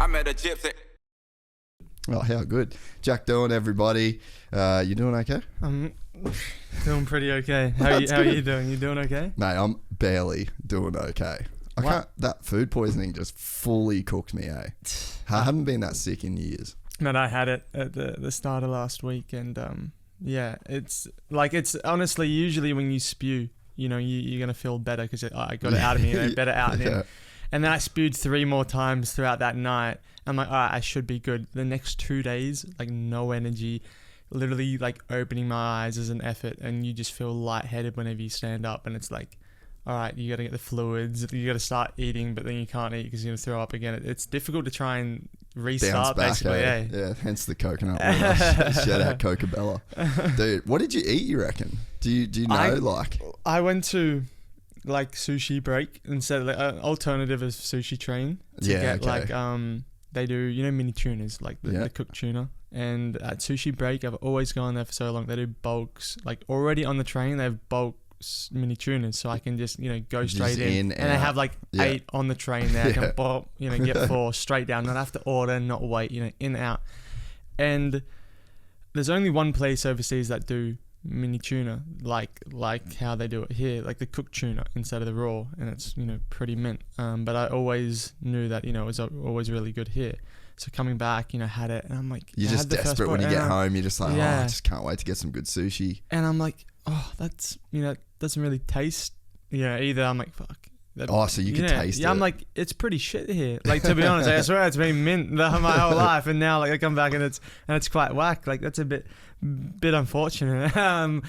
I met a Gypsy. Oh, how good. Jack Doohan, everybody. You doing okay? I'm doing pretty okay. How are you doing? You doing okay? Mate, I'm barely doing okay. That food poisoning just fully cooked me, eh? I haven't been that sick in years. Man, I had it at the start of last week, and yeah, it's honestly usually when you spew, you're gonna feel better because I got it out of me, better out in. Yeah. And then I spewed 3 more times throughout that night. I'm like, all right, I should be good. The next 2 days, like no energy, literally like opening my eyes as an effort, and you just feel lightheaded whenever you stand up, and it's like, all right, you got to get the fluids, you got to start eating, but then you can't eat because you're going to throw up again. It's difficult to try and restart, basically. Eh? Yeah, hence the coconut water. Shout out Cocabella. Dude, what did you eat, you reckon? Do you know, I went to like sushi break instead of an alternative of sushi train to get like they do mini tunas, like the cooked tuna. And at sushi break, I've always gone there for so long. They do bulks, like already on the train they have bulk mini tunas, so I can just go straight in and I have like 8 on the train there. I can pop, get 4 straight down, not have to order, not wait, in out. And there's only one place overseas that do mini tuna like how they do it here, like the cooked tuna instead of the raw, and it's pretty mint. But I always knew that it was always really good here. So coming back, had it, and I'm like, you're just desperate when you get home. You're just like, I just can't wait to get some good sushi. And I'm like, that's doesn't really taste either. I'm like, fuck. So you can taste it. Yeah, I'm like, it's pretty shit here. Like, to be honest, I swear it's been mint my whole life, and now like I come back and it's quite whack. Like that's a bit unfortunate. And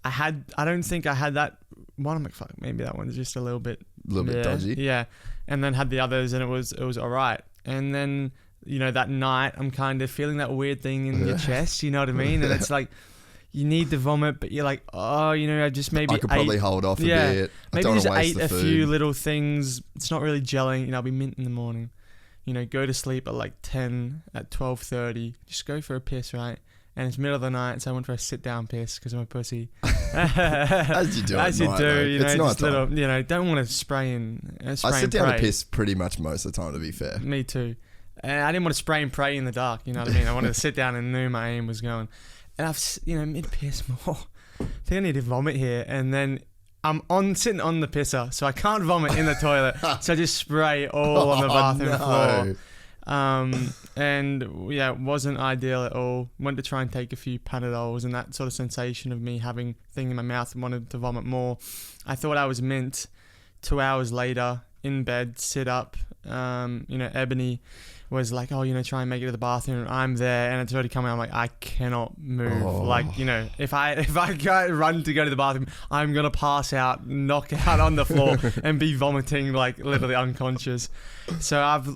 I don't think I had that one. I'm like, fuck, maybe that one's just a little bit dodgy. Yeah, and then had the others, and it was all right. And then that night, I'm kind of feeling that weird thing in your chest. You know what I mean? And it's like, you need to vomit, but you're like, I just maybe I could probably hold off a bit. Maybe just ate a few little things. It's not really gelling. I'll be mint in the morning. Go to sleep at like 10, at 12:30. Just go for a piss, right? And it's middle of the night, so I went for a sit-down piss because I'm a pussy. As you do. As you do, it's just little, don't want to spray and I sit down to piss pretty much most of the time, to be fair. Me too. And I didn't want to spray and pray in the dark, you know what I mean? I wanted to sit down and knew my aim was going. And I've, mid-piss more. I think I need to vomit here. And then I'm sitting on the pisser, so I can't vomit in the toilet. So I just spray all on the bathroom floor. And it wasn't ideal at all. Went to try and take a few Panadols, and that sort of sensation of me having thing in my mouth and wanted to vomit more. I thought I was mint. 2 hours later, in bed, sit up. Ebony was like, try and make it to the bathroom. I'm there, and it's already coming. I'm like, I cannot move. If I run to go to the bathroom, I'm gonna pass out, knock out on the floor, and be vomiting like literally unconscious. So I've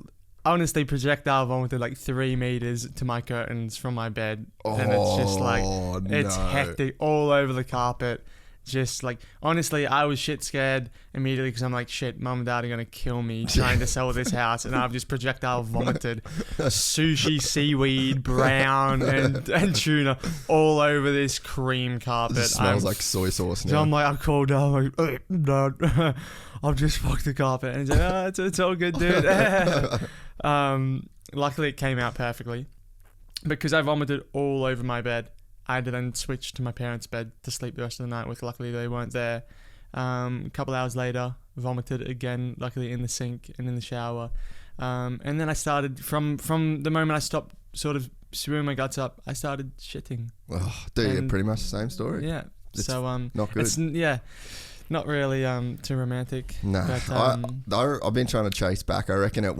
honestly projectile vomited like 3 meters to my curtains from my bed, and it's just like it's hectic all over the carpet. Just like, honestly, I was shit scared immediately because I'm like, shit, mum and dad are going to kill me trying to sell this house. And I've just projectile vomited sushi, seaweed, brown, and tuna all over this cream carpet. It smells like soy sauce now. So I'm like, I called dad. I'm like, Dad, I've just fucked the carpet. And he's like, it's all good, dude. Luckily, it came out perfectly. Because I vomited all over my bed, I had to then switch to my parents' bed to sleep the rest of the night with. Luckily, they weren't there. A couple hours later, vomited again, luckily in the sink and in the shower. And then I started, from the moment I stopped sort of spewing my guts up, I started shitting. Oh, dude, pretty much the same story. Yeah. It's so, not good. It's, not really too romantic. No. But, I've been trying to chase back. I reckon it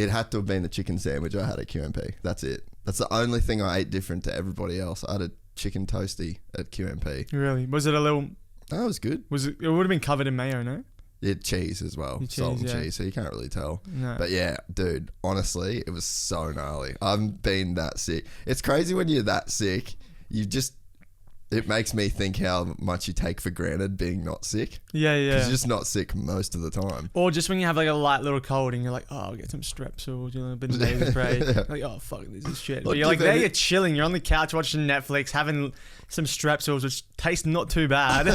had to have been the chicken sandwich I had at QMP. That's it. That's the only thing I ate different to everybody else. I had a chicken toasty at QMP. Really? Was it a little... Oh, it was good. It would have been covered in mayo, no? Cheese as well. Salt and cheese, so you can't really tell. No. But yeah, dude, honestly, it was so gnarly. I haven't been that sick. It's crazy when you're that sick. It makes me think how much you take for granted being not sick. Yeah. Because you're just not sick most of the time. Or just when you have like a light little cold and you're like, oh, I'll get some strepsils, a bit of nasal spray. Like, oh, fuck, this is shit. But you're like, there you're chilling. You're on the couch watching Netflix, having some strepsils, which taste not too bad.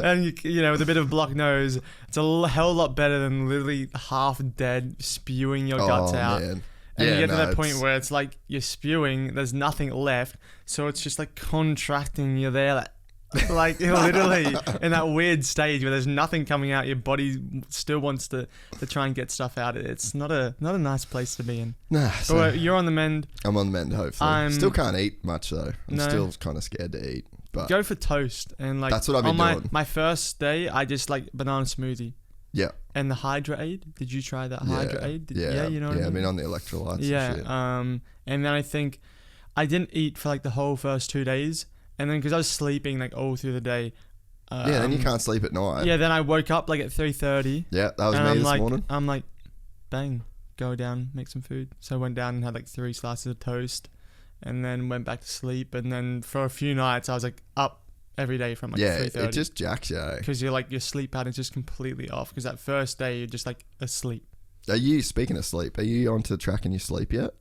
And, with a bit of a blocked nose, it's a hell lot better than literally half dead, spewing your guts out. Man. And you get to that point where it's like you're spewing, there's nothing left. So it's just like contracting. You're there like you're literally in that weird stage where there's nothing coming out. Your body still wants to try and get stuff out. It's not a nice place to be in. Nah, so you're on the mend. I'm on the mend, hopefully. Still can't eat much though. I'm still kind of scared to eat. But go for toast and like that's what I've been doing. My first day, I just like banana smoothie. Yeah. And the Hydra Aid. Did you try that Hydra Aid? Yeah, you know what I mean? I've been on the electrolytes. Yeah. And shit. And then I think I didn't eat for like the whole first 2 days, and then because I was sleeping like all through the day. Then you can't sleep at night. Yeah. Then I woke up like at 3:30. Yeah, that was me this morning. I'm like, bang, go down, make some food. So I went down and had like 3 slices of toast, and then went back to sleep. And then for a few nights I was like up every day from like 3:30. It just jacks you. Because you're like your sleep pattern's just completely off. Because that first day you're just like asleep. Speaking of sleep, are you onto tracking your sleep yet?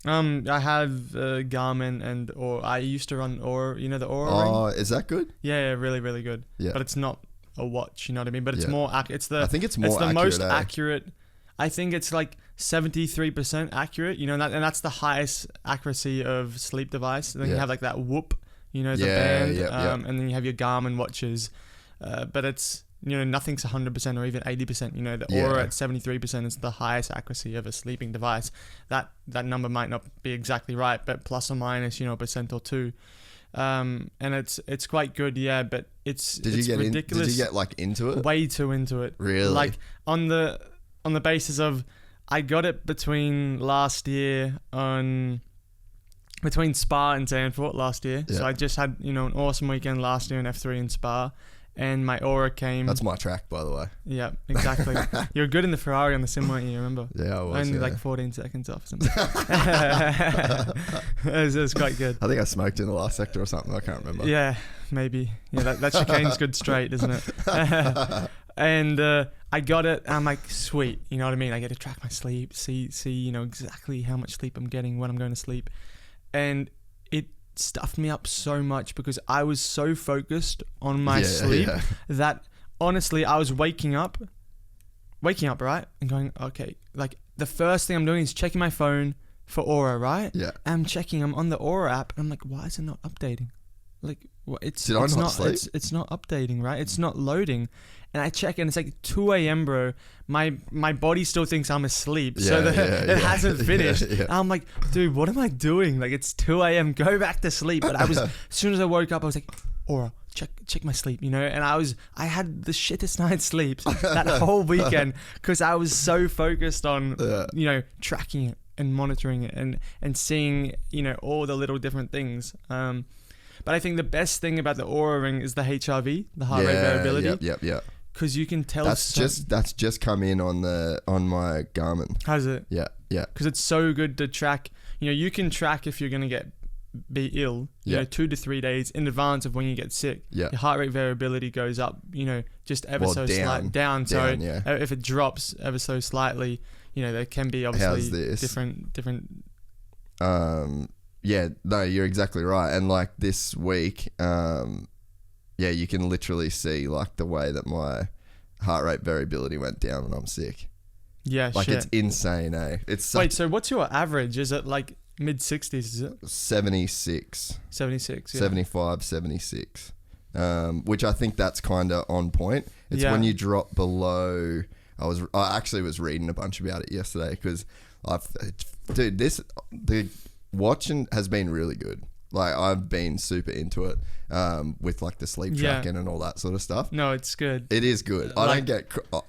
I have Garmin or I used to run Aura. You know the Aura ring? Oh, is that good? Yeah, really, really good. Yeah. But it's not a watch. You know what I mean? But it's more accurate. I think it's more It's the accurate, most accurate. I think it's like 73% accurate. And that's the highest accuracy of sleep device. And then you have like that Whoop. The band, and then you have your Garmin watches, but it's nothing's 100% or even 80%. The Aura at 73% is the highest accuracy of a sleeping device. That number might not be exactly right, but plus or minus a percent or two, and it's quite good. Yeah, but it's ridiculous. Did you get like into it? Way too into it. Really? Like on the basis of I got it between Spa and Zandvoort last year. Yeah. So I just had, an awesome weekend last year in F3 in Spa, and my Aura came. That's my track, by the way. Yeah, exactly. You were good in the Ferrari on the sim, weren't you? Remember? Yeah, I was. Only like 14 seconds off or something. it was quite good. I think I smoked in the last sector or something. I can't remember. Yeah, maybe. Yeah, that chicane's good straight, isn't it? And I got it. I'm like, sweet. You know what I mean? I get to track my sleep, see, exactly how much sleep I'm getting, when I'm going to sleep. And it stuffed me up so much because I was so focused on my sleep that honestly I was waking up, right? And going, okay, like the first thing I'm doing is checking my phone for Aura, right? Yeah. I'm on the Aura app and I'm like, why is it not updating? Like, what? It's not sleep? It's not updating, right? It's not loading. And I check and it's like 2 a.m, bro. My body still thinks I'm asleep. It hasn't finished. Yeah. I'm like, dude, what am I doing? Like, it's 2 a.m. Go back to sleep. But as soon as I woke up, I was like, Aura, check my sleep, And I had the shittest night's sleep that whole weekend because I was so focused on, tracking it and monitoring it and seeing, all the little different things. But I think the best thing about the Aura ring is the HRV, the heart rate variability. Yep. Because you can tell. That's just come in on my Garmin. Has it? Yeah. Because it's so good to track. You can track if you're gonna be ill. 2 to 3 days in advance of when you get sick. Yeah. Your heart rate variability goes up. Just ever so slightly down. So if it drops ever so slightly, there can be obviously different. Yeah. No, you're exactly right. And like this week, you can literally see like the way that my heart rate variability went down when I'm sick. Yeah, like it's insane, eh? Wait, so what's your average? Is it like mid 60s? Is it 76? 76, yeah. 75, 76. Which I think that's kind of on point. It's when you drop below. I actually was reading a bunch about it yesterday because the watching has been really good. Like I've been super into it with like the sleep tracking and all that sort of stuff. No, it's good. It is good. I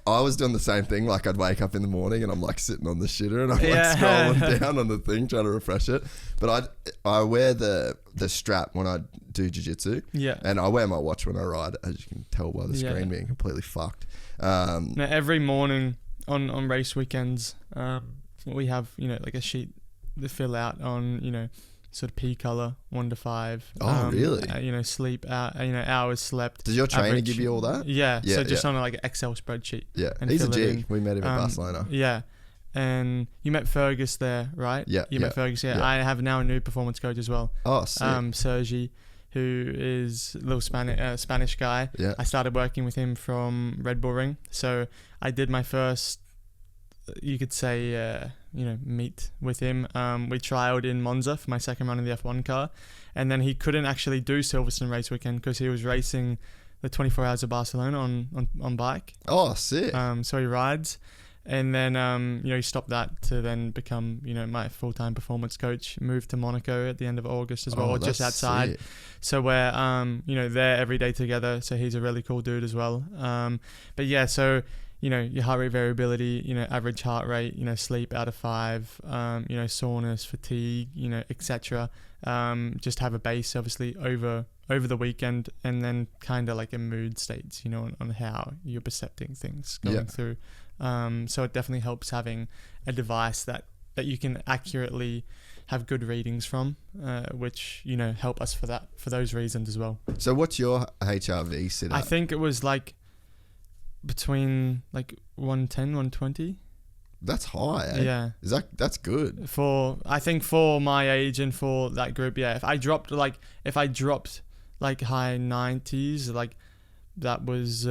was doing the same thing. Like I'd wake up in the morning and I'm like sitting on the shitter and I'm like scrolling down on the thing trying to refresh it. But I wear the strap when I do jiu-jitsu. Yeah. And I wear my watch when I ride, as you can tell by the screen being completely fucked. Now every morning on race weekends, we have like a sheet to fill out on sort of P color 1 to 5. Oh, really? Sleep out. Hours slept. Does your trainer average. give you all that? Yeah. Yeah, So just yeah. on like an Excel spreadsheet. Yeah, and he's a fill it G. in. We met him at Barcelona. Yeah. And you met Fergus there, right? Yeah. You met Fergus. Yeah. I have now a new performance coach as well. Oh, sick. Sergi, who is a little Spanish guy. Yeah. I started working with him from Red Bull Ring. So I did my first, you could say, meet with him. We trialed in Monza for my second run in the F1 car. And then he couldn't actually do Silverstone race weekend because he was racing the 24 Hours of Barcelona on bike. Oh, sick. So he rides. And then, he stopped that to then become, my full-time performance coach. Moved to Monaco at the end of August as well, or just outside. Sick. So we're, there every day together. So he's a really cool dude as well. But yeah, so, your heart rate variability, average heart rate, sleep out of 5, soreness, fatigue, etc. Just have a base, obviously, over the weekend, and then kind of like a mood states, on how you're percepting things going through. So it definitely helps having a device that you can accurately have good readings from, which, help us for those reasons as well. So what's your HRV sit at? I think it was like between like 110, 120. That's high, eh? Yeah. That's good. I think for my age and for that group, yeah. If I dropped like high 90s, like that was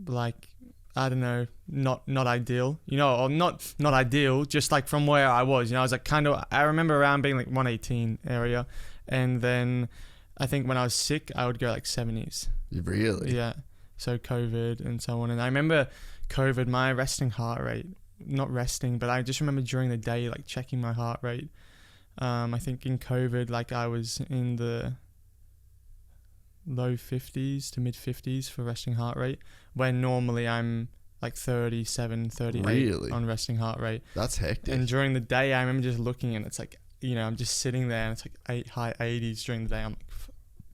like, I don't know, not ideal, or not ideal, just like from where I was, I was like I remember around being like 118 area. And then I think when I was sick, I would go like 70s. Really? Yeah. So COVID and so on. And I remember COVID, my resting heart rate, not resting, but I just remember during the day, like checking my heart rate. I think in COVID, like I was in the low 50s to mid 50s for resting heart rate, when normally I'm like 37, 38 really? On resting heart rate. That's hectic. And during the day, I remember just looking, and it's like, I'm just sitting there, and it's like high 80s during the day. I'm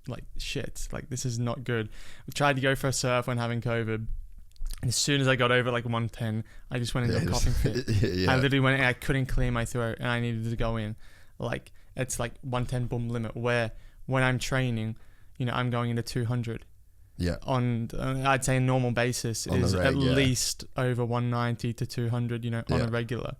like shit, like this is not good. I tried to go for a surf when having COVID, and as soon as I got over like 110, I just went into a coughing fit. I literally went in, I couldn't clear my throat, and I needed to go in. Like it's like 110 boom limit, where when I'm training, I'm going into 200. Yeah. On I'd say a normal basis is at least over 190 to 200, on a regular.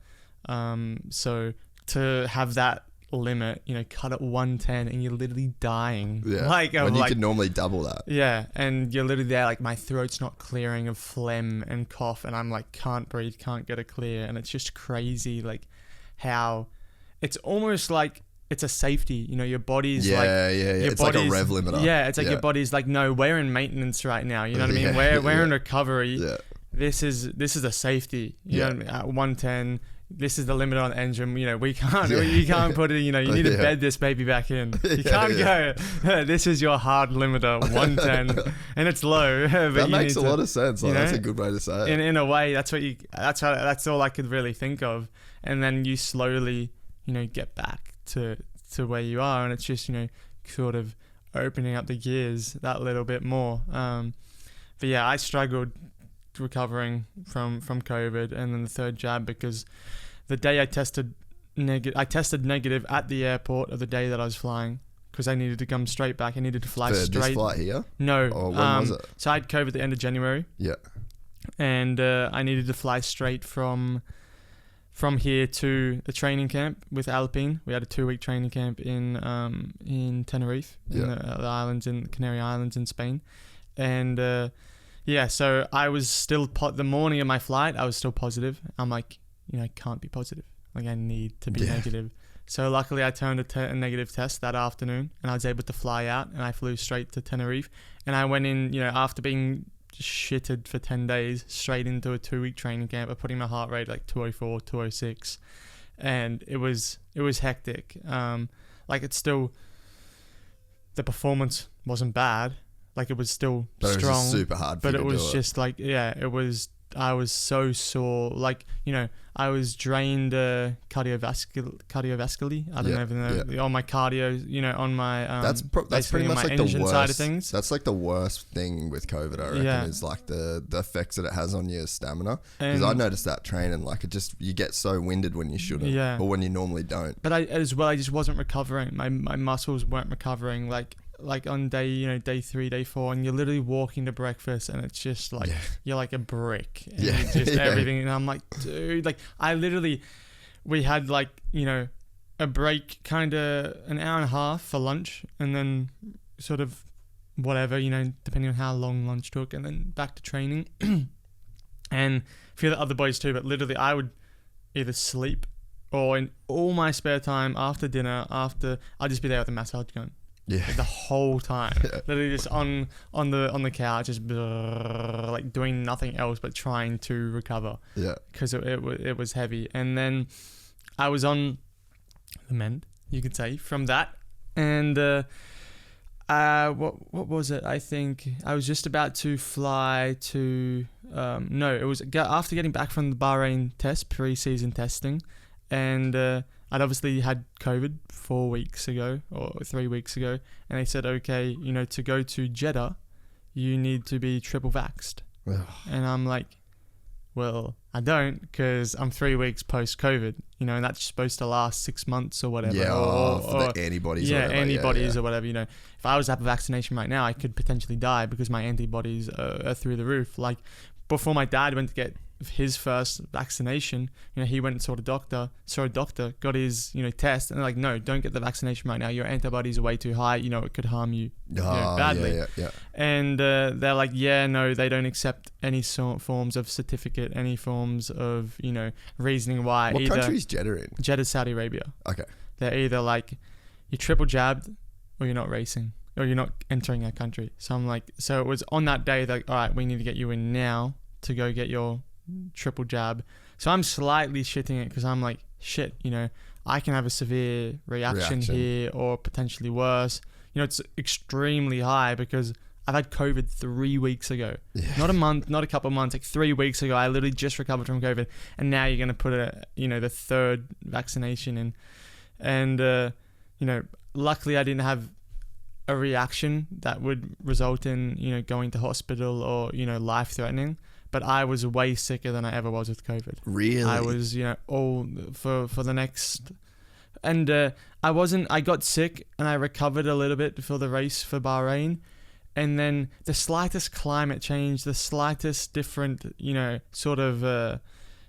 So to have that limit, cut at 110, and you're literally dying. Yeah. When you could normally double that. Yeah. And you're literally there, like my throat's not clearing of phlegm and cough, and I'm like, can't breathe, can't get it clear. And it's just crazy, like how it's almost like it's a safety, your body's it's like a rev limiter. Yeah, it's like your body's like, no, we're in maintenance right now. You know what I mean? We're in recovery. Yeah. This is a safety. You know what I mean? At 110, this is the limit on the engine. We can't. You can't put it. You need to bed this baby back in. You can't go. This is your hard limiter, 110, and it's low. But that makes a lot of sense. Like, that's a good way to say it. In a way, that's all I could really think of. And then you slowly, get back to where you are, and it's just sort of opening up the gears that little bit more. But yeah, I struggled recovering from COVID, and then the third jab, because the day I tested negative at the airport of the day that I was flying, because I needed to come straight back. I needed to fly straight. This flight here? No. Or when was it? So I had COVID at the end of January. Yeah. And I needed to fly straight from here to the training camp with Alpine. We had a 2-week training camp in Tenerife, in the islands, in Canary Islands in Spain. And so I was still the morning of my flight, I was still positive. I'm like, I can't be positive. Like, I need to be negative. So luckily I turned a negative test that afternoon, and I was able to fly out, and I flew straight to Tenerife. And I went in, after being shitted for 10 days, straight into a 2-week training camp of putting my heart rate like 204, 206. And it was hectic. Like, it's still, the performance wasn't bad. Like, it was still strong. It was just super hard for you to do it. But it was just like, it was I was so sore. Like, you know, I was drained cardiovascularly. I don't even know. On my cardio, you know, on my that's pretty much like the worst side of things. That's like the worst thing with COVID, I reckon, is like the effects that it has on your stamina. Because I noticed that training, like you get so winded when you shouldn't, or when you normally don't. But I just wasn't recovering. My muscles weren't recovering. Like on day 3, day 4, and you're literally walking to breakfast, and it's just like you're like a brick, and just everything. And I'm like, dude, like we had like, you know, a break, kind of an hour and a half for lunch, and then sort of whatever, you know, depending on how long lunch took, and then back to training, and a few of the other boys too. But literally, I would either sleep, or in all my spare time after dinner, I'd just be there with the massage gun. Yeah. The whole time, literally just on the couch, just like doing nothing else but trying to recover. Yeah, because it was heavy, and then I was on the mend, you could say, from that, and what was it? I think I was just about to fly to no, it was after getting back from the Bahrain test, pre-season testing, and I'd obviously had COVID 4 weeks ago or 3 weeks ago, and they said, okay, you know, to go to Jeddah, you need to be triple vaxxed. And I'm like, well, I don't, because I'm 3 weeks post-COVID, you know, and that's supposed to last 6 months or whatever. Yeah, or the antibodies. Yeah, antibodies or whatever, you know. If I was to have a vaccination right now, I could potentially die because my antibodies are through the roof. Like, before my dad went to get his first vaccination, you know, he went and saw a doctor, got his, you know, test, and they're like, no, don't get the vaccination right now. Your antibodies are way too high. You know, it could harm you, badly. Yeah. And they're like, yeah, no, they don't accept any forms of certificate, any forms of, you know, reasoning why. What country is Jeddah in? Jeddah, Saudi Arabia. Okay. They're either like, you're triple jabbed, or you're not racing, or you're not entering our country. So I'm like, so it was on that day, like, all right, we need to get you in now to go get your triple jab. So I'm slightly shitting it because I'm like, shit, you know, I can have a severe reaction here, or potentially worse. You know, it's extremely high because I've had COVID 3 weeks ago. Not a month, not a couple of months, like 3 weeks ago. I literally just recovered from COVID, and now you're going to put the third vaccination in. And you know, luckily I didn't have a reaction that would result in, you know, going to hospital or, you know, life-threatening. But I was way sicker than I ever was with COVID. Really? I was, you know, all for the next... And I got sick and I recovered a little bit for the race for Bahrain. And then the slightest climate change, the slightest different, you know, sort of,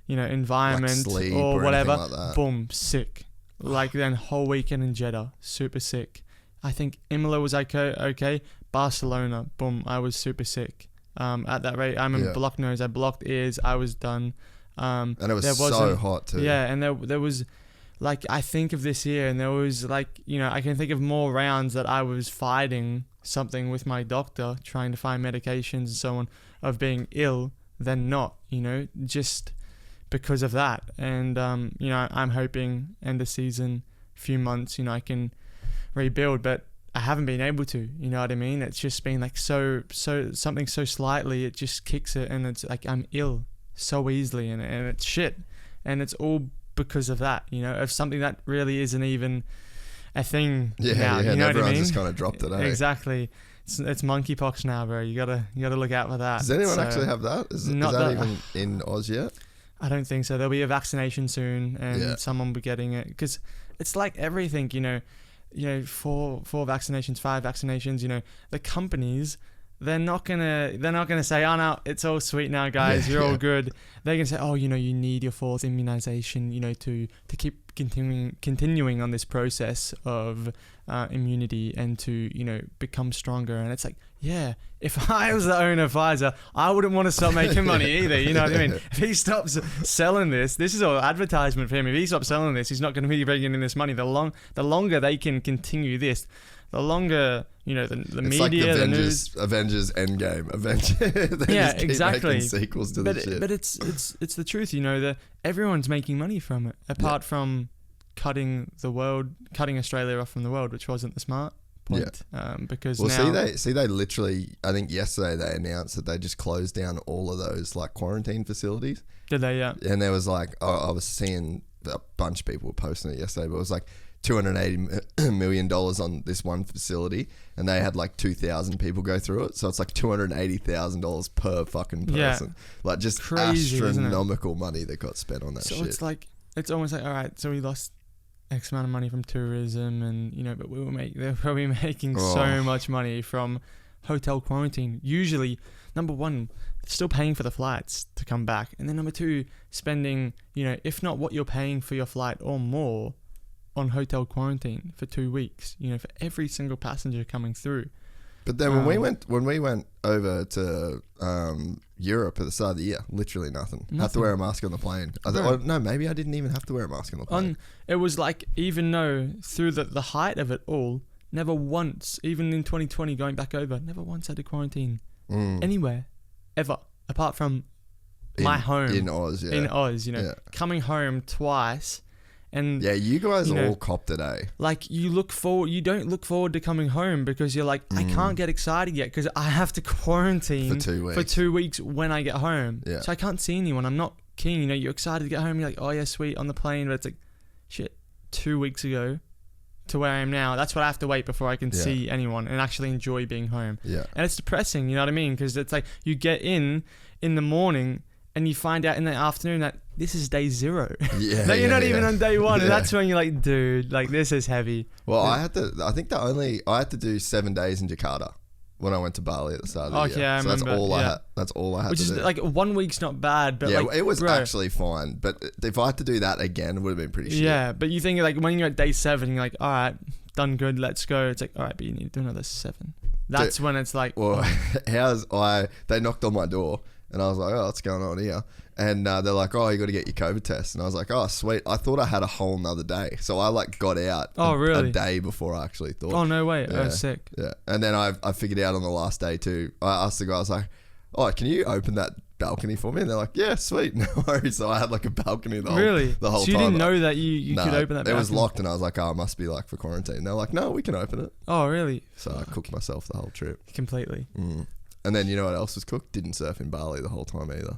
you know, environment like or whatever, like boom, sick. Like then whole weekend in Jeddah, super sick. I think Imola was okay. Barcelona, boom, I was super sick. At that rate, I'm in blocked nose, I blocked ears, I was done. And it was so hot too. Yeah, and there was, like, I think of this year, and there was, like, you know, I can think of more rounds that I was fighting something with my doctor, trying to find medications and so on, of being ill than not, you know, just because of that. And, you know, I'm hoping end of season, few months, you know, I can rebuild, but I haven't been able to, you know what I mean? It's just been like so something so slightly, it just kicks it, and it's like I'm ill so easily, and it's shit. And it's all because of that, you know, of something that really isn't even a thing now, you know what I mean? Just kind of dropped it, eh? Exactly. It's monkeypox now, bro. You gotta look out for that. Does anyone actually have that? Is that even in Oz yet? I don't think so. There'll be a vaccination soon, and someone will be getting it, because it's like everything, you know, 4 vaccinations, 5 vaccinations, you know, the companies, they're not gonna say, oh no, it's all sweet now, guys, you're all good. They're gonna say, oh, you know, you need your 4th immunization, you know, to keep continuing on this process of immunity, and to, you know, become stronger. And it's like, yeah, if I was the owner of Pfizer, I wouldn't want to stop making money either, you know what I mean? If he stops selling this is all advertisement for him. If he stops selling this, he's not going to be bringing in this money. The longer they can continue this, the longer, you know, the media, like the news, Avengers Endgame, They just keep exactly. making sequels to this shit. But it's the truth, you know, that everyone's making money from it, apart from cutting Australia off from the world, which wasn't the smart point. Because well, now, they literally, I think yesterday they announced that they just closed down all of those like quarantine facilities. did they? Yeah. And there was like, I was seeing a bunch of people were posting it yesterday, but it was like $280 million on this one facility, and they had like 2,000 people go through it. So it's like $280,000 per fucking person. Yeah. Like just Crazy, astronomical money that got spent on that shit. So it's like, it's almost like, all right, so we lost X amount of money from tourism, and but they're probably making so much money from hotel quarantine. Usually, number one, still paying for the flights to come back, and then number two, spending if not what you're paying for your flight or more on hotel quarantine for 2 weeks. For every single passenger coming through. But then when we went over to Europe at the start of the year, literally nothing. Have to wear a mask on the plane. No, maybe I didn't even have to wear a mask on the plane. It was like, even though through the height of it all, never once, even in 2020 going back over, never once had to quarantine anywhere, ever, apart from my home. In Oz, yeah. In Oz, coming home twice. And yeah, you guys all copped it, eh? Like you don't look forward to coming home because you're like, I can't get excited yet because I have to quarantine for 2 weeks when I get home. Yeah. So I can't see anyone. I'm not keen. You're excited to get home. You're like, oh yeah, sweet, on the plane. But it's like, shit, 2 weeks ago to where I am now. That's what I have to wait before I can see anyone and actually enjoy being home. Yeah. And it's depressing, you know what I mean? Because it's like you get in the morning and you find out in the afternoon that this is day 0. Yeah. That you're not even on day 1. And that's when you're like, dude, like this is heavy. Well, I had to do 7 days in Jakarta when I went to Bali at the start of the year. Yeah, so that's all I had Which to is do. like 1 week's not bad, but yeah, it was actually fine. But if I had to do that again, it would have been pretty shit. Yeah, but you think like when you're at day 7, you're like, all right, done good, let's go. It's like, all right, but you need to do another 7. That's when it's like, well, they knocked on my door. And I was like, oh, what's going on here? And they're like, oh, you got to get your COVID test. And I was like, oh, sweet. I thought I had a whole nother day. So I like got out a day before I actually thought. Oh, no way. Yeah. Oh, sick. Yeah. And then I figured out on the last day too. I asked the guy, I was like, oh, can you open that balcony for me? And they're like, yeah, sweet. No worries. So I had like a balcony the whole time. So you didn't know that you could open that balcony? It was locked and I was like, oh, it must be like for quarantine. And they're like, no, we can open it. Oh, really? So I cooked myself the whole trip. Completely. And then you know what else was cooked? Didn't surf in Bali the whole time either.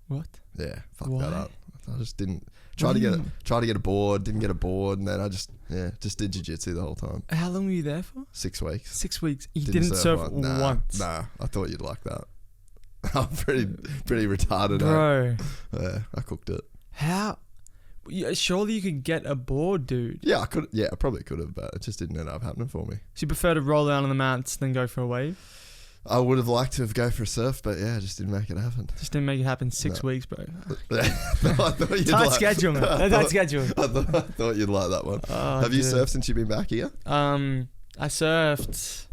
What? Yeah, fuck that up. I just didn't try to get a board, didn't get a board, and then I just did jiu-jitsu the whole time. How long were you there for? 6 weeks. 6 weeks. You didn't surf once. Nah, I thought you'd like that. I'm pretty retarded. Bro. Yeah, I cooked it. How? Surely you could get a board, dude. Yeah, I could. Yeah, I probably could have, but it just didn't end up happening for me. So you prefer to roll down on the mats than go for a wave? I would have liked to go for a surf, but yeah, just didn't make it happen. Just didn't make it happen. 6 weeks, bro. Tight schedule, man. Tight schedule. I thought you'd like that one. Oh, have you surfed since you've been back here? I surfed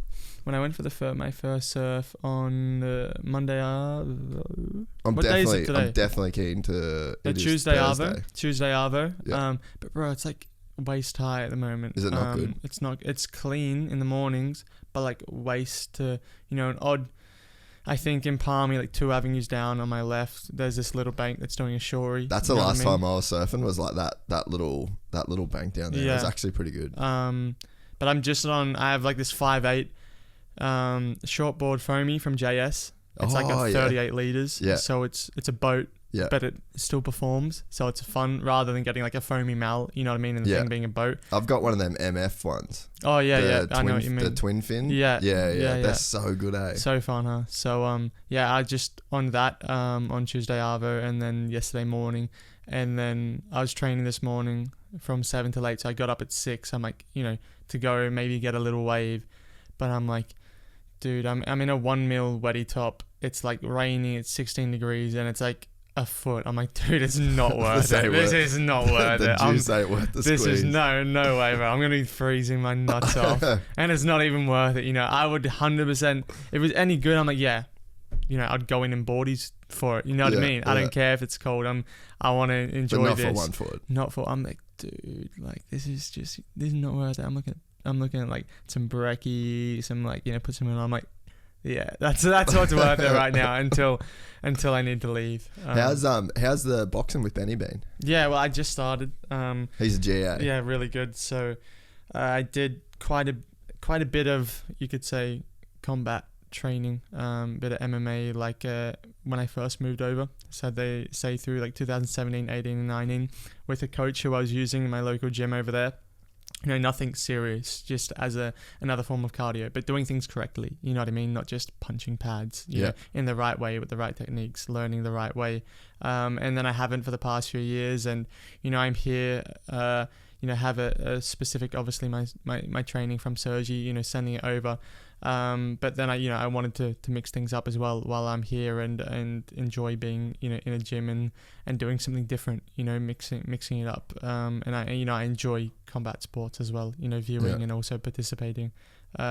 when I went for my first surf on Monday. I'm definitely keen to. Tuesday Arvo. Yeah. But bro, it's like waist high at the moment. Is it not good? It's not. It's clean in the mornings, but like waist to an odd. I think in Palmy, like 2 avenues down on my left, there's this little bank that's doing a shorey. That's the last time I was surfing was like that little bank down there. Yeah. It was actually pretty good. But I'm just on. I have like this 5'8" shortboard foamy from JS. It's like a 38 liters. Yeah. So it's a boat. Yeah. But it still performs, so it's fun rather than getting like a foamy mallet, you know what I mean, and the thing being a boat. I've got one of them MF ones. Oh yeah, I know what you mean. The twin fin. Yeah. They're so good, eh? So fun, huh? So I just on that on Tuesday Arvo, and then yesterday morning, and then I was training this morning from 7 till 8, so I got up at 6. I'm like, to go maybe get a little wave, but I'm like, dude, I'm in a 1 mil wetty top. It's like raining. It's 16 degrees, and it's like a foot. I'm like, dude, it's not worth it. This is not worth it. The juice ain't worth the squeeze. This is no way, bro. I'm gonna be freezing my nuts off, and it's not even worth it. I would 100%. If it was any good, I'm like, yeah, I'd go in boardies for it. You know what I mean? I don't care if it's cold. I want to enjoy but this. Not for 1 foot. Not for. I'm like, dude, like this is not worth it. I'm looking at like some brekkie, some like put some in. I'm like, yeah, that's what's worth it right now until I need to leave. How's the boxing with Benny been? Yeah, well, I just started. He's a GA. Yeah, really good. So I did quite quite a bit of, you could say, combat training, bit of MMA, like when I first moved over. So they say through like 2017, 18 and 19 with a coach who I was using in my local gym over there. Nothing serious, just as another form of cardio, but doing things correctly, you know what I mean? Not just punching pads, you know, in the right way with the right techniques, learning the right way. And then I haven't for the past few years, and, I'm here, have a specific, obviously my training from Sergi, sending it over. But then I wanted to mix things up as well while I'm here and enjoy being, in a gym and doing something different, mixing it up. And I enjoy combat sports as well, viewing and also participating.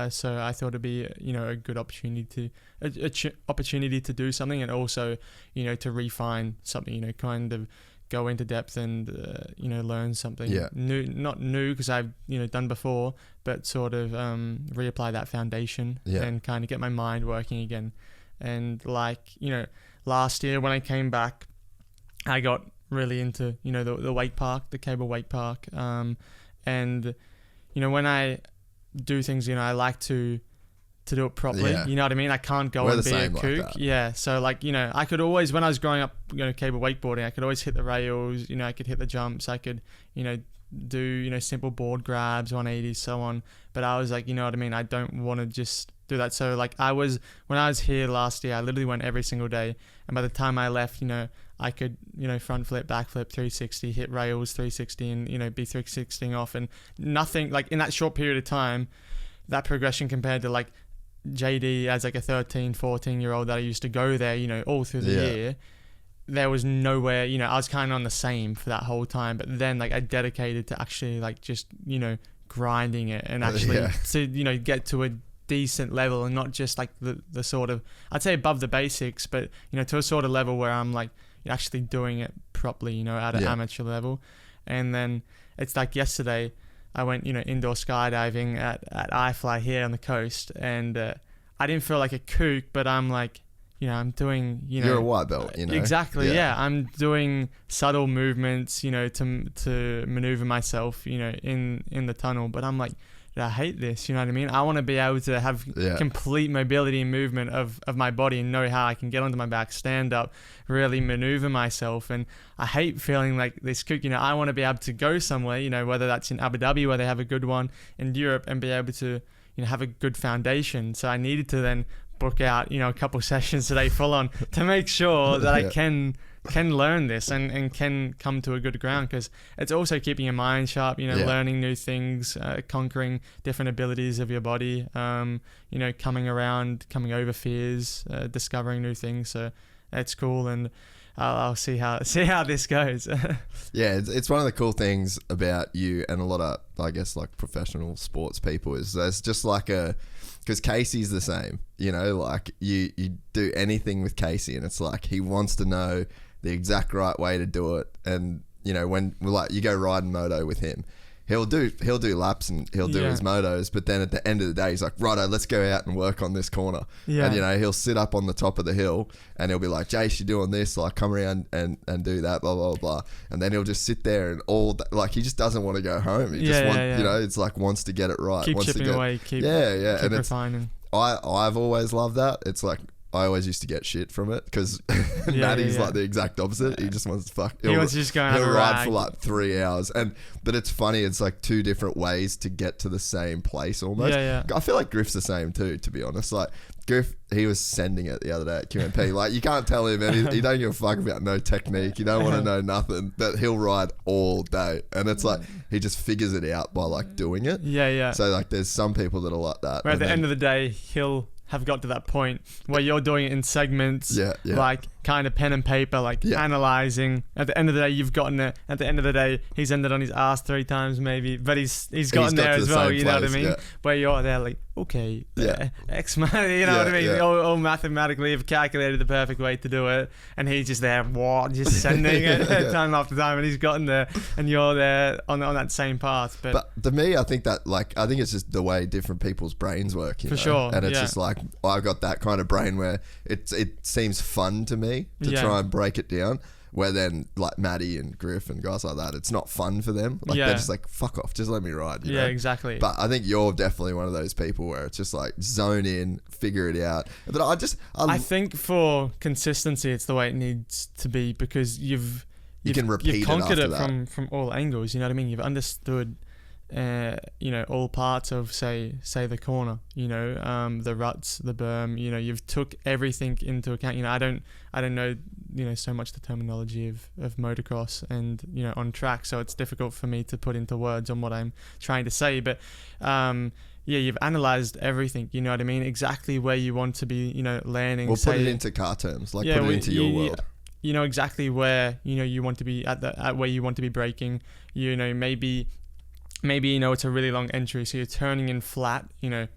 So I thought it'd be, a good opportunity to do something, and also, to refine something, kind of go into depth and learn something new, not new because I've done before, but sort of reapply that foundation and kind of get my mind working again. And last year when I came back, I got really into the weight park, the cable weight park, and when I do things, I like to do it properly. You know what I mean? I can't go and be a kook. Like so I could always, when I was growing up, cable wakeboarding, I could always hit the rails, I could hit the jumps, I could, do, simple board grabs, 180s, so on. But I was like, you know what I mean? I don't want to just do that. So when I was here last year, I literally went every single day. And by the time I left, I could, front flip, back flip, 360, hit rails, 360 and, be 360 off, and nothing like in that short period of time, that progression compared to like JD as like a 13, 14-year-old that I used to go there, all through the year, there was nowhere, I was kind of on the same for that whole time. But then I dedicated to actually just, grinding it and actually to, get to a decent level, and not just like the sort of, I'd say above the basics, but, to a sort of level where I'm actually doing it properly, at an amateur level. And then it's like yesterday, I went, indoor skydiving at iFly here on the coast, and I didn't feel like a kook, but I'm like, I'm doing, You're a white belt, Exactly, I'm doing subtle movements, to maneuver myself, in the tunnel, but I'm like, I hate this, you know what I mean? I want to be able to have complete mobility and movement of my body, and know how I can get onto my back, stand up, really maneuver myself. And I hate feeling like this kook, I want to be able to go somewhere, whether that's in Abu Dhabi where they have a good one, in Europe, and be able to, have a good foundation. So I needed to then book out, a couple sessions today full on to make sure that I can learn this and can come to a good ground, because it's also keeping your mind sharp, learning new things, conquering different abilities of your body, coming over fears, discovering new things. So it's cool, and I'll see how this goes. It's one of the cool things about you and a lot of, I guess, like professional sports people is there's just because Casey's the same, you do anything with Casey and it's like he wants to know the exact right way to do it. And when you go riding moto with him, he'll do laps and he'll do his motos, but then at the end of the day he's like, righto, let's go out and work on this corner. And he'll sit up on the top of the hill and he'll be like, Jace, you're doing this, like come around and do that, blah blah blah. And then he'll just sit there and he just doesn't want to go home. He just it's like wants to get it right, keep wants chipping to away, keep and refining. I've always loved that. It's like I always used to get shit from it because Maddie's like the exact opposite. He just wants to fuck. He wants to just go out He'll ride for like 3 hours, but it's funny. It's like two different ways to get to the same place almost. I feel like Griff's the same too, to be honest. Like Griff, he was sending it the other day at QMP. Like you can't tell him, he don't give a fuck about no technique. You don't want to know nothing, but he'll ride all day, and it's like he just figures it out by like doing it. So like, there's some people that are like that. Where at the end of the day, he'll have got to that point where you're doing it in segments, like kind of pen and paper, like analyzing. At the end of the day, you've gotten it. At the end of the day, he's ended on his ass 3 times maybe, but he's gotten there as well. You know what I mean? Where you're there, like okay, X money. You know what I mean? All mathematically have calculated the perfect way to do it, and he's just there, just sending it time after time, and he's gotten there, and you're there on that same path. But to me, I think it's just the way different people's brains work. You know? Sure, and it's just like I've got that kind of brain where it seems fun to me to try and break it down. Where then like Maddie and Griff and guys like that, it's not fun for them. Like they're just like, fuck off, just let me ride. You know? Exactly. But I think you're definitely one of those people where it's just like zone in, figure it out. But I think for consistency, it's the way it needs to be, because you've conquered it from all angles. You know what I mean? You've understood all parts of say the corner, the ruts, the berm, you've took everything into account. I don't know, so much the terminology of motocross and, on track. So it's difficult for me to put into words on what I'm trying to say, but, you've analyzed everything, you know what I mean? Exactly where you want to be, landing. Well, put it into car terms, put it into your world. You know exactly where, you want to be at where you want to be braking, maybe it's a really long entry, so you're turning in flat,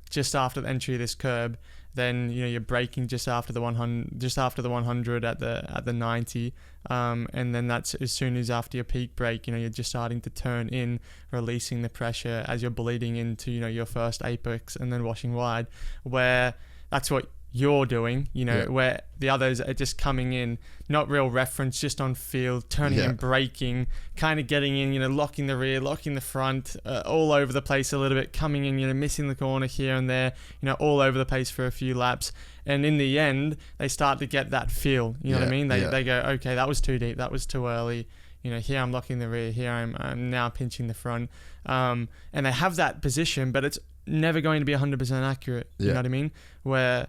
just after the entry of this curb. Then you're braking just after the 100 at the 90, and then that's as soon as after your peak brake, you're just starting to turn in, releasing the pressure as you're bleeding into your first apex and then washing wide. Where that's what you're doing, where the others are just coming in, not real reference, just on field, turning and braking, kind of getting in, locking the rear, locking the front, all over the place a little bit, coming in, missing the corner here and there, all over the place for a few laps. And in the end, they start to get that feel, you know what I mean? They go, okay, that was too deep, that was too early. Here I'm locking the rear, here I'm now pinching the front. And they have that position, but it's never going to be 100% accurate, you know what I mean? Where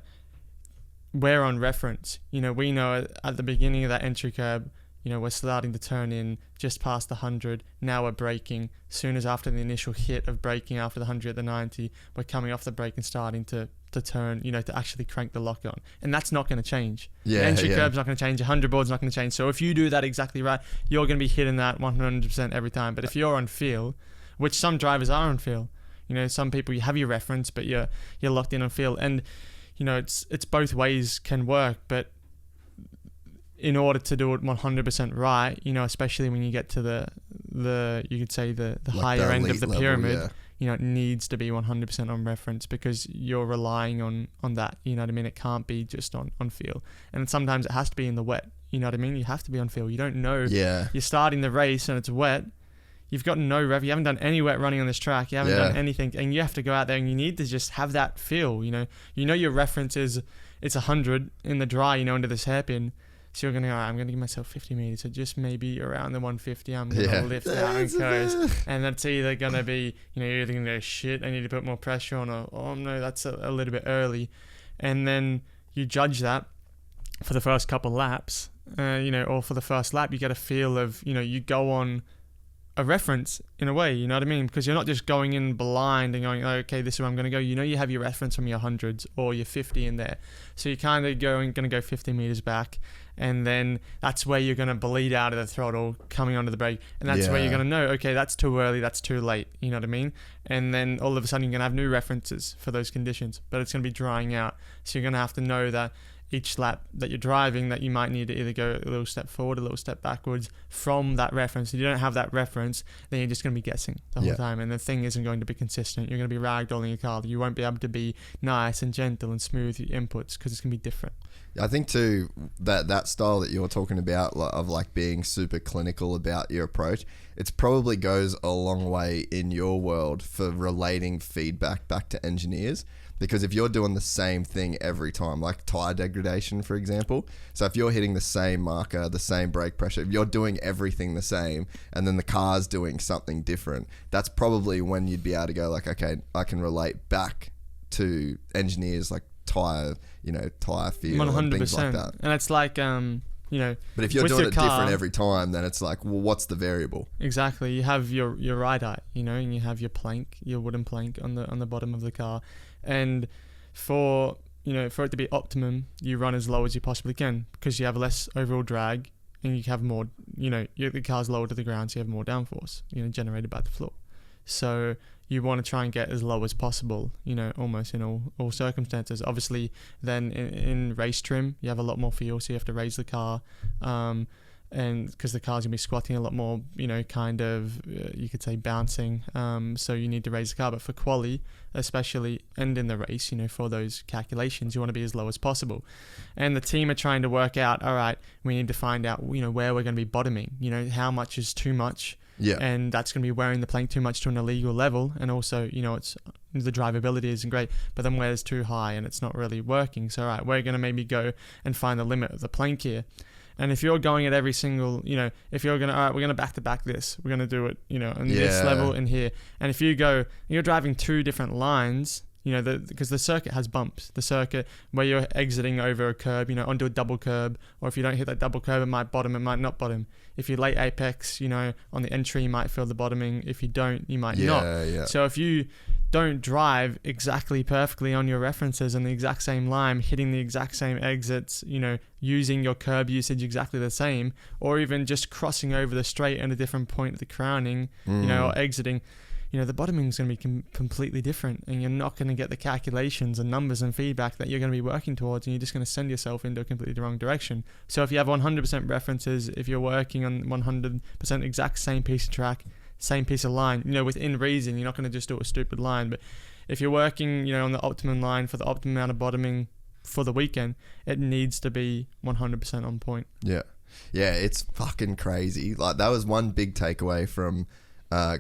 we're on reference, we know at the beginning of that entry curb, we're starting to turn in just past the 100. Now we're braking. Soon as after the initial hit of braking after the 100 at the 90, we're coming off the brake and starting to turn, to actually crank the lock on. And that's not going to change. The entry curb's not going to change. 100 board's not going to change. So if you do that exactly right, you're going to be hitting that 100% every time. But if you're on feel, which some drivers are on feel, some people, you have your reference, but you're locked in on feel. And it's both ways can work, but in order to do it 100% right, especially when you get to the you could say the like higher end of the pyramid, it needs to be 100% on reference, because you're relying on that, you know what I mean? It can't be just on feel. And sometimes it has to be in the wet, you know what I mean? You have to be on feel. You don't know. You're starting the race and it's wet. You've got no rev. You haven't done any wet running on this track. You haven't done anything, and you have to go out there and you need to just have that feel. Your reference is it's 100 in the dry. Into this hairpin. So you're gonna go, I'm gonna give myself 50 meters. So just maybe around the 150, I'm gonna lift out and coast. And that's either gonna be, you're either gonna go, shit, I need to put more pressure on, or oh no, that's a little bit early. And then you judge that for the first couple laps, or for the first lap, you get a feel of, you go on a reference in a way, you know what I mean? Because you're not just going in blind and going, oh, okay, this is where I'm going to go. You have your reference from your 100s or your 50 in there. So you're kind of going to go 50 meters back, and then that's where you're going to bleed out of the throttle coming onto the brake. And that's where you're going to know, okay, that's too early, that's too late, you know what I mean? And then all of a sudden you're going to have new references for those conditions, but it's going to be drying out. So you're going to have to know that each lap that you're driving, that you might need to either go a little step forward, a little step backwards from that reference. If you don't have that reference, then you're just going to be guessing the whole time, and the thing isn't going to be consistent. You're going to be ragdolling your car. You won't be able to be nice and gentle and smooth your inputs, because it's going to be different. I think too that style that you're talking about of like being super clinical about your approach, it probably goes a long way in your world for relating feedback back to engineers. Because if you're doing the same thing every time, like tire degradation, for example, so if you're hitting the same marker, the same brake pressure, if you're doing everything the same, and then the car's doing something different, that's probably when you'd be able to go like, okay, I can relate back to engineers like tire feel 100%. And things like that. And it's like, but if you're doing it different every time, then it's like, well, what's the variable? Exactly. You have your ride height, and you have your plank, your wooden plank on the bottom of the car. And for it to be optimum, you run as low as you possibly can, because you have less overall drag, and you have more, the car's lower to the ground, so you have more downforce, generated by the floor. So you want to try and get as low as possible, almost in all circumstances. Obviously, then in race trim, you have a lot more fuel, so you have to raise the car. and because the car's gonna be squatting a lot more, kind of you could say bouncing, so you need to raise the car. But for quali especially, and in the race, for those calculations, you want to be as low as possible. And the team are trying to work out, all right, we need to find out where we're going to be bottoming, how much is too much. Yeah. And that's going to be wearing the plank too much to an illegal level. And also, it's the drivability isn't great, but then where's too high and it's not really working. So, all right, we're going to maybe go and find the limit of the plank here. And if you're going at every single, if you're going to, all right, we're going to back to back this, we're going to do it, on this level and here. And if you're driving two different lines, because the circuit has bumps. The circuit where you're exiting over a curb, onto a double curb, or if you don't hit that double curb, it might bottom, it might not bottom. If you late apex, on the entry, you might feel the bottoming. If you don't, you might not. Yeah. So if you don't drive exactly perfectly on your references on the exact same line, hitting the exact same exits, using your curb usage exactly the same, or even just crossing over the straight at a different point of the crowning, or exiting, the bottoming is going to be completely different, and you're not going to get the calculations and numbers and feedback that you're going to be working towards, and you're just going to send yourself into a completely wrong direction. So if you have 100% references, if you're working on 100% exact same piece of track, same piece of line, within reason, you're not going to just do a stupid line. But if you're working, on the optimum line for the optimum amount of bottoming for the weekend, it needs to be 100% on point. Yeah, it's fucking crazy. Like, that was one big takeaway from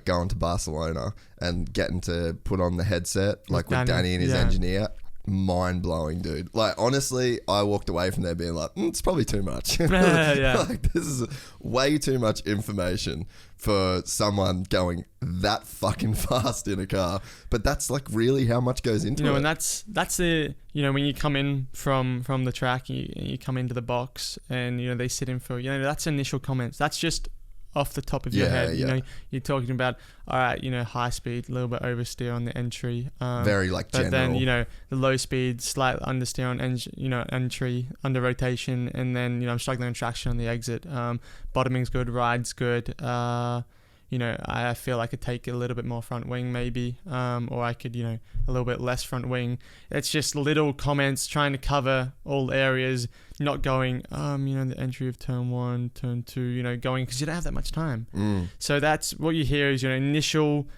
going to Barcelona and getting to put on the headset, like with Danny and his engineer. Mind blowing, dude. Like, honestly, I walked away from there being like, it's probably too much. Like, this is way too much information for someone going that fucking fast in a car. But that's like really how much goes into it. And that's the, when you come in from the track, you come into the box and, they sit in for, that's initial comments. That's just off the top of your head. You're talking about, all right, high speed, a little bit oversteer on the entry, very like but general. then the low speed, slight understeer on entry, under rotation, and then I'm struggling on traction on the exit. Bottoming's good, ride's good. I feel I could take a little bit more front wing maybe, or I could, a little bit less front wing. It's just little comments trying to cover all areas, not going, the entry of turn 1, turn 2, going, because you don't have that much time. So that's what you hear is your initial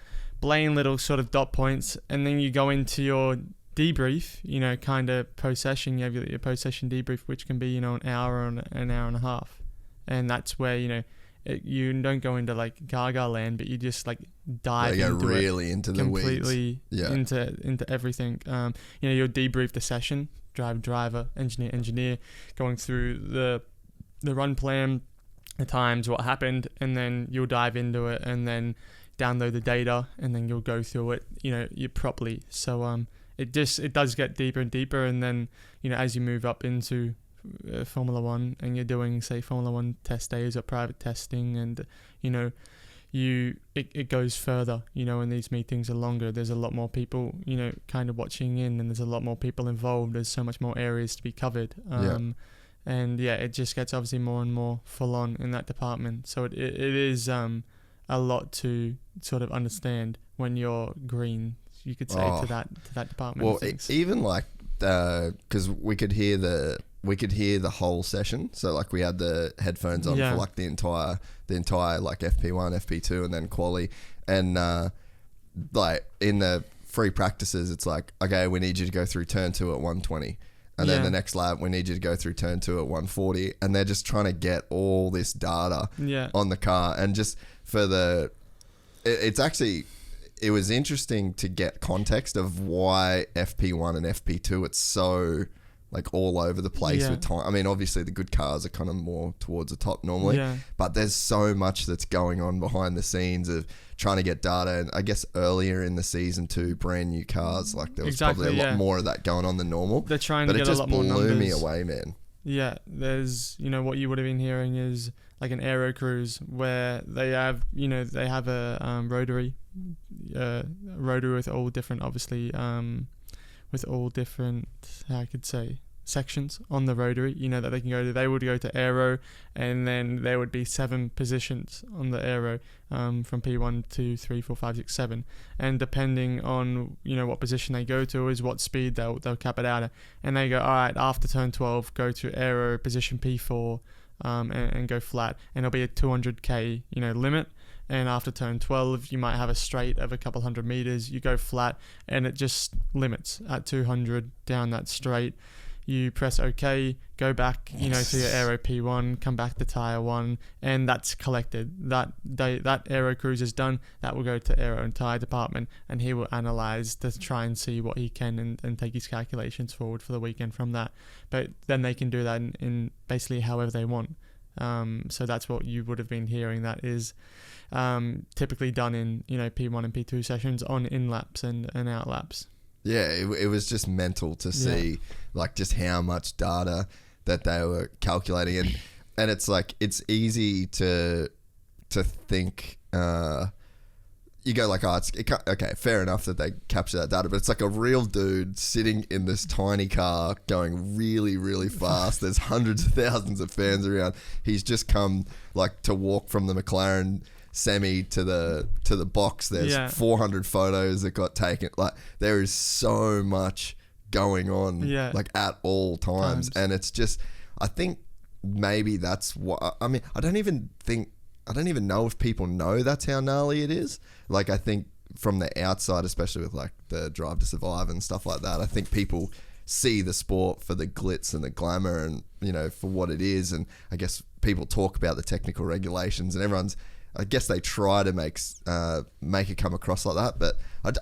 blatant little sort of dot points, and then you go into your debrief, kind of post-session. You have your post-session debrief, which can be, an hour or an hour and a half. And that's where, you don't go into like Gaga land, but you just like dive into really it into the completely weeds. into everything. You'll debrief the session, driver, engineer, going through the run plan, the times, what happened, and then you'll dive into it and then download the data, and then you'll go through it, you properly. So it does get deeper and deeper, and then as you move up into Formula One and you're doing, say, Formula One test days or private testing, and it goes further, and these meetings are longer. There's a lot more people, kind of watching in, and there's a lot more people involved. There's so much more areas to be covered. And it just gets obviously more and more full on in that department. So it is a lot to sort of understand when you're green, you could say, to that department. Well, even like because we could hear the whole session. So like we had the headphones on for like the entire like FP1, FP2, and then quali. And like in the free practices, it's like, okay, we need you to go through turn 2 at 120. And then the next lap, we need you to go through turn 2 at 140. And they're just trying to get all this data on the car. And just for it was interesting to get context of why FP1 and FP2, it's so like all over the place with time. I mean, obviously the good cars are kind of more towards the top normally, but there's so much that's going on behind the scenes of trying to get data. And I guess earlier in the season too, brand new cars, like there was probably a lot more of that going on than normal. They're trying to get a lot more numbers. But it just blew me away, man. Yeah, there's, what you would have been hearing is like an aero cruise where they have, a rotary with all different, obviously, with all different, how I could say, sections on the rotary, that they can go to. They would go to aero, and then there would be 7 positions on the aero, from P1 to 3, 4, 5, 6, 7. And depending on, what position they go to is what speed they'll cap it out at. And they go, all right, after turn 12, go to aero position P4, and go flat, and it'll be a 200k limit. And after turn 12, you might have a straight of a couple 100 meters. You go flat, and it just limits at 200 down that straight. You press OK, go back, to your aero P1, come back to tire 1, and that's collected. That aero cruise is done. That will go to aero and tire department, and he will analyze to try and see what he can and take his calculations forward for the weekend from that. But then they can do that in basically however they want. So that's what you would have been hearing. That is typically done in P1 and P2 sessions on in laps and out laps. Yeah, it was just mental to see like just how much data that they were calculating, and it's like it's easy to think. You go like, okay, fair enough that they capture that data, but it's like a real dude sitting in this tiny car going really, really fast. There's hundreds of thousands of fans around. He's just come like to walk from the McLaren semi to the box. There's 400 photos that got taken. Like there is so much going on like at all times. And it's just, I think maybe that's what, I mean, I don't even know if people know that's how gnarly it is. Like I think from the outside, especially with like the Drive to Survive and stuff like that, I think people see the sport for the glitz and the glamour and, for what it is. And I guess people talk about the technical regulations and I guess they try to make it come across like that. But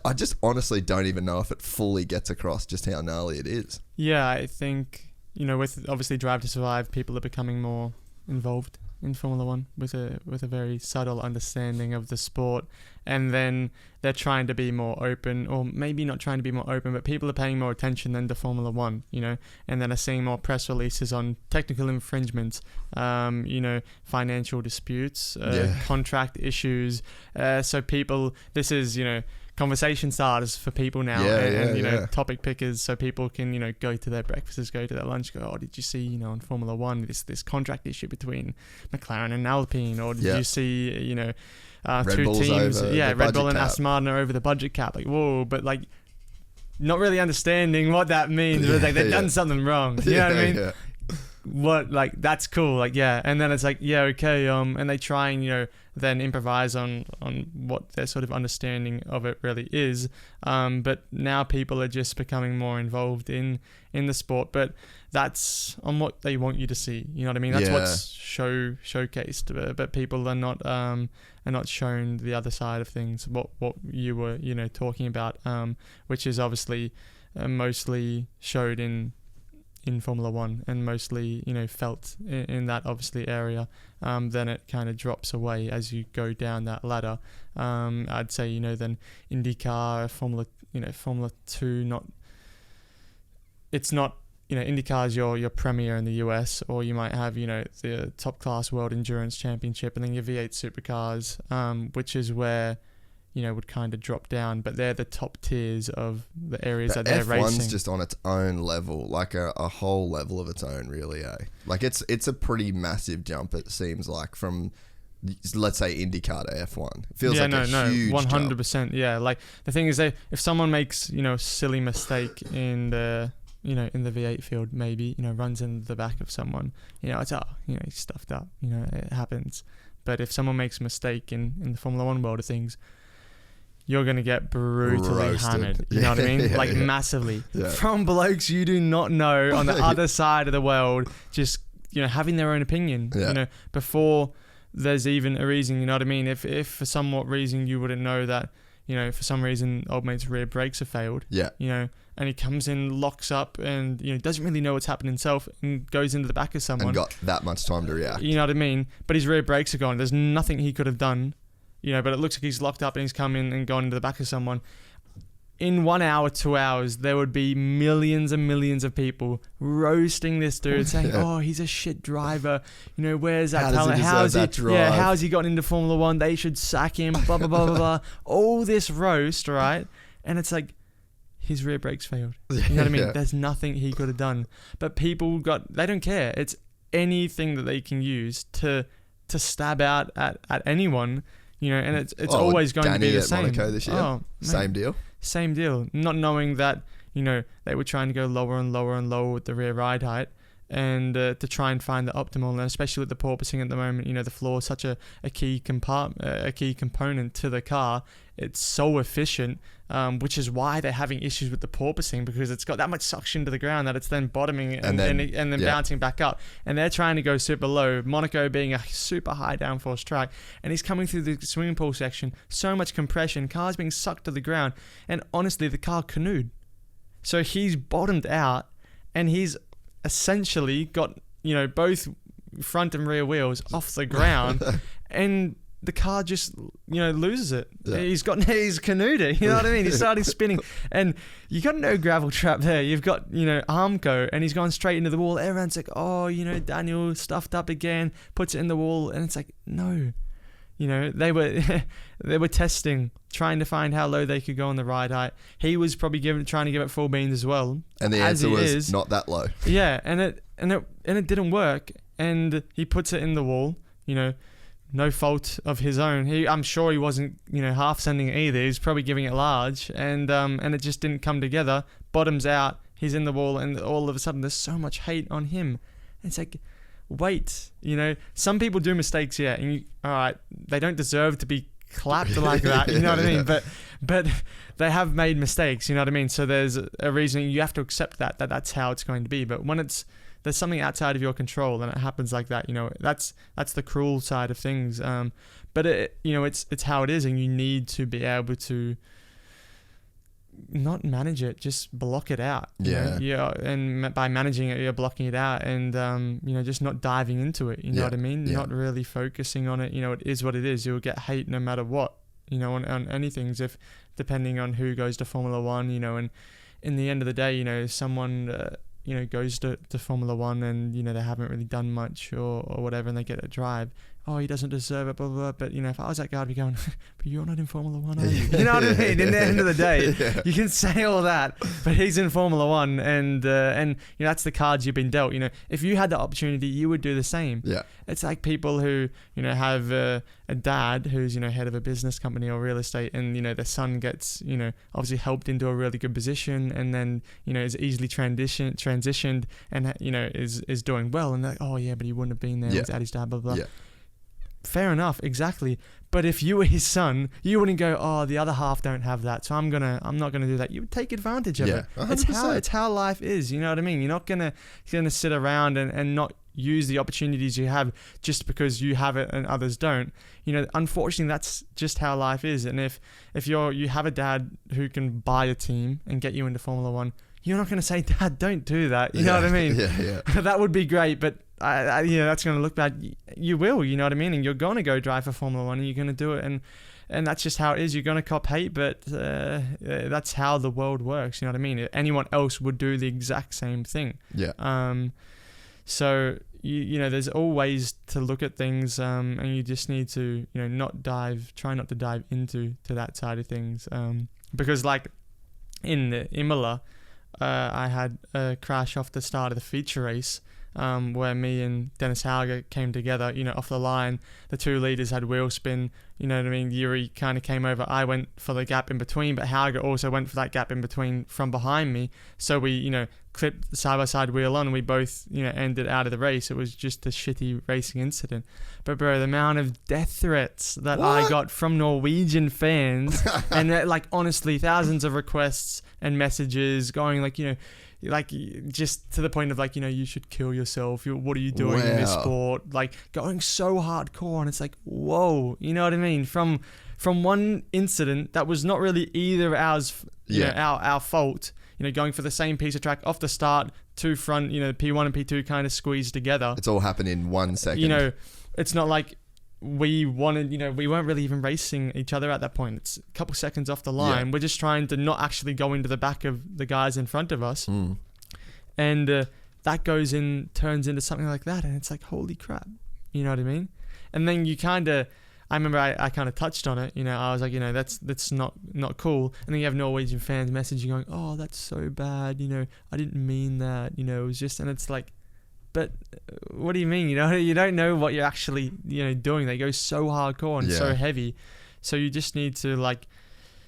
I just honestly don't even know if it fully gets across just how gnarly it is. Yeah, I think, with obviously Drive to Survive, people are becoming more involved in Formula One with a very subtle understanding of the sport, and then they're trying to be more open, or maybe not trying to be more open, but people are paying more attention than to Formula One, and then are seeing more press releases on technical infringements, financial disputes, contract issues, so people, this is conversation starters for people now, and topic pickers, so people can go to their breakfasts, go to their lunch, go, oh, did you see on Formula One this contract issue between McLaren and Alpine, or did you see two teams, Red Bull and Aston Martin are over the budget cap, like whoa, but like not really understanding what that means. Like they've done something wrong, you know what I mean? What, like that's cool, like and then it's like okay, and they try and then improvise on what their sort of understanding of it really is, but now people are just becoming more involved in the sport, but that's on what they want you to see, you know what I mean? That's what's showcased, but people are not shown the other side of things, what you were talking about, which is obviously mostly showed in Formula One and mostly felt in that obviously area. Then it kind of drops away as you go down that ladder. I'd say then IndyCar, Formula 2, it's not IndyCar is your premier in the US, or you might have the top class World Endurance Championship, and then your V8 supercars, which is where would kind of drop down, but they're the top tiers of the areas that they're racing. F1's just on its own level, like a whole level of its own, really, eh? Like it's a pretty massive jump, it seems like, from, let's say, IndyCar to F1. It feels like a huge 100%, jump. yeah. Like the thing is, if someone makes a silly mistake in the in the V8 field, maybe runs into the back of someone, it's he's stuffed up, it happens. But if someone makes a mistake in the Formula One world of things, you're going to get brutally roasted. Hammered. You know what I mean? Massively. Yeah. From blokes you do not know on the other side of the world, just, having their own opinion, before there's even a reason, you know what I mean? If for somewhat reason you wouldn't know that, for some reason old mate's rear brakes have failed, and he comes in, locks up and, doesn't really know what's happened himself and goes into the back of someone. And got that much time to react. You know what I mean? But his rear brakes are gone. There's nothing he could have done. But it looks like he's locked up and he's come in and gone into the back of someone. In 1 hour, 2 hours, there would be millions and millions of people roasting this dude, saying, "Oh, he's a shit driver. Where's that talent? How's he gotten into Formula One? They should sack him." Blah blah blah blah blah. All this roast, right? And it's like his rear brakes failed. You know what I mean? There's nothing he could have done. But people they don't care. It's anything that they can use to stab out at anyone. And it's always going to be the same. Monaco this year. Same deal. Not knowing that, they were trying to go lower and lower and lower with the rear ride height. and to try and find the optimal, and especially with the porpoising at the moment, the floor is such a key component to the car. It's so efficient, which is why they're having issues with the porpoising, because it's got that much suction to the ground that it's then bottoming and then bouncing back up. And they're trying to go super low. Monaco being a super high downforce track, and he's coming through the swimming pool section, so much compression, cars being sucked to the ground, and honestly, the car canoed. So he's bottomed out, and he's essentially got both front and rear wheels off the ground, and the car just loses it. Yeah. He's canoed it, you know what I mean? He's starting spinning, and you got no gravel trap there. You've got Armco, and he's gone straight into the wall. Everyone's like, oh, Daniel stuffed up again, puts it in the wall, and it's like, no. They were testing, trying to find how low they could go on the ride height. He was probably trying to give it full beans as well. And the answer was not that low. Yeah, and it didn't work. And he puts it in the wall. No fault of his own. I'm sure he wasn't half sending it either. He was probably giving it large, and it just didn't come together. Bottoms out. He's in the wall, and all of a sudden there's so much hate on him. And it's like, wait, some people do mistakes, yeah, and all right, they don't deserve to be clapped like that, you know what I mean? But they have made mistakes, you know what I mean? So there's a reason you have to accept that's how it's going to be. But when there's something outside of your control and it happens like that, that's the cruel side of things. But it's how it is, and you need to be able to not manage it, just block it out. And by managing it, you're blocking it out, and just not diving into it. You know what I mean? Not really focusing on it. It is what it is. You'll get hate no matter what. On anything, depending on who goes to Formula One. And in the end of the day, someone goes to Formula One and they haven't really done much or whatever, and they get a drive. Oh, he doesn't deserve it, blah, blah, blah. But, if I was that guy, I'd be going, but you're not in Formula One, are you? You know what I mean? In the end of the day, you can say all that, but he's in Formula One, and that's the cards you've been dealt. If you had the opportunity, you would do the same. Yeah. It's like people who, have a dad who's, head of a business company or real estate, and, their son gets, obviously helped into a really good position, and then, is easily transitioned and, is doing well. And they're like, oh, yeah, but he wouldn't have been there without his dad, blah, blah, blah. Yeah. Fair enough, exactly. But if you were his son, you wouldn't go, oh, the other half don't have that, so I'm not gonna do that. You would take advantage of it. 100%. It's how life is. You know what I mean? You're not gonna sit around and not use the opportunities you have just because you have it and others don't. Unfortunately, that's just how life is. And if you have a dad who can buy a team and get you into Formula One, you're not gonna say, Dad, don't do that. You know what I mean? Yeah. That would be great, but that's going to look bad. You will, you know what I mean? And you're going to go drive for Formula One, and you're going to do it. And that's just how it is. You're going to cop hate, but that's how the world works. You know what I mean? Anyone else would do the exact same thing. Yeah. So, there's always to look at things, and you just need to, try not to dive into that side of things. Because like in the Imola, I had a crash off the start of the feature race. Where me and Dennis Hauger came together, off the line. The 2 leaders had wheel spin, you know what I mean? Yuri kind of came over. I went for the gap in between, but Hauger also went for that gap in between from behind me. So we, clipped the side-by-side wheel on, and we both, ended out of the race. It was just a shitty racing incident. But bro, the amount of death threats that I got from Norwegian fans, and honestly, thousands of requests and messages going just to the point of you should kill yourself. What are you doing in this sport? Going so hardcore, and it's like, whoa, you know what I mean? From one incident that was not really either ours, our fault. Going for the same piece of track off the start, 2 front, P1 and P2 kind of squeezed together. It's all happened in 1 second. It's not like we wanted, we weren't really even racing each other at that point. It's a couple seconds off the line. Yeah. We're just trying to not actually go into the back of the guys in front of us. Mm. And that turns into something like that. And it's like, holy crap. You know what I mean? And then I remember I kind of touched on it. I was like, that's not cool. And then you have Norwegian fans messaging going, oh, that's so bad. I didn't mean that. It was just, and it's like, but what do you mean? You don't know what you're actually, doing. They go so hardcore and so heavy. So you just need to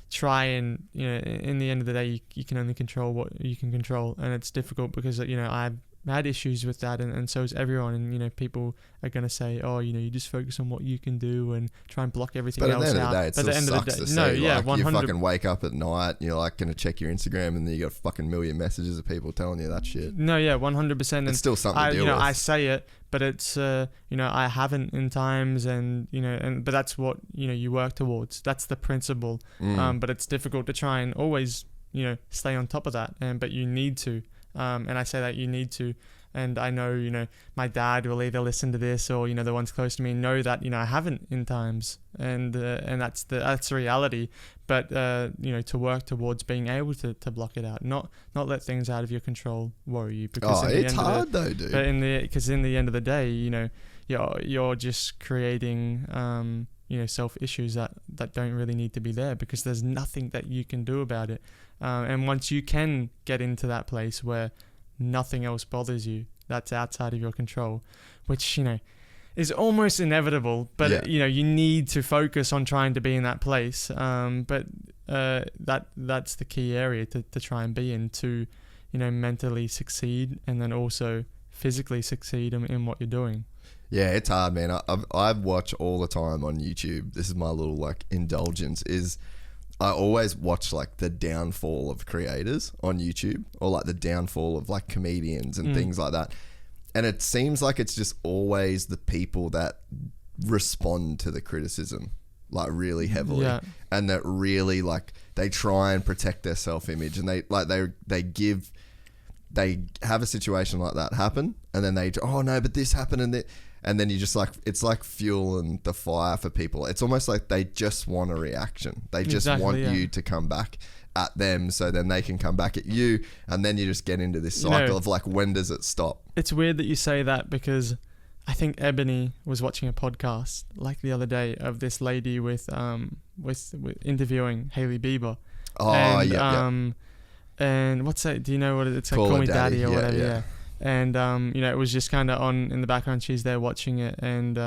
try and, in the end of the day, you can only control what you can control. And it's difficult because, I've had issues with that, and so is everyone. And, you know, people are going to say, oh, you know, you just focus on what you can do and try and block everything else out. But at the end of the day, it still sucks to see. No, yeah, like, 100. You fucking wake up at night and you're like going to check your Instagram and then you got a fucking million messages of people telling you that shit. No, yeah, 100%. And it's still something to deal with. I say it, but it's, you know, I haven't in times, and, you know, but that's what, you know, you work towards. That's the principle. But it's difficult to try and always, you know, stay on top of that. But you need to. And I say that you need to. And I know, you know, my dad will either listen to this, or, you know, the ones close to me know that, you know, I haven't in times, and that's the reality. But you know, to work towards being able to block it out, not let things out of your control worry you. Because it's hard though, dude. But because in the end of the day, you know, you're just creating you know, self issues that don't really need to be there, because there's nothing that you can do about it. And once you can get into that place where nothing else bothers you, that's outside of your control, which, you know, is almost inevitable, but you know, you need to focus on trying to be in that place. But that's the key area to try and be in, to, you know, mentally succeed, and then also physically succeed in what you're doing. Yeah, it's hard, man. I watch all the time on YouTube. This is my little like indulgence, is I always watch like the downfall of creators on YouTube, or like the downfall of like comedians and things like that. And it seems like it's just always the people that respond to the criticism like really heavily, and that really like they try and protect their self-image, and they have a situation like that happen, and then they, oh no, but this happened, and then you just like, it's like fuel and the fire for people. It's almost like they just want a reaction. They just want you to come back at them, so then they can come back at you, and then you just get into this cycle, you know, of like, when does it stop? It's weird that you say that, because I think Ebony was watching a podcast like the other day of this lady with interviewing Hailey Bieber. Oh, and, and what's that? Do you know what it's like? Call Me Daddy or whatever. Yeah. And you know, it was just kind of on in the background. She's there watching it, and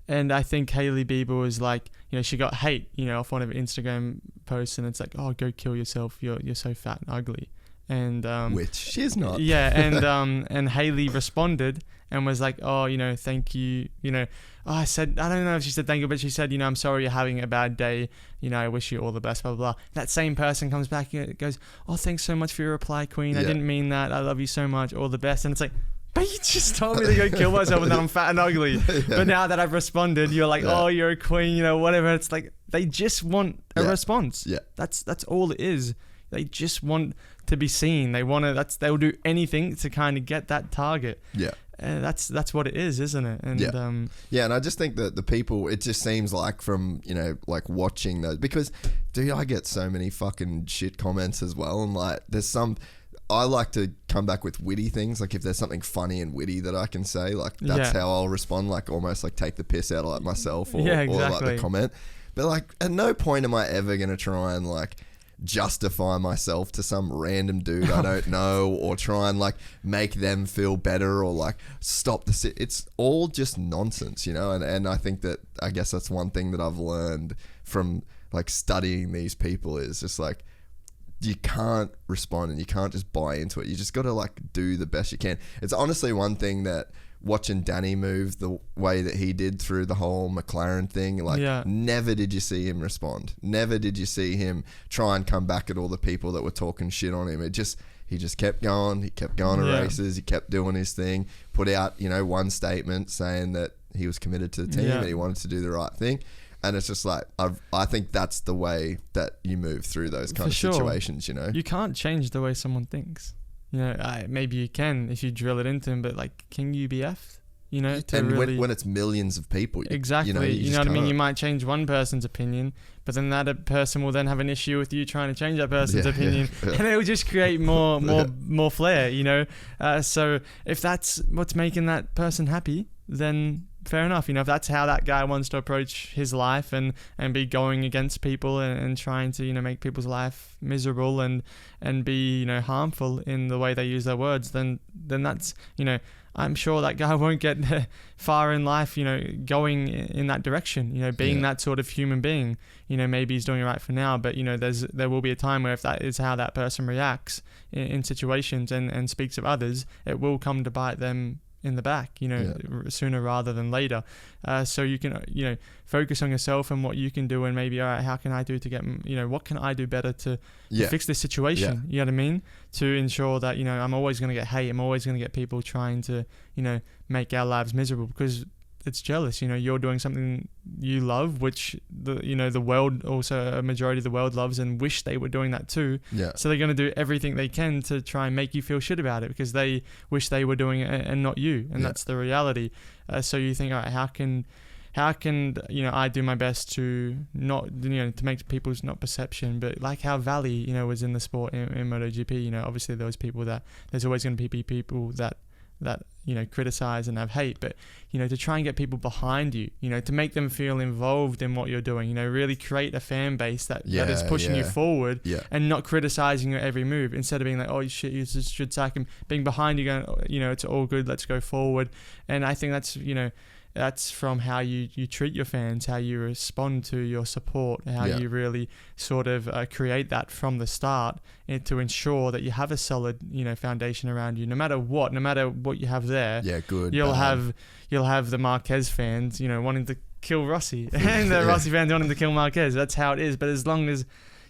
I think Hailey Bieber was like, you know, she got hate, you know, off one of her Instagram posts, and it's like, oh, go kill yourself. You're so fat and ugly. And which she's not. Yeah, and Hailey responded and was like, oh, you know, thank you, you know. Oh, I don't know if she said thank you, but she said, you know, I'm sorry you're having a bad day. You know, I wish you all the best, blah, blah, blah. That same person comes back and goes, oh, thanks so much for your reply, Queen. I didn't mean that. I love you so much. All the best. And it's like, but you just told me to go kill myself and that I'm fat and ugly. But now that I've responded, you're like, oh, you're a queen, you know, whatever. It's like, they just want a response. Yeah. That's all it is. They just want to be seen. They want to, they'll do anything to kind of get that target. Yeah. That's what it is, isn't it? And and I just think that the people, it just seems like from, you know, like watching those, because dude, I get so many fucking shit comments as well, and like I like to come back with witty things, like if there's something funny and witty that I can say, like that's how I'll respond, like almost like take the piss out of like myself or like the comment. But like at no point am I ever gonna try and like justify myself to some random dude I don't know, or try and like make them feel better, or like stop it's all just nonsense, you know. And I think that, I guess that's one thing that I've learned from like studying these people, is just like, you can't respond and you can't just buy into it. You just got to like do the best you can. It's honestly one thing that watching Danny move the way that he did through the whole McLaren thing, like never did you see him respond. Never did you see him try and come back at all the people that were talking shit on him. He just kept going. He kept going to races. He kept doing his thing. Put out, you know, one statement saying that he was committed to the team and he wanted to do the right thing. And it's just like, I think that's the way that you move through those kind of situations, you know? You can't change the way someone thinks. You know, maybe you can if you drill it into him, but like, can you be effed? You know, and really, when it's millions of people, exactly. You know what I mean? You might change one person's opinion, but then that person will then have an issue with you trying to change that person's opinion, and it will just create more flair. You know, so if that's what's making that person happy, then fair enough. You know, if that's how that guy wants to approach his life and be going against people and trying to, you know, make people's life miserable and be, you know, harmful in the way they use their words, then that's, you know, I'm sure that guy won't get far in life, you know, going in that direction, you know, being that sort of human being. You know, maybe he's doing it right for now, but, you know, there will be a time where if that is how that person reacts in situations and speaks of others, it will come to bite them in the back, you know, sooner rather than later. So you can, you know, focus on yourself and what you can do, and maybe, all right, how can I do to get, you know, what can I do better to fix this situation? You know what I mean? To ensure that, you know, I'm always going to get hate. I'm always going to get people trying to, you know, make our lives miserable because it's jealous. You know, you're doing something you love, which the world, also a majority of the world loves and wish they were doing that too. So they're going to do everything they can to try and make you feel shit about it because they wish they were doing it and not you. And that's the reality. So you think, all right, how can you know, I do my best to not, you know, to make people's not perception, but like how Valley, you know, was in the sport in MotoGP. You know, obviously there's always going to be people that you know, criticize and have hate, but, you know, to try and get people behind you, you know, to make them feel involved in what you're doing, you know, really create a fan base that is pushing you forward and not criticizing your every move, instead of being like, oh shit, you just should sack him, being behind you going, you know, it's all good, let's go forward. And I think that's, you know, that's from how you treat your fans, how you respond to your support, how you really sort of create that from the start, and to ensure that you have a solid, you know, foundation around you. No matter what you have there, you'll have the Marquez fans, you know, wanting to kill Rossi, and the Rossi fans wanting to kill Marquez. That's how it is. But as long as,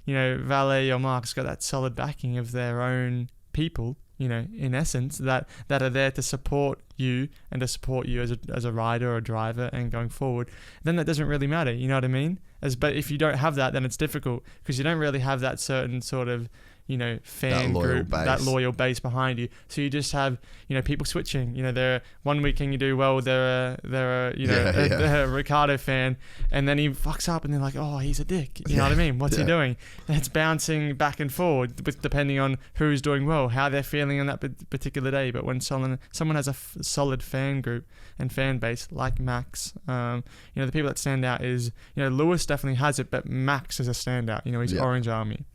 you know, Valet or Mark's got that solid backing of their own people, you know, in essence, that are there to support you and to support you as a rider or a driver and going forward, then that doesn't really matter. You know what I mean? But if you don't have that, then it's difficult because you don't really have that certain sort of, you know, fan group, that loyal base behind you. So you just have, you know, people switching. You know, they're one weekend you do well, they're a Ricardo fan, and then he fucks up, and they're like, oh, he's a dick. You know what I mean? What's he doing? And it's bouncing back and forward with depending on who's doing well, how they're feeling on that particular day. But when someone has a solid fan group and fan base like Max, you know, the people that stand out is, you know, Lewis definitely has it, but Max is a standout. You know, he's Orange Army.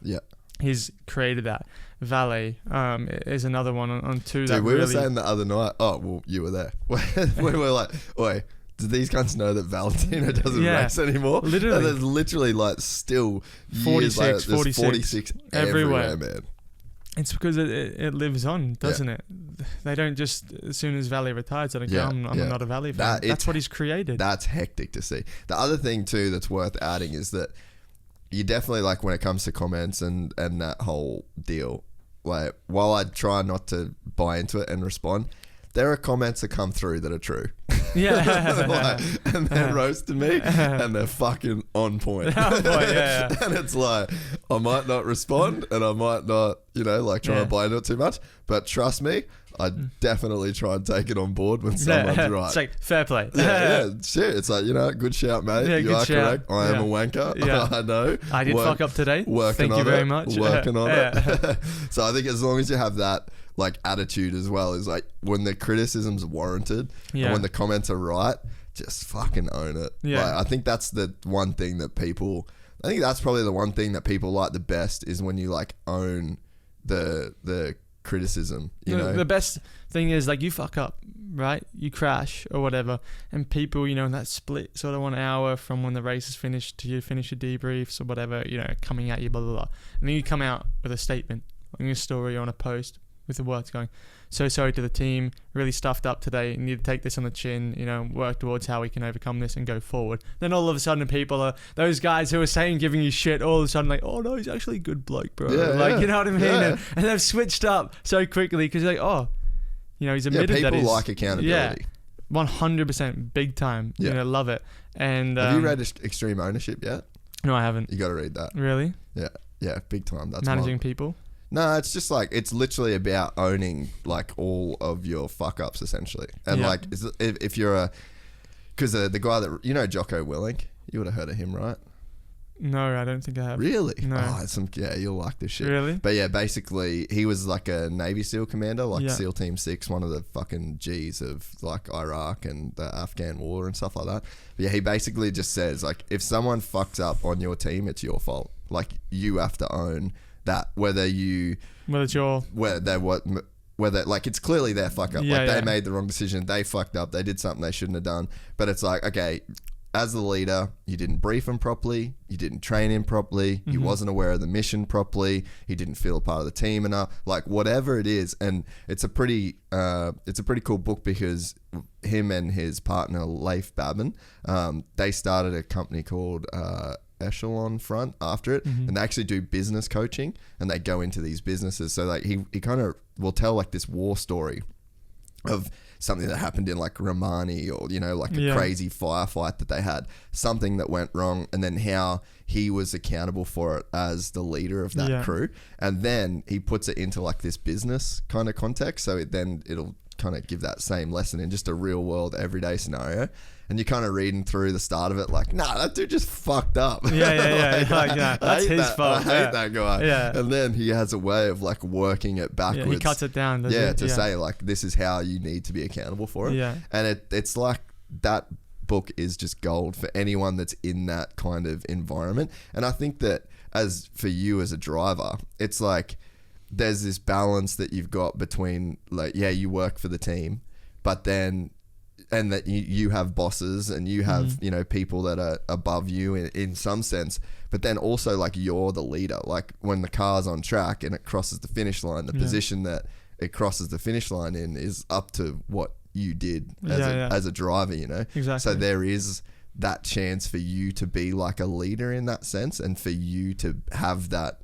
He's created that. Valet is another one on two. Dude, we were saying the other night, oh, well, you were there. We were like, oi, do these cunts know that Valentino doesn't race anymore? Literally. And there's literally like still 46, 46 everywhere, man. It's because it lives on, doesn't it? They don't just, as soon as Valet retires, they don't go, I'm not a Valet fan. That's what he's created. That's hectic to see. The other thing too that's worth adding is that you definitely, like, when it comes to comments and that whole deal, like, while I try not to buy into it and respond, there are comments that come through that are true. Like, and they're roasting me and they're fucking on point. And it's like, I might not respond and I might not, you know, like, try and buy into it too much, but trust me, I definitely try and take it on board when someone's right. It's like, fair play. Shit. It's like, you know, good shout, mate. You are correct. I am a wanker. I know. I did fuck up today. Thank you very much. Working on it. So I think as long as you have that, like, attitude as well, is like, when the criticism's warranted and when the comments are right, just fucking own it. Like, I think that's the one thing that people, I think that's probably the one thing that people like the best, is when you, like, own the criticism, you know. The best thing is, like, you fuck up, right? You crash or whatever, and people, you know, in that split sort of 1 hour from when the race is finished to you finish your debriefs or whatever, you know, coming at you, blah, blah, blah. And then you come out with a statement on your story or on a post with the words going, so sorry to the team, really stuffed up today, you need to take this on the chin, you know, work towards how we can overcome this and go forward. Then all of a sudden people are, those guys who are saying, giving you shit, all of a sudden like, oh no, he's actually a good bloke, bro. You know what I mean? And they've switched up so quickly because like, oh, you know, he's admitted that people like accountability. 100% big time. You know, love it. And have you read Extreme Ownership yet? No, I haven't. You got to read that. Really? Yeah, big time. That's managing people. No, it's just like, it's literally about owning, like, all of your fuck ups essentially. And like, if you're because the guy that, you know, Jocko Willink, you would have heard of him, right? No, I don't think I have. Really? No. Oh, you'll like this shit. Really? But yeah, basically, he was like a Navy SEAL commander, like Yeah. SEAL Team 6, one of the fucking G's of like Iraq and the Afghan war and stuff like that. But yeah, he basically just says, like, if someone fucks up on your team, it's your fault. Like, you have to own that, whether it's your... Whether like it's clearly their fuck up. Yeah, like yeah. they made the wrong decision, they fucked up, they did something they shouldn't have done. But it's like, okay, as the leader, you didn't brief him properly, you didn't train him properly, he wasn't aware of the mission properly, he didn't feel a part of the team enough, like whatever it is. And it's a pretty cool book because him and his partner Leif Babin, they started a company called Echelon Front after it, and they actually do business coaching, and they go into these businesses. So like he kind of will tell like this war story of something that happened in like Romani, or like a crazy firefight that they had, something that went wrong, and then how he was accountable for it as the leader of that crew. And then he puts it into like this business kind of context, so it'll kind of give that same lesson in just a real world everyday scenario. And you're kind of reading through the start of it like, nah, that dude just fucked up. That's his fault. I hate that guy. Yeah. And then he has a way of like working it backwards. He cuts it down, doesn't he? Say like, this is how you need to be accountable for it. Yeah. And it's like that book is just gold for anyone that's in that kind of environment. And I think that as for you as a driver, it's like there's this balance that you've got between like, you work for the team, but then and that you have bosses and you have people that are above you in some sense, but then also like you're the leader. Like when the car's on track and it crosses the finish line, the position that it crosses the finish line in is up to what you did as a driver, Exactly. So there is that chance for you to be like a leader in that sense, and for you to have that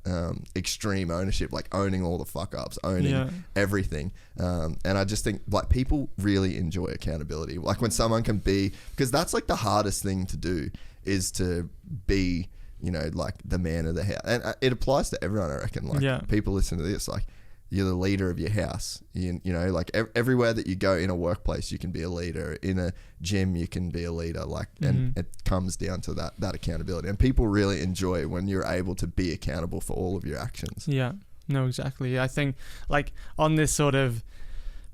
extreme ownership, like owning all the fuck ups, owning everything. And I just think like people really enjoy accountability. Like when someone can be, because that's like the hardest thing to do, is to be, like the man of the house. And it applies to everyone, I reckon. Like people listen to this, like you're the leader of your house. Like everywhere that you go in a workplace, you can be a leader. In a gym, you can be a leader. Like, and it comes down to that accountability. And people really enjoy when you're able to be accountable for all of your actions. Yeah, no, exactly. I think like on this sort of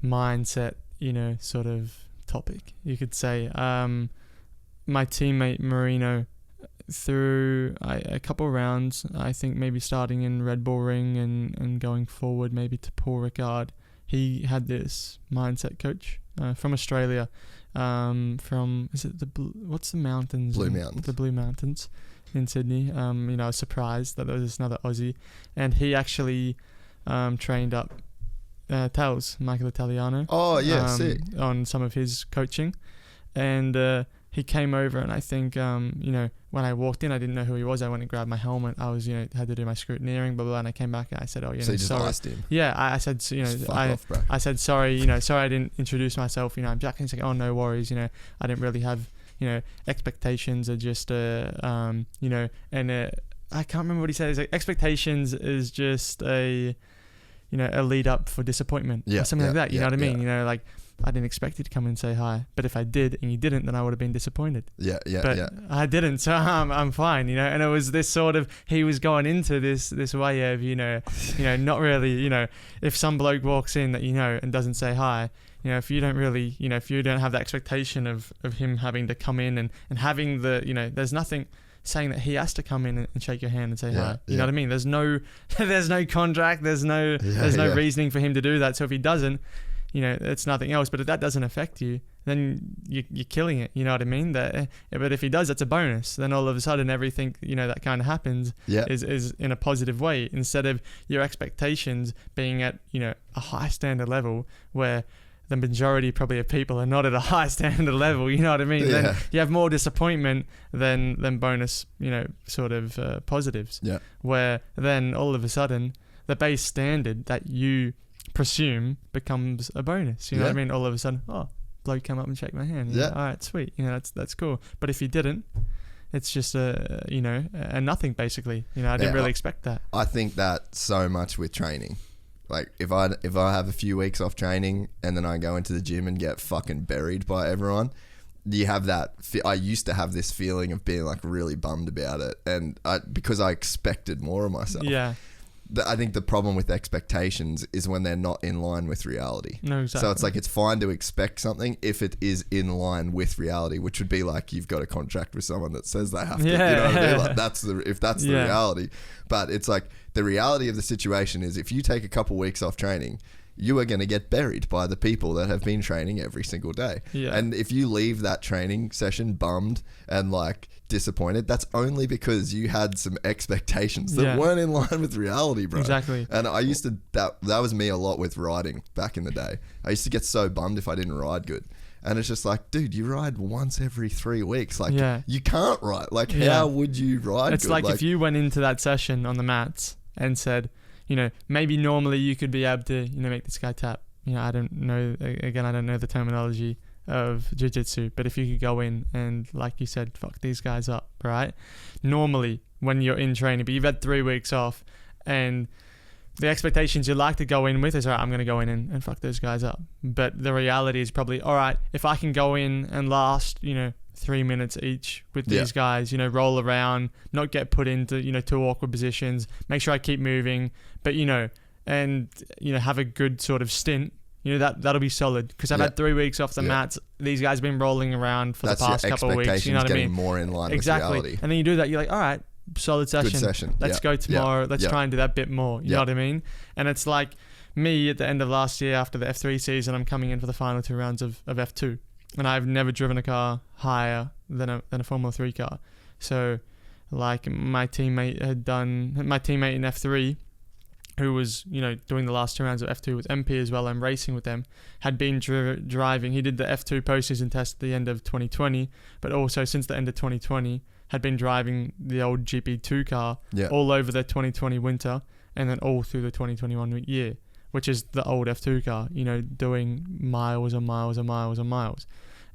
mindset, sort of topic, you could say, my teammate Marino, through a couple rounds, I think maybe starting in Red Bull Ring and going forward maybe to Paul Ricard, he had this mindset coach from Australia, from, is it what's the mountains? Blue Mountains. The Blue Mountains in Sydney. I was surprised that there was another Aussie, and he actually trained up Tels, Michael Italiano. Oh yeah, sick. On some of his coaching, and he came over, and I think, when I walked in, I didn't know who he was. I went and grabbed my helmet. I was, had to do my scrutineering, blah, blah, blah, and I came back and I said, so you just sorry. Asked him. Yeah, I said, I said, sorry, sorry I didn't introduce myself, I'm Jack. And he's like, oh, no worries, I didn't really have, expectations are just, and I can't remember what he said. He's like, expectations is just a lead up for disappointment, or something like that. You know what I mean? Like, I didn't expect you to come and say hi, but if I did and you didn't, then I would have been disappointed. But I didn't, so I'm fine, And it was this sort of, he was going into this way of, not really, if some bloke walks in that and doesn't say hi, if you don't really, if you don't have the expectation of him having to come in and having the, there's nothing saying that he has to come in and shake your hand and say hi. You know what I mean? There's no contract, there's no reasoning for him to do that. So if he doesn't, it's nothing else. But if that doesn't affect you, then you're killing it. You know what I mean? But if he does, that's a bonus. Then all of a sudden, everything that kind of happens is in a positive way, instead of your expectations being at a high standard level where the majority probably of people are not at a high standard level. You know what I mean? Then you have more disappointment than bonus. Sort of positives. Yeah. Where then all of a sudden the base standard that you presume becomes a bonus. You know what I mean? All of a sudden, bloke come up and shake my hand. All right, sweet. That's cool. But if you didn't, it's just a nothing basically. I didn't really expect that. I think that so much with training. Like if I have a few weeks off training and then I go into the gym and get fucking buried by everyone, you have that. I used to have this feeling of being like really bummed about it, and because I expected more of myself. Yeah. I think the problem with expectations is when they're not in line with reality. No, exactly. So it's like it's fine to expect something if it is in line with reality, which would be like you've got a contract with someone that says they have to. Yeah. You know what I mean? Like that's the Yeah. reality. But it's like the reality of the situation is if you take a couple weeks off training, you are going to get buried by the people that have been training every single day. Yeah. And if you leave that training session bummed and like disappointed, that's only because you had some expectations that weren't in line with reality, bro. Exactly. And I used to, that was me a lot with riding back in the day. I used to get so bummed if I didn't ride good. And it's just like, dude, you ride once every 3 weeks. Like, you can't ride. Like, how would you ride It's good? like if you went into that session on the mats and said, you know, maybe normally you could be able to, you know, make this guy tap. You know, I don't know, again, I don't know the terminology of jiu-jitsu, but if you could go in and, like you said, fuck these guys up, right? Normally, when you're in training, but you've had 3 weeks off, and the expectations you like to go in with is, all right, I'm going to go in and fuck those guys up. But the reality is probably, all right, if I can go in and last, you know, 3 minutes each with these guys, you know, roll around, not get put into, you know, 2 awkward positions, make sure I keep moving, but, you know, and, you know, have a good sort of stint, you know, that'll be solid. Because I've had 3 weeks off the mats. These guys have been rolling around for the past couple of weeks. You know what I mean? More in line with reality. And then you do that, you're like, all right, solid session. Good session. Let's go tomorrow. Let's try and do that bit more. You know what I mean? And it's like me at the end of last year after the F3 season, I'm coming in for the final 2 rounds of F2. And I've never driven a car higher than a Formula 3 car. So, like, my teammate in F3, who was, you know, doing the last 2 rounds of F2 with MP as well and racing with them, had been driving. He did the F2 postseason test at the end of 2020, but also since the end of 2020, had been driving the old GP2 car all over the 2020 winter and then all through the 2021 year, which is the old F2 car, you know, doing miles and miles and miles and miles.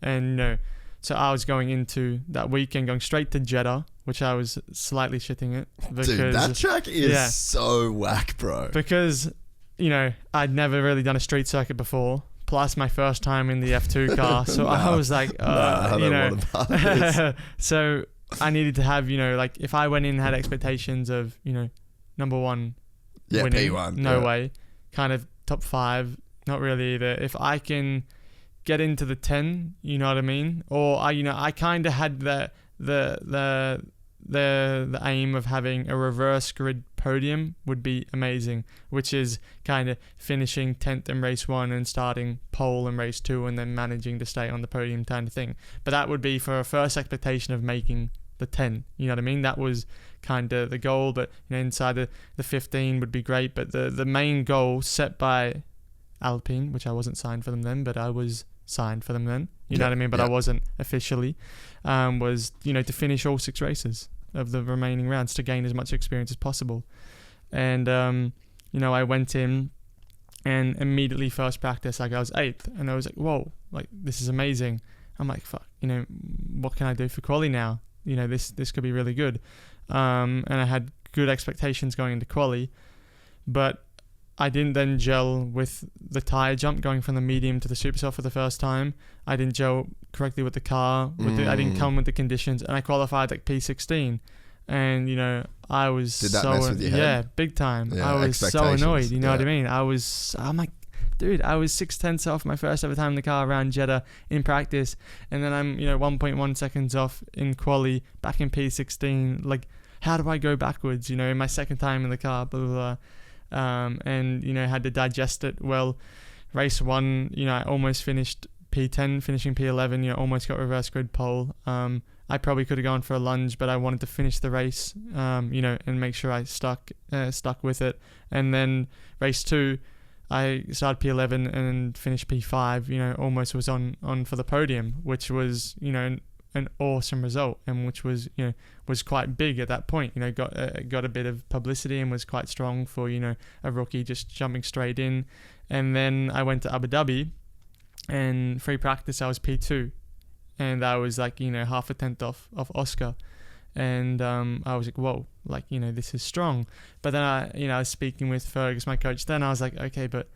And, you know, so I was going into that weekend, going straight to Jeddah, which I was slightly shitting it. Because, dude, that track is so whack, bro. Because, you know, I'd never really done a street circuit before, plus my first time in the F2 car. So I was like, I don't want a part of this. So I needed to have, you know, like if I went in and had expectations of, you know, number one, winning, P1, no way, kind of top 5, not really either. If I can get into the 10, you know what I mean? Or I kind of had the aim of having a reverse grid podium would be amazing, which is kind of finishing 10th in race 1 and starting pole in race 2 and then managing to stay on the podium kind of thing. But that would be for a first expectation of making the 10, you know what I mean? That was kind of the goal, but, you know, inside the 15 would be great. But the main goal set by Alpine, which I wasn't signed for them then, but I was signed for them then, you know what I mean? But I wasn't officially, was, you know, to finish all 6 races of the remaining rounds to gain as much experience as possible. And, you know, I went in and immediately first practice, like I was 8th, and I was like, whoa, like this is amazing. I'm like, fuck, you know, what can I do for quali now? You know, this could be really good. And I had good expectations going into quali, but I didn't then gel with the tire jump going from the medium to the super soft for the first time. I didn't gel correctly with the car. I didn't come with the conditions, and I qualified like P16. And, you know, I was Did that mess with your head? Yeah, big time. I was so annoyed. You know what I mean? I'm like, dude, I was 6/10 off my first ever time in the car around Jeddah in practice, and then I'm, you know, 1.1 seconds off in quali, back in P16. Like, how do I go backwards? You know, in my second time in the car, blah blah blah. And, you know, had to digest it well. Race 1, you know, I almost finished P10, finishing P11, you know, almost got reverse grid pole. I probably could have gone for a lunge, but I wanted to finish the race, you know, and make sure I stuck with it. And then race 2, I started P11 and finished P5, you know, almost was on for the podium, which was, you know, an awesome result, and which was, you know, was quite big at that point. You know, got a bit of publicity and was quite strong for, you know, a rookie just jumping straight in. And then I went to Abu Dhabi, and free practice I was P2, and I was like, you know, half a tenth off Oscar. And I was like, whoa, like, you know, this is strong. But then I was speaking with Fergus, my coach. Then I was like, okay, but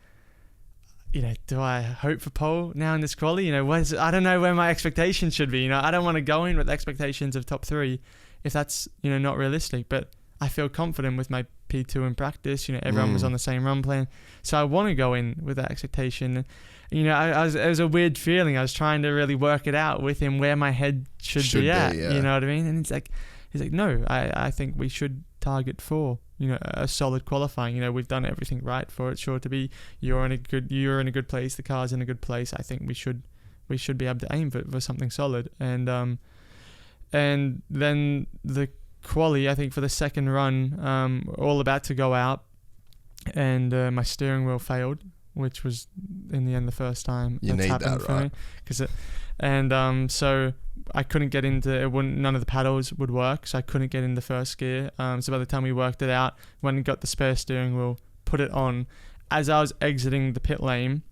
do I hope for pole now in this quali? I don't know where my expectations should be. I don't want to go in with expectations of top 3 if that's, not realistic. But I feel confident with my P2 in practice. Everyone was on the same run plan. So I want to go in with that expectation. It was a weird feeling. I was trying to really work it out with him where my head should be at. Yeah. You know what I mean? And he's like, no, I think we should target 4. A solid qualifying. We've done everything right for it. Sure to be, you're in a good place. The car's in a good place. I think we should be able to aim for something solid. And then the quali, I think for the second run, all about to go out, and my steering wheel failed, which was in the end the first time you that's happened that, for right? me. So I couldn't get into it. None of the paddles would work, so I couldn't get into first gear. So by the time we worked it out, went and got the spare steering wheel, put it on. As I was exiting the pit lane,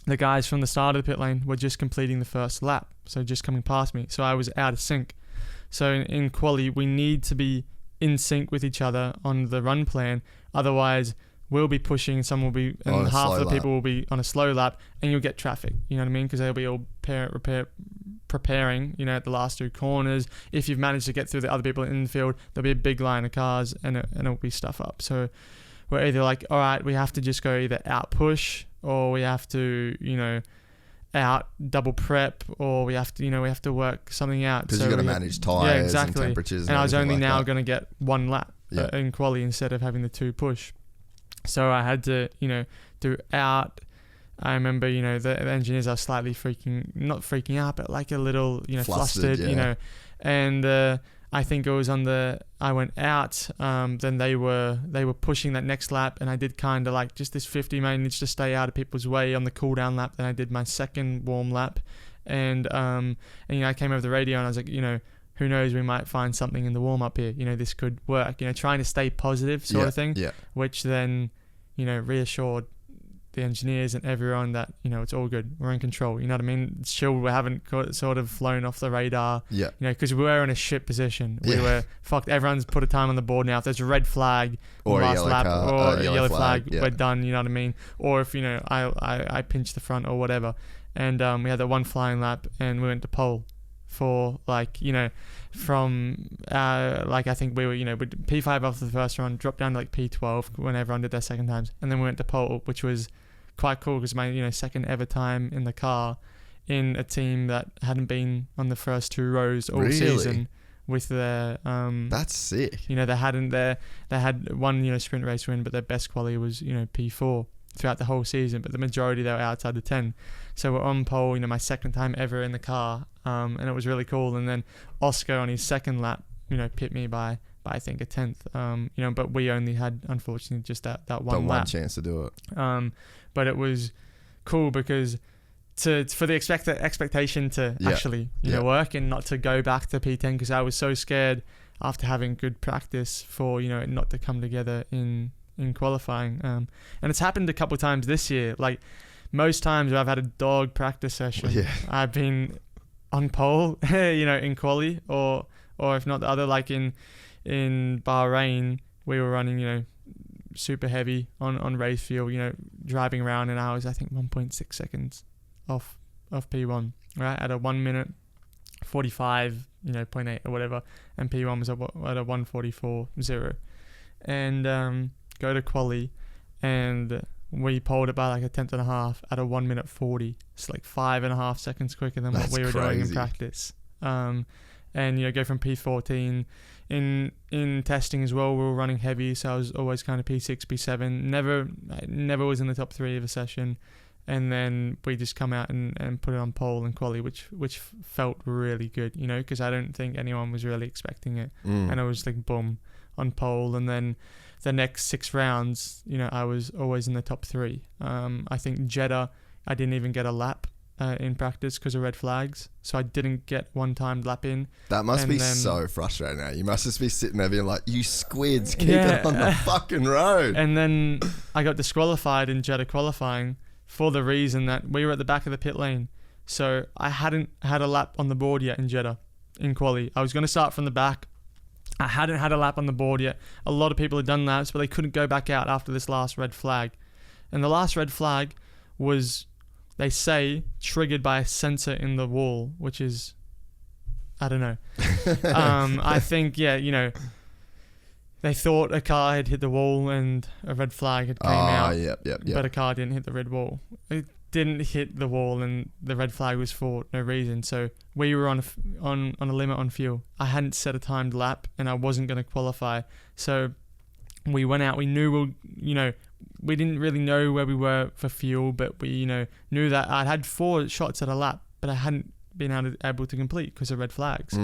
the guys from the start of the pit lane were just completing the first lap, so just coming past me. So I was out of sync. So in quali, we need to be in sync with each other on the run plan. Otherwise, we'll be pushing, some will be, and half of the people will be on a slow lap, and you'll get traffic. You know what I mean? Because they'll be all preparing, at the last 2 corners. If you've managed to get through the other people in the field, there'll be a big line of cars, and it'll be stuff up. So we're either like, all right, we have to just go either out push, or we have to, out double prep, or we have to work something out. Because you've got to manage tyres and temperatures. And I was only like now going to get 1 lap in quali instead of having the 2 push. So I had to, do out. I remember, the engineers are slightly not freaking out, but like a little, flustered, and I think it was I went out, then they were pushing that next lap, and I did kind of like just this 50 managed to stay out of people's way on the cool down lap. Then I did my second warm lap, and I came over the radio and I was like, who knows, we might find something in the warm up here. This could work. Trying to stay positive sort of thing. Yeah. Which then, reassured the engineers and everyone that, it's all good. We're in control. You know what I mean? It's chill. We haven't sort of flown off the radar. Yeah. Because we were in a shit position. We were fucked. Everyone's put a time on the board now. If there's a red flag or last lap or a yellow flag, yeah. we're done. You know what I mean? Or if, I pinched the front or whatever. And we had that one flying lap and we went to pole. For from I think we were with P5 after the first run, dropped down to like P12 when everyone did their second times, and then we went to pole, which was quite cool because my second ever time in the car in a team that hadn't been on the first 2 rows all season with their that's sick. They had one sprint race win, but their best quality was P4 throughout the whole season, but the majority they were outside the 10. So we're on pole, my second time ever in the car, and it was really cool. And then Oscar on his second lap, pit me by I think a 10th, but we only had unfortunately just that one lap. One chance to do it. But it was cool because for the expectation to actually work and not to go back to P10, because I was so scared after having good practice for it not to come together in qualifying, and it's happened a couple of times this year. Like most times where I've had a dog practice session, I've been on pole, in quali, or if not the other, like in Bahrain, we were running, super heavy on race fuel, driving around, and I was I think 1.6 seconds off P1, right, at a 1 minute 45, 0.8 or whatever, and P1 was at a 1:44.0, and go to quali, and we poled it by like a 10th and a half at a 1 minute 40. It's like 5.5 seconds quicker than what we were doing in practice. And go from P14 in testing as well. We were running heavy, so I was always kind of P6, P7. Never was in the top 3 of a session. And then we just come out and put it on pole and quali, which felt really good, because I don't think anyone was really expecting it. And it was like boom on pole, and then the next 6 rounds, I was always in the top 3. I think Jeddah, I didn't even get a lap in practice because of red flags, so I didn't get one timed lap in. That must be so frustrating now. You must just be sitting there being like, you squids, keep it on the fucking road. And then I got disqualified in Jeddah qualifying for the reason that we were at the back of the pit lane, so I hadn't had a lap on the board yet in Jeddah in quali. I was going to start from the back. I hadn't had a lap on the board yet. A lot of people had done laps, but they couldn't go back out after this last red flag. And the last red flag was, they say, triggered by a sensor in the wall, which is, I don't know. I think, they thought a car had hit the wall and a red flag had came out. Yep. But a car didn't hit the red wall. It didn't hit the wall, and the red flag was for no reason. So we were on a limit on fuel. I hadn't set a timed lap, and I wasn't going to qualify. So we went out. We knew we didn't really know where we were for fuel, but we knew that I'd had 4 shots at a lap, but I hadn't been able to complete because of red flags.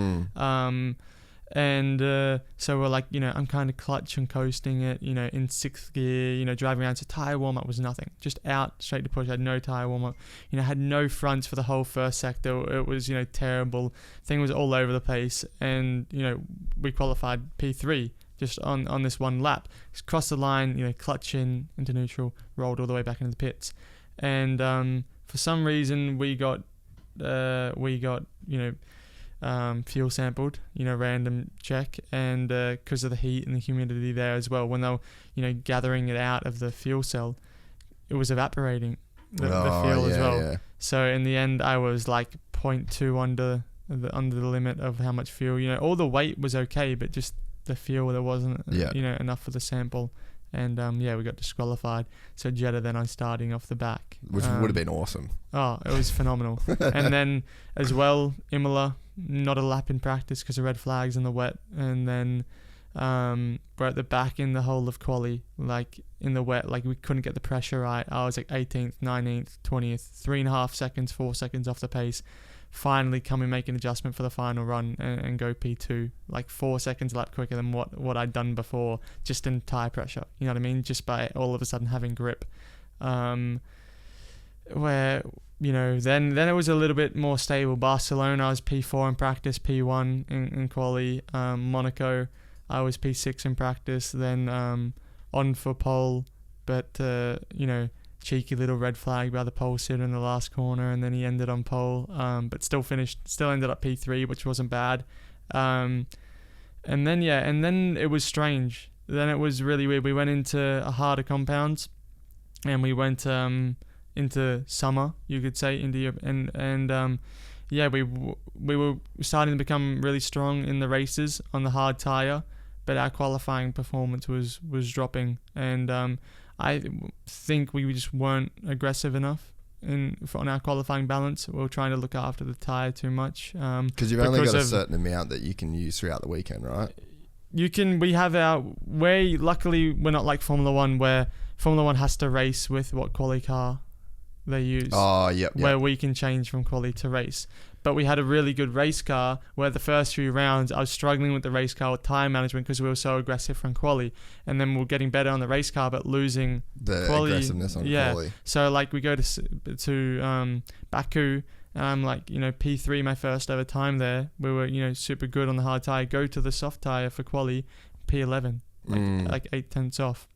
So we're like, I'm kind of clutch and coasting it, in 6th gear, driving around. So tire warm up was nothing, just out straight to push. I had no tire warm up, had no fronts for the whole first sector. It was, terrible. Thing was all over the place. And, we qualified P3 just on this one lap. Just crossed the line, clutch in into neutral, rolled all the way back into the pits. And, for some reason we got fuel sampled, random check, and because of the heat and the humidity there as well, when they were, gathering it out of the fuel cell, it was evaporating the fuel as well. Yeah. So in the end, I was like 0.2 under the limit of how much fuel. All the weight was okay, but just the fuel, there wasn't, enough for the sample. And we got disqualified. So Jeddah then on starting off the back, which would have been awesome. Oh, it was phenomenal. And then as well, Imola, not a lap in practice because of red flags in the wet. And then we're at the back in the whole of quali, like in the wet, like we couldn't get the pressure right. I was like 18th, 19th, 20th, 3.5 seconds, 4 seconds off the pace. Finally make an adjustment for the final run and go P2, like 4 seconds a lap quicker than what I'd done before, just in tire pressure, you know what I mean, just by all of a sudden having grip. Then it was a little bit more stable. Barcelona, I was P4 in practice, P1 in quali. Monaco, I was P6 in practice, then on for pole, but cheeky little red flag by the pole sitter in the last corner, and then he ended on pole, but still ended up P3, which wasn't bad. And then it was strange. Then it was really weird. We went into a harder compounds, and we went into summer, you could say, India, and we were starting to become really strong in the races on the hard tire, but our qualifying performance was dropping, and I think we just weren't aggressive enough on our qualifying balance. We were trying to look after the tyre too much. Because you've only got a certain amount that you can use throughout the weekend, right? Luckily, we're not like Formula 1, where Formula 1 has to race with what quali car they use. Oh, yep. Where we can change from quali to race. But we had a really good race car where the first few rounds I was struggling with the race car with time management because we were so aggressive from quali, and then we were getting better on the race car but losing the quali. aggressiveness on quali. So like we go to Baku, and I'm like, P3 my first ever time there. We were super good on the hard tire. Go to the soft tire for quali, P11, like 8/10 off.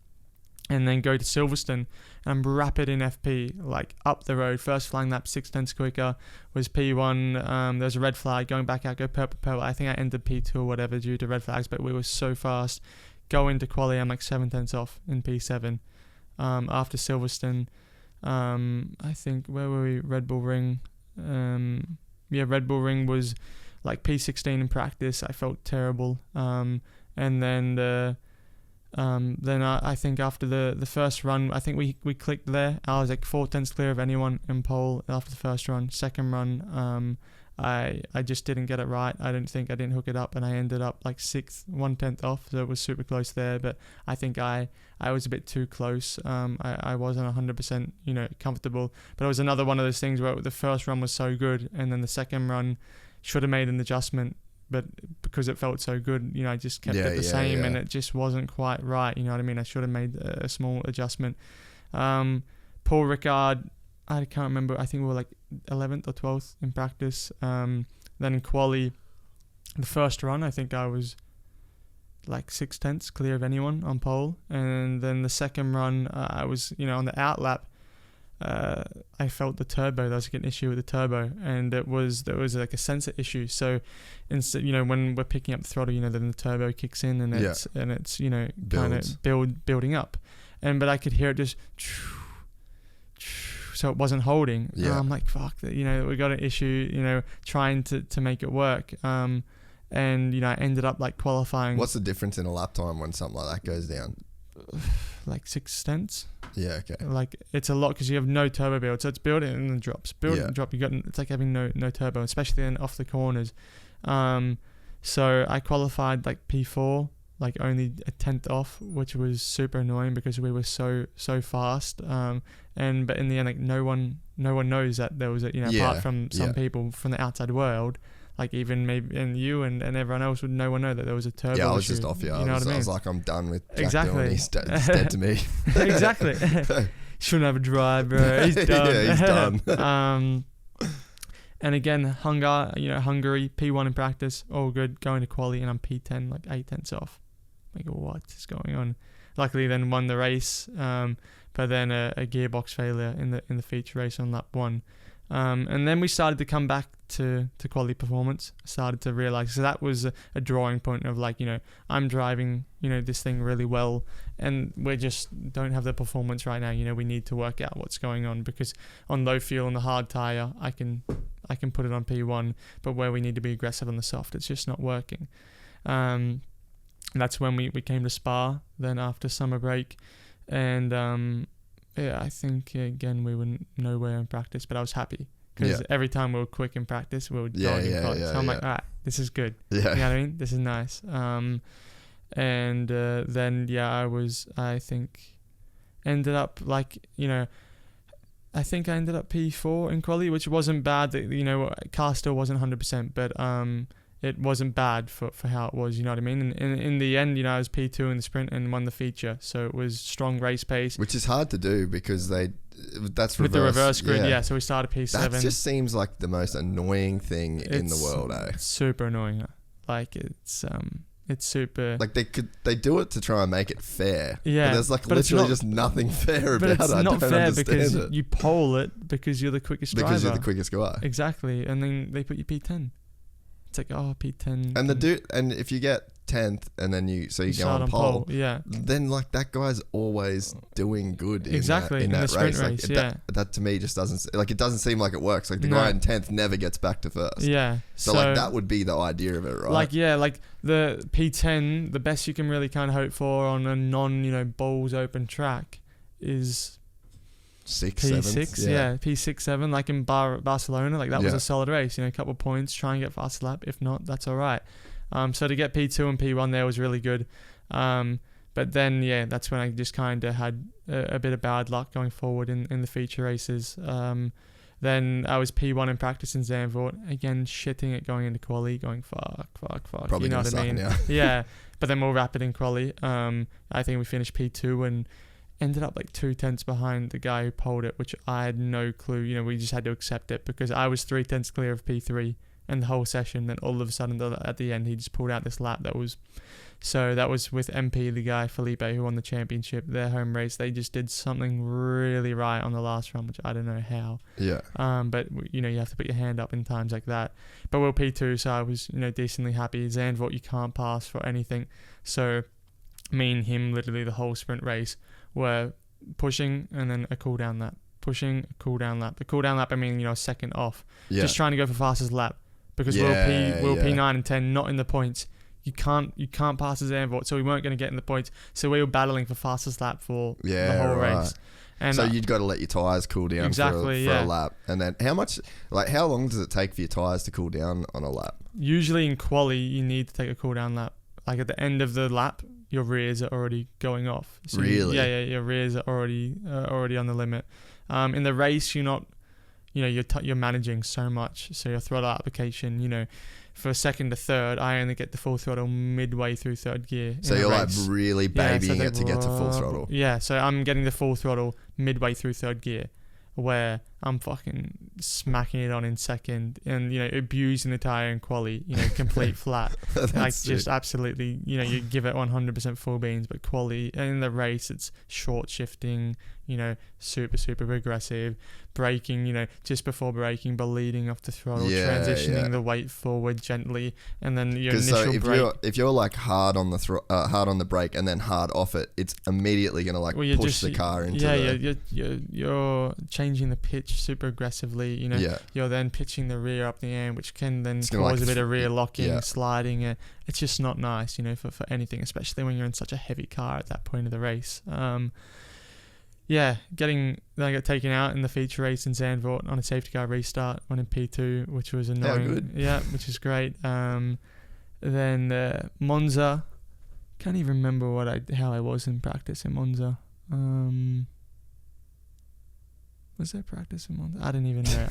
And then go to Silverstone, and I'm rapid in FP, like up the road. First flying lap, 6/10 quicker, was P1. There's a red flag, going back out, go purple. I think I ended P2 or whatever due to red flags, but we were so fast. Go into quali, I'm like 7/10 off in P7. After Silverstone, I think, where were we? Red Bull Ring. Red Bull Ring was like P16 in practice. I felt terrible. And then I think after the first run, I think we clicked there. I was like 4/10 clear of anyone in pole after the first run. Second run, I just didn't get it right. I didn't hook it up, and I ended up like 6th, 1/10 off. So it was super close there, but I think I was a bit too close. I wasn't 100% comfortable, but it was another one of those things where the first run was so good, and then the second run should have made an adjustment. But because it felt so good, I just kept it the same, and it just wasn't quite right. You know what I mean? I should have made a small adjustment. Paul Ricard, I can't remember. I think we were like 11th or 12th in practice. Then in quali, the first run, I think I was like 6/10 clear of anyone on pole. And then the second run, I was, on the out lap. I felt the turbo. There was an issue with the turbo, and there was like a sensor issue. So instead, when we're picking up the throttle, then the turbo kicks in, and it's kind of building up. But I could hear it just so it wasn't holding. Yeah. I'm like, fuck, we got an issue, trying to make it work. And, I ended up like qualifying. What's the difference in a lap time when something like that goes down? Like 6 tenths. Yeah, okay. Like it's a lot because you have no turbo build, so it's build it and then drops. Build it and drop. It's like having no turbo, especially then off the corners. So I qualified like P4, like only a tenth off, which was super annoying because we were so fast. But in the end, like no one knows that there was apart from some people from the outside world. Like even maybe and you and everyone else no one know that there was a turbo issue. Yeah, I was just off. Yeah, you know what I mean? I was like, I'm done with Jack exactly. Doohan. He's dead to me. Exactly. Shouldn't have a drive, bro. He's done. Yeah, he's done. And again, Hungary, P1 in practice, all good. Going to quali, and I'm P10, like 8 tenths off. Like, what is going on? Luckily, then won the race, but then a gearbox failure in the feature race on lap 1. And then we started to come back to quality performance. Started to realize, so that was a drawing point of like, I'm driving, this thing really well, and we just don't have the performance right now. We need to work out what's going on, because on low fuel and the hard tire, I can put it on P1, but where we need to be aggressive on the soft, it's just not working. That's when we came to Spa then after summer break, and I think again we were nowhere in practice, but I was happy because every time we were quick in practice, we would go in college. So I'm like, all right, this is good. Yeah. You know what I mean? This is nice. And then I think ended up like, I think I ended up P4 in quali, which wasn't bad. Car still wasn't 100%, but it wasn't bad for how it was, you know what I mean? And in the end, I was P2 in the sprint and won the feature. So it was strong race pace. Which is hard to do because that's with the reverse grid, so we started P7. That just seems like the most annoying thing in the world, eh? It's super annoying. Like it's super. Like they do it to try and make it fair. Yeah. But there's like literally just nothing fair about it. But it's I not don't fair understand because it. you pole it because you're the quickest driver. Because you're the quickest guy. Exactly. And then they put you P10. It's like, P10. And if you get 10th and then you go on pole, then like that guy's always doing good in that the sprint race. Like, that to me just it doesn't seem like it works. Like the guy in 10th never gets back to first. Yeah. So like that would be the idea of it, right? Like the P10, the best you can really kind of hope for on a non, balls open track is P6, P6, 7, like in Barcelona, like that was a solid race, a couple of points, try and get faster lap. If not, that's all right. So to get P2 and P1 there was really good. But then, that's when I just kind of had a bit of bad luck going forward in the feature races. Then I was P1 in practice in Zandvoort, again shitting it going into quali, going fuck. Probably you know what I mean? Yeah. But then more rapid in quali. I think we finished P2 and ended up like 2 tenths behind the guy who poled it, which I had no clue. We just had to accept it because I was 3 tenths clear of P3 and the whole session. Then all of a sudden at the end, he just pulled out this lap that was with MP, the guy Felipe who won the championship, their home race. They just did something really right on the last run, which I don't know how. Yeah. But you have to put your hand up in times like that. But we're P2, so I was decently happy. Zandvoort, you can't pass for anything. So me and him, literally the whole sprint race, were pushing and then a cool down lap. Pushing, a cool down lap. The cool down lap, I mean, a second off. Yeah. Just trying to go for fastest lap. Because we were P9 and 10, not in the points. You can't pass the Zandvoort, so we weren't going to get in the points. So we were battling for fastest lap for the whole race. And so you'd got to let your tyres cool down for a lap. And then how long does it take for your tyres to cool down on a lap? Usually in quali, you need to take a cool down lap. Like at the end of the lap, your rears are already going off. So really? Your rears are already on the limit. In the race, you're not, you're managing so much. So your throttle application, for second to third, I only get the full throttle midway through third gear. So you're like really babying it to get to full throttle. Yeah, so I'm getting the full throttle midway through third gear, where I'm fucking smacking it on in second, and abusing the tire in quali, complete flat. Like sick. Just absolutely, you give it 100% full beans, but quali, and in the race it's short shifting, super aggressive, braking, just before braking, but leading off the throttle, transitioning the weight forward gently, and then your initial brake. If you're like hard on the brake and then hard off it, it's immediately gonna push the car into you're changing the pitch super aggressively. You're then pitching the rear up the end, which can then cause a bit of rear locking, sliding. It's just not nice, for anything, especially when you're in such a heavy car at that point of the race. Then I got taken out in the feature race in Zandvoort on a safety car restart, went in P2, which was annoying. Good. Yeah, which is great. Then Monza, can't even remember how I was in practice in Monza. Was there practice in Monza? I don't even know.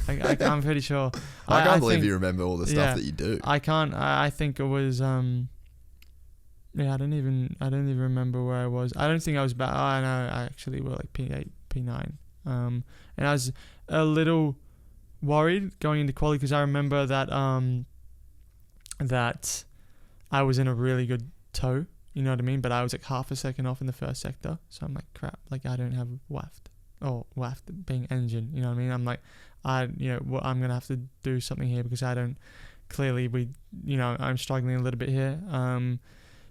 I'm pretty sure. I can't believe you remember all the stuff that you do. I can't. I think it was. I don't even remember where I was. I don't think I was back. I know. I actually were like P8, P9. And I was a little worried going into quali because I remember that that I was in a really good tow. You know what I mean? But I was like half a second off in the first sector, so I'm like, crap. Like I don't have waft. Or waft being engine. You know what I mean? I'm like, I'm gonna have to do something here because I don't. Clearly, I'm struggling a little bit here.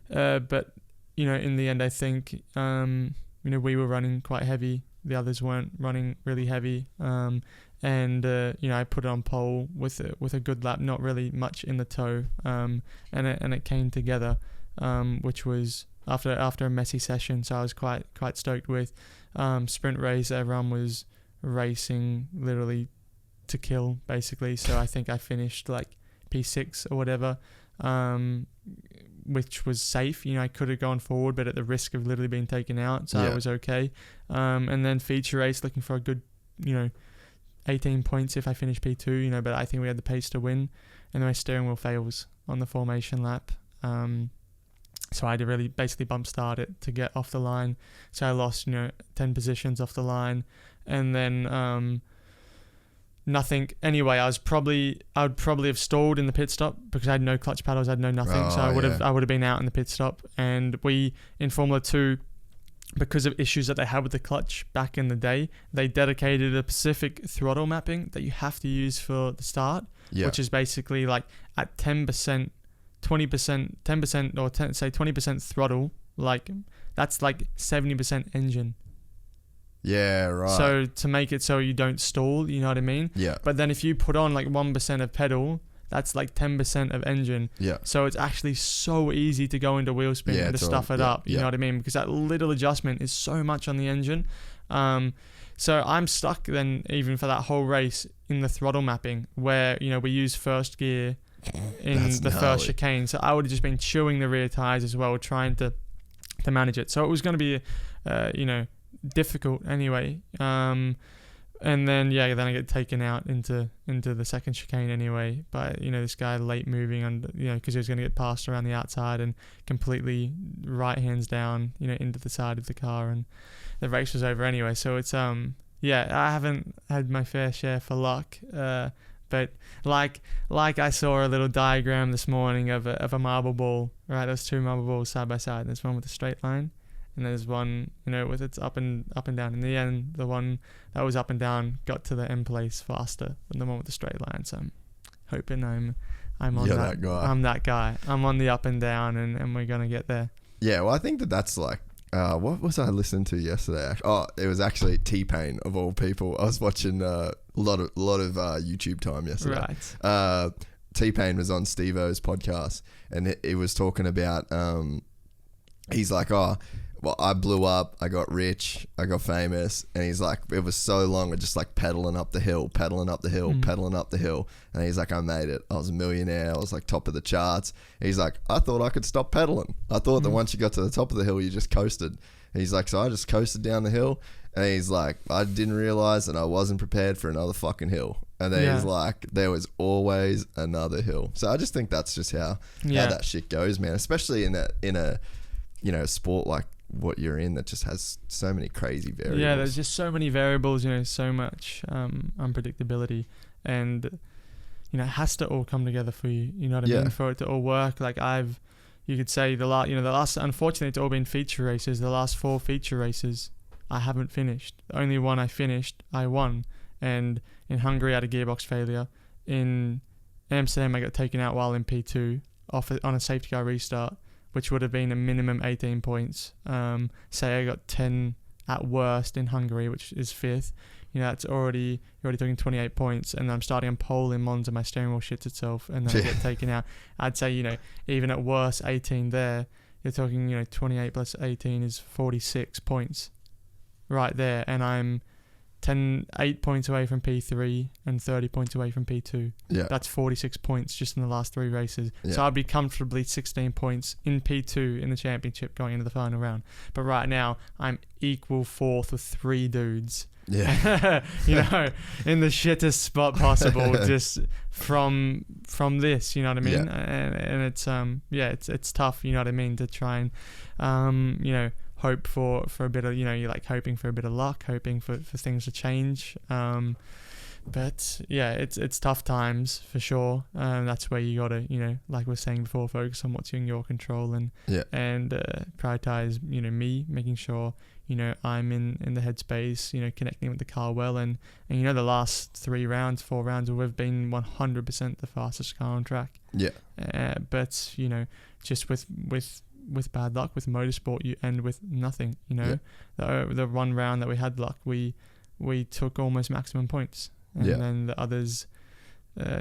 But in the end, I think we were running quite heavy. The others weren't running really heavy. And I put it on pole with a good lap, not really much in the tow. And it came together, which was after a messy session. So I was quite stoked with. Sprint race, everyone was racing literally to kill, basically. So I think I finished like P6 or whatever. Which was safe. I could have gone forward, but at the risk of literally being taken out, so I was okay. And then feature race, looking for a good, 18 points if I finish P2, but I think we had the pace to win. And then my steering wheel fails on the formation lap. So I had to really basically bump start it to get off the line. So I lost, 10 positions off the line. And then nothing. Anyway, I would probably have stalled in the pit stop because I had no clutch paddles, I had no nothing. So I would have been out in the pit stop. And we in Formula 2, because of issues that they had with the clutch back in the day, they dedicated a specific throttle mapping that you have to use for the start, which is basically like at 10%, 20%, 10%, or say 20% throttle. Like that's like 70% engine. Yeah, right. So to make it so you don't stall, you know what I mean? Yeah. But then if you put on like 1% of pedal, that's like 10% of engine. Yeah. So it's actually so easy to go into wheel spin and to stuff it up. You know what I mean? Because that little adjustment is so much on the engine. So I'm stuck then even for that whole race in the throttle mapping where, we use first gear in the first chicane. So I would have just been chewing the rear tires as well, trying to manage it. So it was going to be, difficult anyway. And then then I get taken out into the second chicane anyway by this guy late moving and because he was going to get passed around the outside and completely right hands down into the side of the car, and the race was over anyway. So it's I haven't had my fair share for luck, but like I saw a little diagram this morning of a marble ball, right? There's two marble balls side by side, and there's one with a straight line. And there's one, with its up and down. In the end, the one that was up and down got to the end place faster than the one with the straight line. So I'm hoping I'm on that guy. I'm that guy. I'm on the up and down, and we're gonna get there. Yeah, well, I think that's like, what was I listening to yesterday? Oh, it was actually T-Pain of all people. I was watching a lot of YouTube time yesterday. Right. T-Pain was on Steve-O's podcast, and it was talking about. He's like, well, I blew up, I got rich, I got famous, and he's like, it was so long of just like pedaling up the hill, pedaling up the hill, and he's like, I made it, I was a millionaire, I was like top of the charts. And he's like, I thought I could stop pedaling. I thought that once you got to the top of the hill, you just coasted. And he's like, so I just coasted down the hill, and he's like, I didn't realize that I wasn't prepared for another fucking hill. And then he's like, there was always another hill. So I just think that's just how that shit goes, man, especially in a sport like what you're in that just has so many crazy variables. Yeah, there's just so many variables, so much unpredictability, and it has to all come together for you. You know what I mean? For it to all work. Like you could say the last. Unfortunately, it's all been feature races. The last 4 feature races, I haven't finished. The only one I finished, I won. And in Hungary, I had a gearbox failure. In Amsterdam, I got taken out while in P2 on a safety car restart, which would have been a minimum 18 points. Say I got 10 at worst in Hungary, which is 5th. It's you're already talking 28 points, and I'm starting on pole in Monza, my steering wheel shits itself, and then I get taken out. I'd say, even at worst 18 there, you're talking, 28 plus 18 is 46 points right there, and I'm 8 points away from P3 and 30 points away from P2. Yeah. That's 46 points just in the last 3 races. Yeah. So I'd be comfortably 16 points in P2 in the championship going into the final round. But right now, I'm equal 4th with 3 dudes. Yeah. In the shittest spot possible, just from this, you know what I mean? Yeah. And it's tough, you know what I mean, to try and hope for a bit of, you're like hoping for a bit of luck, hoping for things to change. But yeah, it's tough times for sure. That's where you gotta, like we were saying before, focus on what's in your control and prioritize, me making sure, I'm in the headspace, connecting with the car well, and the last 4 rounds we've been 100% the fastest car on track. Yeah. But just with bad luck with motorsport, you end with nothing. The one round that we had luck, we took almost maximum points, and then the others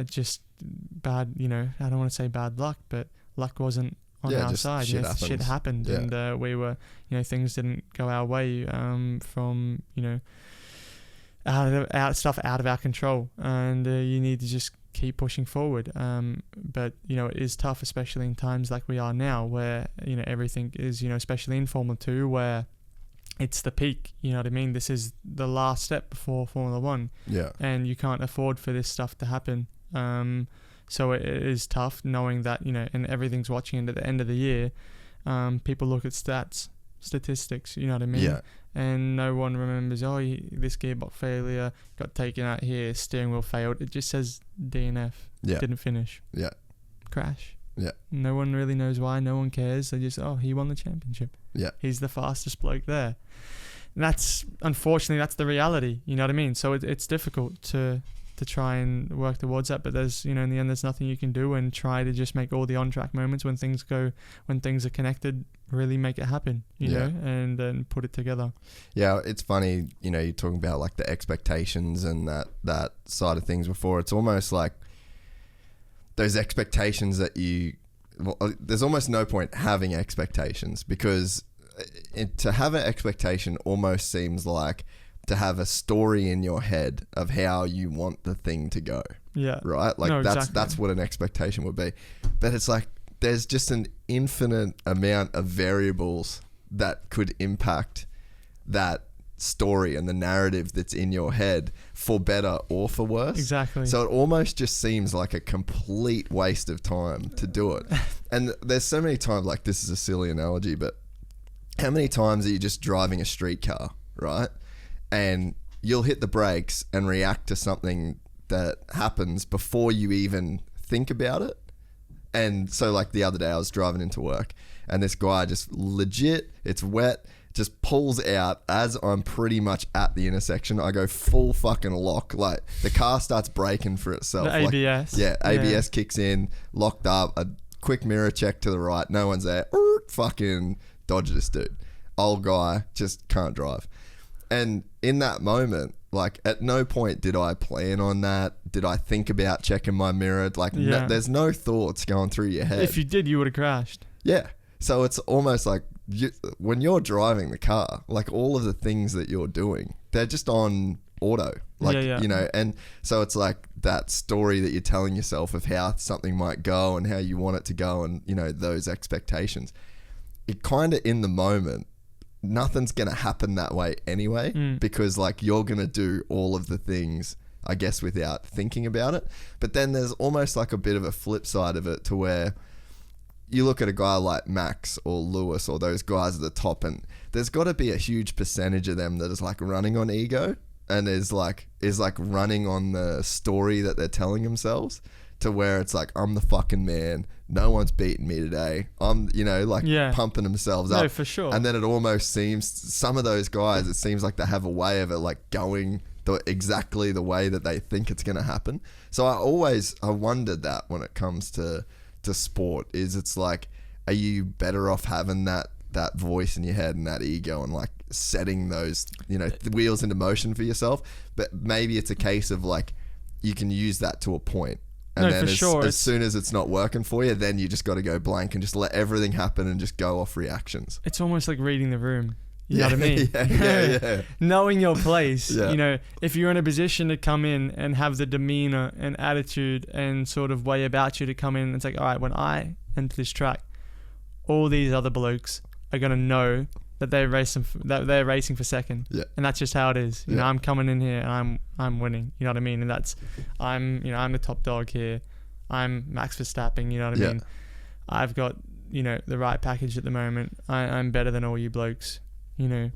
just bad. I don't want to say bad luck, but luck wasn't on our side. Shit happened, and we were, things didn't go our way from stuff out of our control, and you need to just keep pushing forward. But it is tough, especially in times like we are now, where everything is, especially in Formula 2, where it's the peak. You know what I mean? This is the last step before Formula 1. Yeah. And you can't afford for this stuff to happen. So it is tough knowing that, and everything's watching, and at the end of the year, people look at statistics, you know what I mean? Yeah. And no one remembers, this gearbox failure, got taken out here, steering wheel failed. It just says DNF, didn't finish. Yeah. Crash. Yeah. No one really knows why, no one cares. They just, he won the championship. Yeah. He's the fastest bloke there. And unfortunately, that's the reality, you know what I mean? So it's difficult to try and work towards that, but there's, in the end, there's nothing you can do, and try to just make all the on-track moments when things are connected, really make it happen, you know, and then put it together. Yeah, it's funny, you're talking about like the expectations and that side of things before. It's almost like those expectations that there's almost no point having expectations, because to have an expectation almost seems like to have a story in your head of how you want the thing to go. Yeah. Right? Like that's what an expectation would be. But it's like there's just an infinite amount of variables that could impact that story and the narrative that's in your head, for better or for worse. Exactly. So it almost just seems like a complete waste of time to do it. And there's so many times, like, this is a silly analogy, but how many times are you just driving a street car, right? And you'll hit the brakes and react to something that happens before you even think about it. And so, like, the other day I was driving into work, and this guy just legit, it's wet, just pulls out as I'm pretty much at the intersection. I go full fucking lock. Like, the car starts braking for itself. The ABS. ABS kicks in, locked up, a quick mirror check to the right. No one's there. Fucking dodge this dude. Old guy, just can't drive. And in that moment, like, at no point did I plan on that. Did I think about checking my mirror? Like, there's no thoughts going through your head. If you did, you would have crashed. Yeah. So it's almost like when you're driving the car, like, all of the things that you're doing, they're just on auto. Like, and so it's like that story that you're telling yourself of how something might go and how you want it to go, and, those expectations. It kind of, in the moment, nothing's going to happen that way anyway, because, like, you're going to do all of the things, I guess, without thinking about it. But then there's almost like a bit of a flip side of it, to where you look at a guy like Max or Lewis or those guys at the top, and there's got to be a huge percentage of them that is like running on ego and is like running on the story that they're telling themselves, to where it's like, I'm the fucking man. No one's beating me today. I'm, pumping themselves up. No, for sure. And then it almost seems, some of those guys, it seems like they have a way of it like going exactly the way that they think it's going to happen. So I wondered that when it comes to sport, is it's like, are you better off having that voice in your head and that ego and like setting those, the wheels into motion for yourself? But maybe it's a case of like, you can use that to a point. And then as soon as it's not working for you, then you just got to go blank and just let everything happen and just go off reactions. It's almost like reading the room. You know what I mean? Yeah. Knowing your place. Yeah. If you're in a position to come in and have the demeanor and attitude and sort of way about you to come in, it's like, all right, when I enter this track, all these other blokes are going to know that they're racing for second. Yeah. And that's just how it is. You know, I'm coming in here and I'm winning. You know what I mean? And I'm the top dog here. I'm Max Verstappen, you know what I mean? I've got, the right package at the moment. I'm better than all you blokes.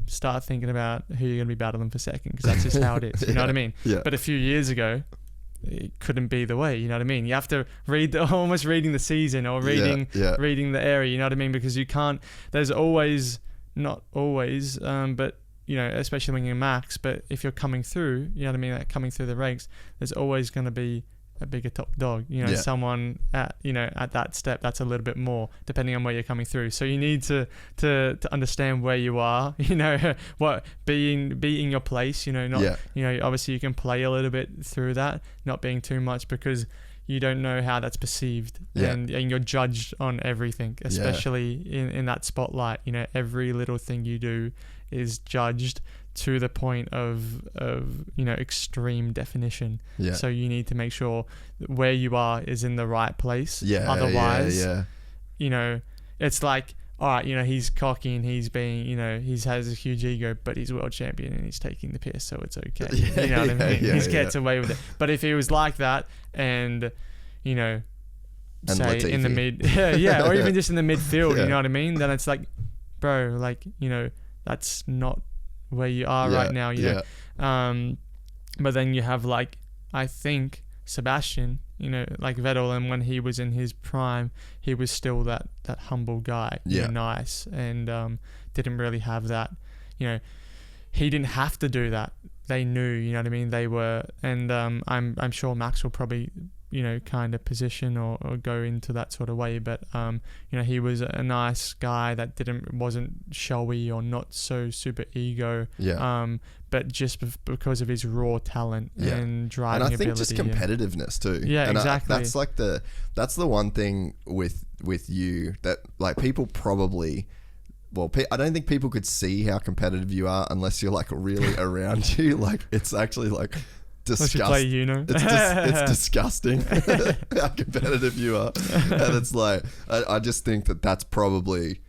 Start thinking about who you're going to be battling for second, because that's just how it is. You know what I mean? Yeah. But a few years ago, it couldn't be the way. You know what I mean? You have to read almost reading the season or reading the area. You know what I mean? Because you can't. There's always, not always, but especially when you're Max. But if you're coming through, you know what I mean? Like coming through the ranks, there's always going to be a bigger top dog, someone at that step that's a little bit more, depending on where you're coming through. So you need to understand where you are, what be in your place, obviously you can play a little bit through that, not being too much, because you don't know how that's perceived, and you're judged on everything, especially in that spotlight. Every little thing you do is judged to the point of extreme definition. So you need to make sure that where you are is in the right place. Otherwise, it's like, all right, he's cocky and he's being, he has a huge ego, but he's world champion and he's taking the piss, so it's okay. You know what I mean? He gets away with it. But if he was like that and, say Latifi. in the mid, or even just in the midfield, you know what I mean? Then it's like, bro, like, that's not where you are right now, but then you have, like, I think Sebastian, like Vettel, and when he was in his prime, he was still that humble guy, nice, and didn't really have that, he didn't have to do that. They knew, you know what I mean? They were, and I'm sure Max will probably, kind of position or go into that sort of way, but he was a nice guy that wasn't showy or not so super ego, but just because of his raw talent and driving ability. And I think just competitiveness too. Yeah, and exactly. That's the one thing with you that, like, people probably, I don't think people could see how competitive you are unless you're like really around you. Like, it's actually like disgusting. It's disgusting how competitive you are. And it's like, I just think that's probably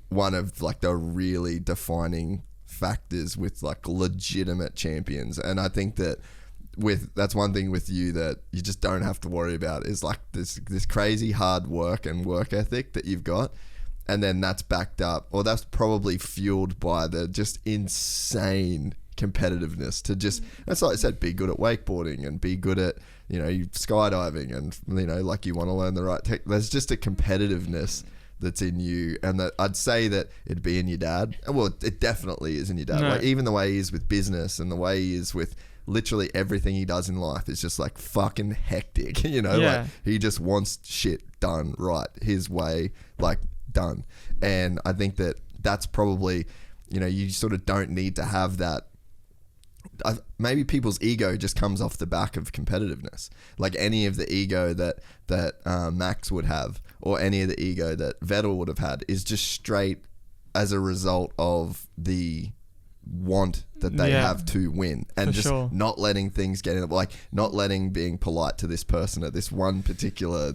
one of like the really defining factors with like legitimate champions. And I think that's one thing with you that you just don't have to worry about, is like this crazy hard work and work ethic that you've got. And then that's backed up, or that's probably fueled by the just insane competitiveness to just, that's like I said, be good at wakeboarding and be good at, skydiving, and, like you want to learn the right tech. There's just a competitiveness that's in you, and that I'd say that it'd be in your dad. Well, it definitely is in your dad. No. Like, even the way he is with business and the way he is with literally everything he does in life is just like fucking hectic, like he just wants shit done right his way, like done. And I think that's probably, you sort of don't need to have that. Maybe people's ego just comes off the back of competitiveness, like any of the ego that Max would have, or any of the ego that Vettel would have had, is just straight as a result of the want that they have to win, and just not letting things get in, like not letting being polite to this person at this one particular,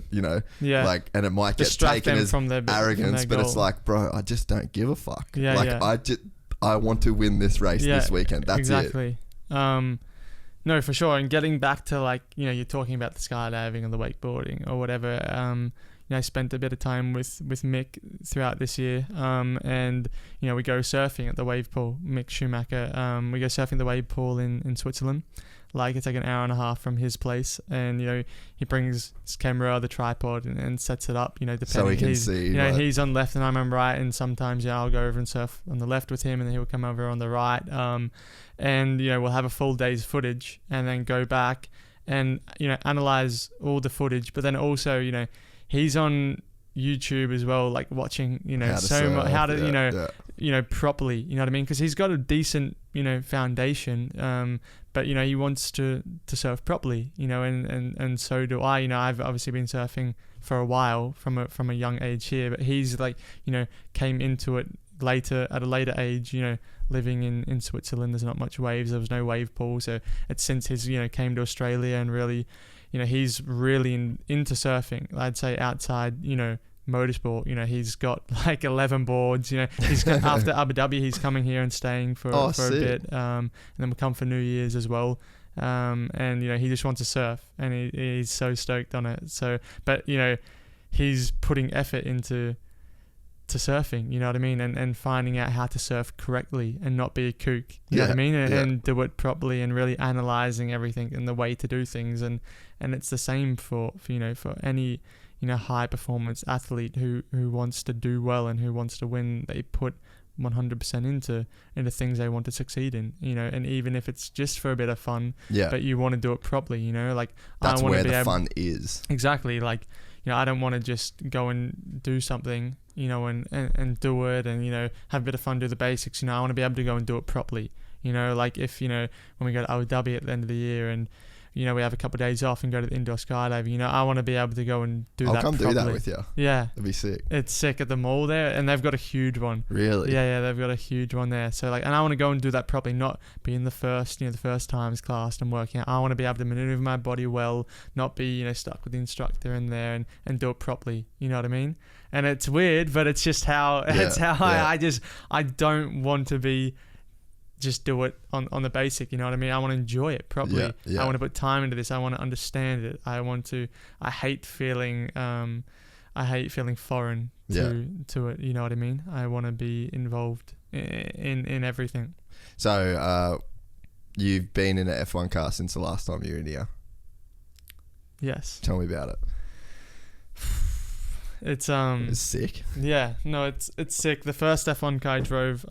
like, and it might get taken as arrogance, but it's like, bro, I just don't give a fuck. I want to win this race this weekend. That's exactly. No, for sure. And getting back to, like, you're talking about the skydiving and the wakeboarding or whatever, I spent a bit of time with Mick throughout this year, and we go surfing at the wave pool. Mick Schumacher, we go surfing the wave pool in Switzerland. Like, it's like an hour and a half from his place, and he brings his camera, the tripod, and sets it up. Depending, so he can see. He's on left and I'm on right, and sometimes I'll go over and surf on the left with him, and then he'll come over on the right. And we'll have a full day's footage, and then go back and analyze all the footage. But then also he's on YouTube as well, like watching how to properly, what I mean, because he's got a decent foundation, but he wants to surf properly, and so do I. I've obviously been surfing for a while from a young age here, but he's like came into it at a later age, living in Switzerland. There's not much waves, there was no wave pool, so it's since his came to Australia, and really he's really into surfing, I'd say, outside motorsport. He's got like 11 boards. He's got, after Abu Dhabi, he's coming here and staying for a bit, and then we'll come for New Year's as well. And he just wants to surf, and he's so stoked on it. So, but he's putting effort into surfing, you know what I mean, and finding out how to surf correctly and not be a kook, you know what I mean, and do it properly, and really analyzing everything and the way to do things, and it's the same for any high performance athlete who wants to do well and who wants to win. They put 100% into things they want to succeed in, and even if it's just for a bit of fun, but you want to do it properly, like that's I want where to be the fun is. Exactly. Like I don't want to just go and do something, and do it, and have a bit of fun, do the basics. I want to be able to go and do it properly. Like if when we go to Abu Dhabi at the end of the year, and we have a couple of days off and go to the indoor skydiving, I want to be able to go and do that properly. I'll come do that with you. Yeah. That'd be sick. It's sick at the mall there, and they've got a huge one. Really? Yeah, they've got a huge one there. So and I want to go and do that properly, not be in the first times class and working out. I want to be able to maneuver my body well, not be, stuck with the instructor in there, and do it properly. You know what I mean? And it's weird, but it's just how, I don't want to be, just do it on the basic, you know what I mean? I want to enjoy it properly. I want to put time into this. I want to understand it. I hate feeling foreign to it, you know what I mean? I want to be involved in everything. So you've been in an F1 car since the last time you were in here? Yes. Tell me about it. It's sick. Yeah, no, it's sick. The first F1 car I drove,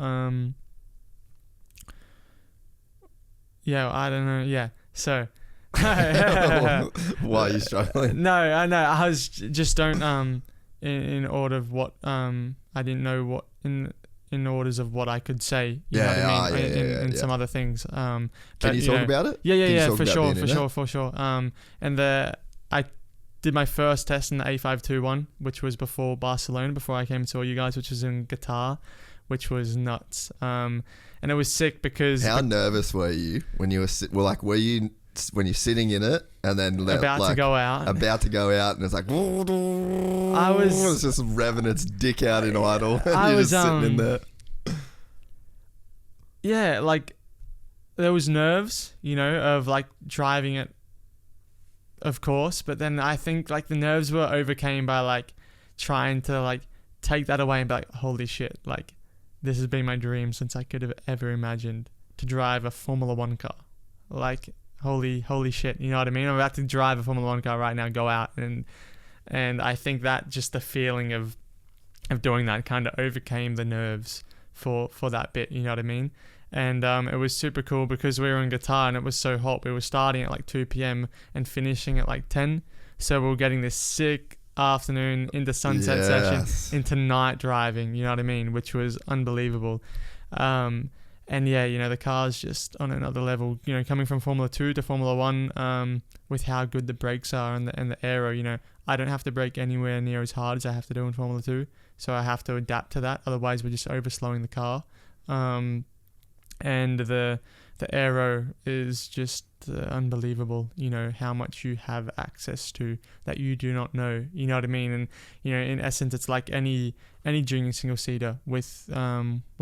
I don't know. Yeah. So. Why are you struggling? No, I know. I was just in order of what I didn't know what in orders of what I could say. You know what I mean? In some other things. Can you talk about it? Yeah, for sure. And I did my first test in the A521, which was before Barcelona, before I came to all you guys, which was in Qatar, which was nuts. And it was sick because... How nervous were you when you were when you're sitting in it and then about to go out, and it's like it's just revving its dick out in idle, and you're just sitting in there. Yeah, like there was nerves, of like driving it, of course, but then I think like the nerves were overcame by like trying to like take that away and be like, holy shit, like this has been my dream since I could have ever imagined to drive a Formula 1 car. Like, holy shit, you know what I mean? I'm about to drive a Formula 1 car right now, go out, and I think that just the feeling of doing that kind of overcame the nerves for that bit, you know what I mean? And it was super cool because we were in Qatar and it was so hot. We were starting at like 2 p.m. and finishing at like 10. So we were getting this sick afternoon into sunset session, into night driving, you know what I mean? Which was unbelievable. And the car's just on another level, coming from Formula 2 to Formula 1, with how good the brakes are and the aero, I don't have to brake anywhere near as hard as I have to do in Formula 2. So I have to adapt to that. Otherwise, we're just overslowing the car. And the aero is just unbelievable, how much you have access to that you do not know, you know what I mean? And in essence, it's like any junior single seater with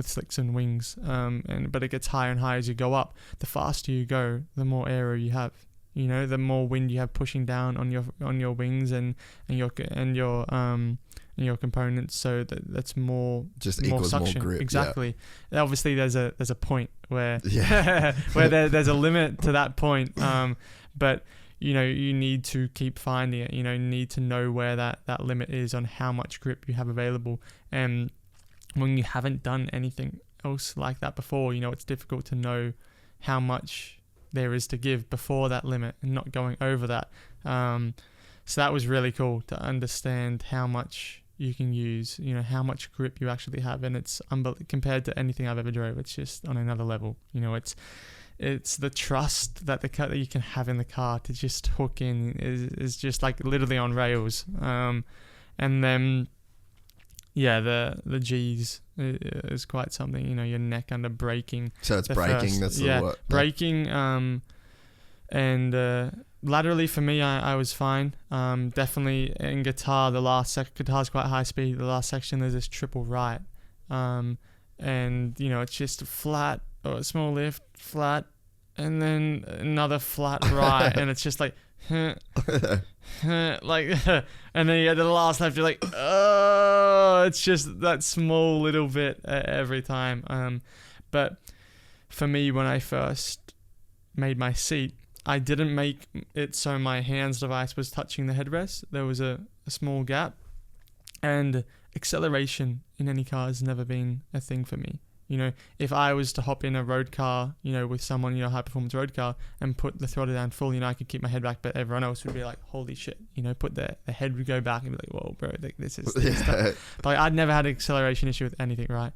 slicks and wings, but it gets higher and higher as you go up. The faster you go, the more aero you have, You know, the more wind you have pushing down on your wings and your components, so that's more just equals suction. more grip. Exactly. Yeah. Obviously, there's a point where Yeah. where there's a limit to that point. But you know, you need to keep finding it. You know, you need to know where that limit is on how much grip you have available. And when you haven't done anything else like that before, you know, it's difficult to know how much there is to give before that limit and not going over that. So that was really cool to understand how much you can use, you know, how much grip you actually have. And it's compared to anything I've ever drove, it's just on another level. You know, it's the trust that you can have in the car to just hook in is just like literally on rails. And then, yeah, the G's is quite something. You know, your neck under braking. So it's braking. That's the what? Braking. And laterally for me, I was fine. Definitely in guitar, the last guitar's quite high speed. The last section there's this triple right, and you know, it's just a flat or a small lift, flat, and then another flat right, and it's just like. Like, and then you get to the last left, you're like, oh, it's just that small little bit every time. But for me, when I first made my seat, I didn't make it so my hands device was touching the headrest. There was a small gap, and acceleration in any car has never been a thing for me. You know, if I was to hop in a road car, you know, with someone, you know, high performance road car and put the throttle down full, you know, I could keep my head back, but everyone else would be like, holy shit, you know, put the head would go back and be like, whoa, bro, like, this is stuff. But like, I'd never had an acceleration issue with anything, right?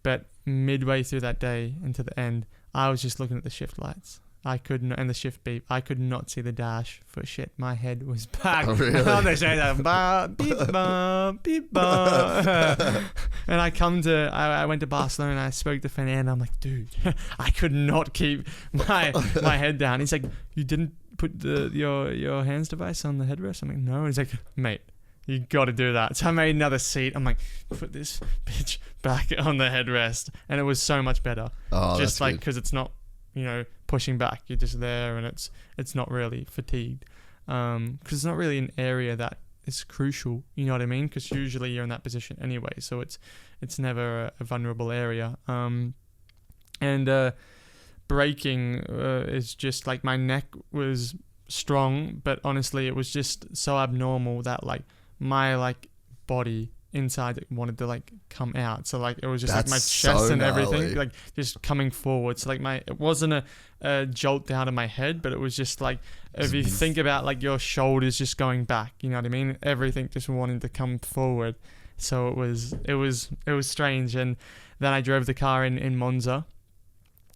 But midway through that day and to the end, I was just looking at the shift lights. I couldn't, and the shift beep, I could not see the dash for shit. My head was back. Oh, really? On the show, like, beep, bum, beep, bum. And I went to Barcelona and I spoke to Fernando. I'm like, dude, I could not keep my head down. He's like, you didn't put your hands device on the headrest? I'm like, no. He's like, mate, you got to do that. So I made another seat. I'm like, put this bitch back on the headrest. And it was so much better. Oh, just that's like, good. because it's not, you know, pushing back. You're just there, and it's not really fatigued, because it's not really an area that is crucial. You know what I mean? Because usually you're in that position anyway, so it's never a vulnerable area. And braking is just like, my neck was strong, but honestly, it was just so abnormal that like my like body inside it wanted to like come out, so like it was just That's like my chest so and everything gnarly. like just coming forward. So like it wasn't a jolt down to my head, but it was just like, if you think about like your shoulders just going back, you know what I mean, everything just wanting to come forward. So it was strange. And then I drove the car in Monza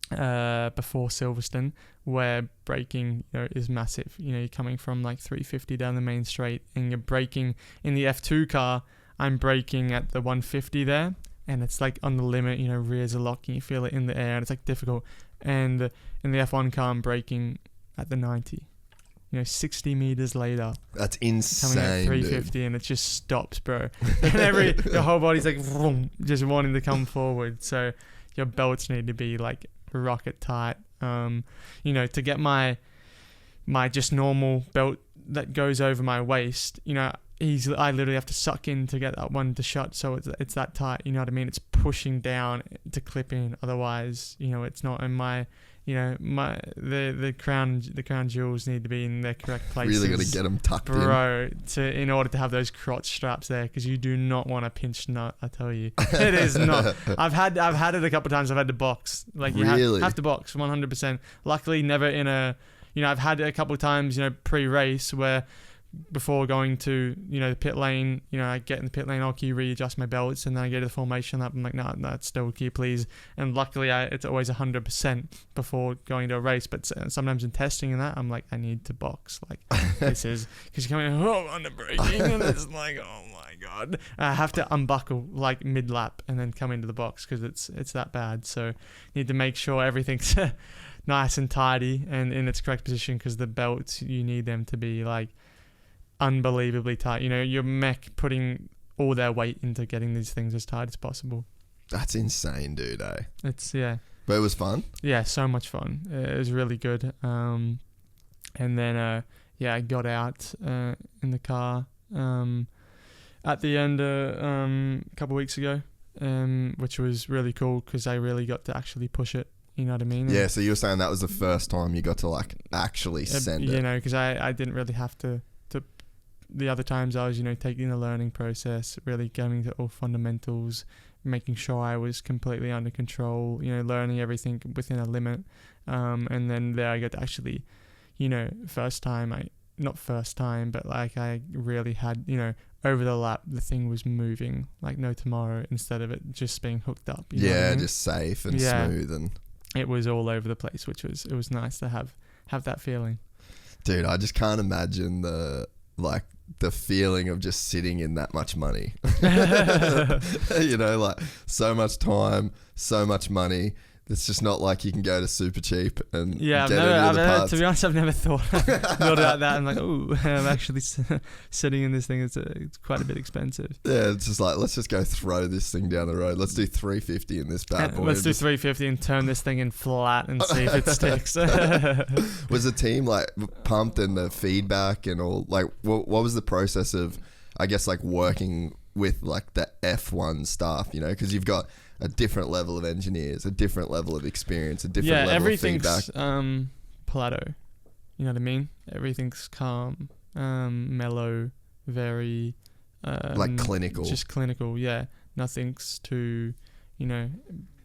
before Silverstone, where braking, you know, is massive. You know, you're coming from like 350 down the main straight, and you're braking in the F2 car. I'm braking at the 150 there, and it's like on the limit, you know, rears are locking, you feel it in the air, and it's like difficult. And in the F1 car, I'm braking at the 90, you know, 60 meters later. That's insane, coming at 350, dude. And it just stops, bro. And your whole body's like, vroom, just wanting to come forward. So your belts need to be like rocket tight. You know, to get my just normal belt that goes over my waist, you know, I literally have to suck in to get that one to shut, so it's that tight. You know what I mean? It's pushing down to clip in. Otherwise, you know, it's not in my, you know, the crown jewels need to be in their correct places. Really got to get them tucked in order to have those crotch straps there, because you do not want a pinched nut. I tell you, it is not. I've had it a couple of times. I've had to box. Like, you have to box 100%. Luckily, never in a. You know, I've had it a couple of times. You know, pre-race where, before going to, you know, the pit lane, you know, I get in the pit lane, can you readjust my belts? And then I get to the formation lap, I'm like, no, it's still key, please. And luckily, it's always 100% before going to a race. But sometimes in testing and that, I'm like, I need to box. Like, this is, because you're coming under braking, and it's like, oh my God. I have to unbuckle like mid-lap and then come into the box, because it's that bad. So need to make sure everything's nice and tidy and in its correct position, because the belts, you need them to be like unbelievably tight. You know, your mech putting all their weight into getting these things as tight as possible. That's insane, dude, eh? It's, yeah. But it was fun? Yeah, so much fun. It was really good. And then I got out in the car at the end a couple of weeks ago, which was really cool because I really got to actually push it. You know what I mean? Yeah, so you were saying that was the first time you got to like actually send it. You know, because I didn't really have to. The other times I was, you know, taking the learning process, really going to all fundamentals, making sure I was completely under control, you know, learning everything within a limit. And then there I got to actually, you know, not first time, but like I really had, you know, over the lap, the thing was moving like no tomorrow instead of it just being hooked up. You know what I mean? Just safe and smooth, and it was all over the place, which was nice to have that feeling. Dude, I just can't imagine the feeling of just sitting in that much money. You know, like so much time, so much money. It's just not like you can go to Super Cheap and get any of the parts. To be honest, I've never thought about that. I'm like, oh, I'm actually sitting in this thing. It's quite a bit expensive. Yeah, it's just like, let's just go throw this thing down the road. Let's do 350 in this bad boy. Let's do 350 and turn this thing in flat and see if it sticks. Was the team like pumped and the feedback and all? Like, what was the process of, I guess, like working with like the F1 staff? You know, because you've got a different level of engineers, a different level of experience, a different level of feedback. Yeah, everything's Plato. You know what I mean? Everything's calm, mellow, very like clinical. Just clinical, yeah. Nothing's too, you know,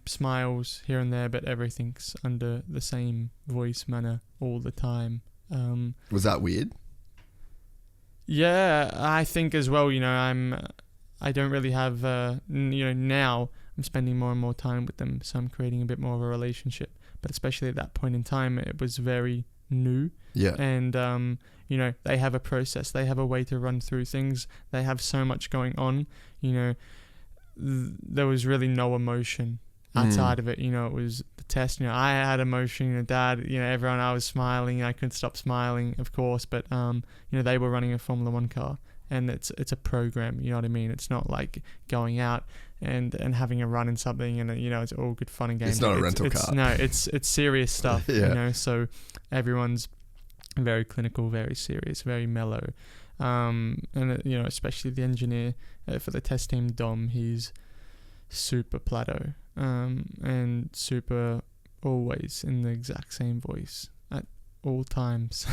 smiles here and there, but everything's under the same voice manner all the time. Was that weird? Yeah, I think as well. You know, I don't really have. You know, now I'm spending more and more time with them, so I'm creating a bit more of a relationship. But especially at that point in time, it was very new. Yeah. And, you know, they have a process. They have a way to run through things. They have so much going on. You know, there was really no emotion outside of it. You know, it was the test. You know, I had emotion. You know, Dad, you know, everyone, I was smiling. I couldn't stop smiling, of course. But, you know, they were running a Formula 1 car. And it's a program, you know what I mean? It's not like going out and having a run in something and, you know, it's all good fun and games. It's not a rental car. No, it's serious stuff, Yeah. you know? So everyone's very clinical, very serious, very mellow. And, you know, especially the engineer for the test team, Dom, he's super Plato and super always in the exact same voice at all times,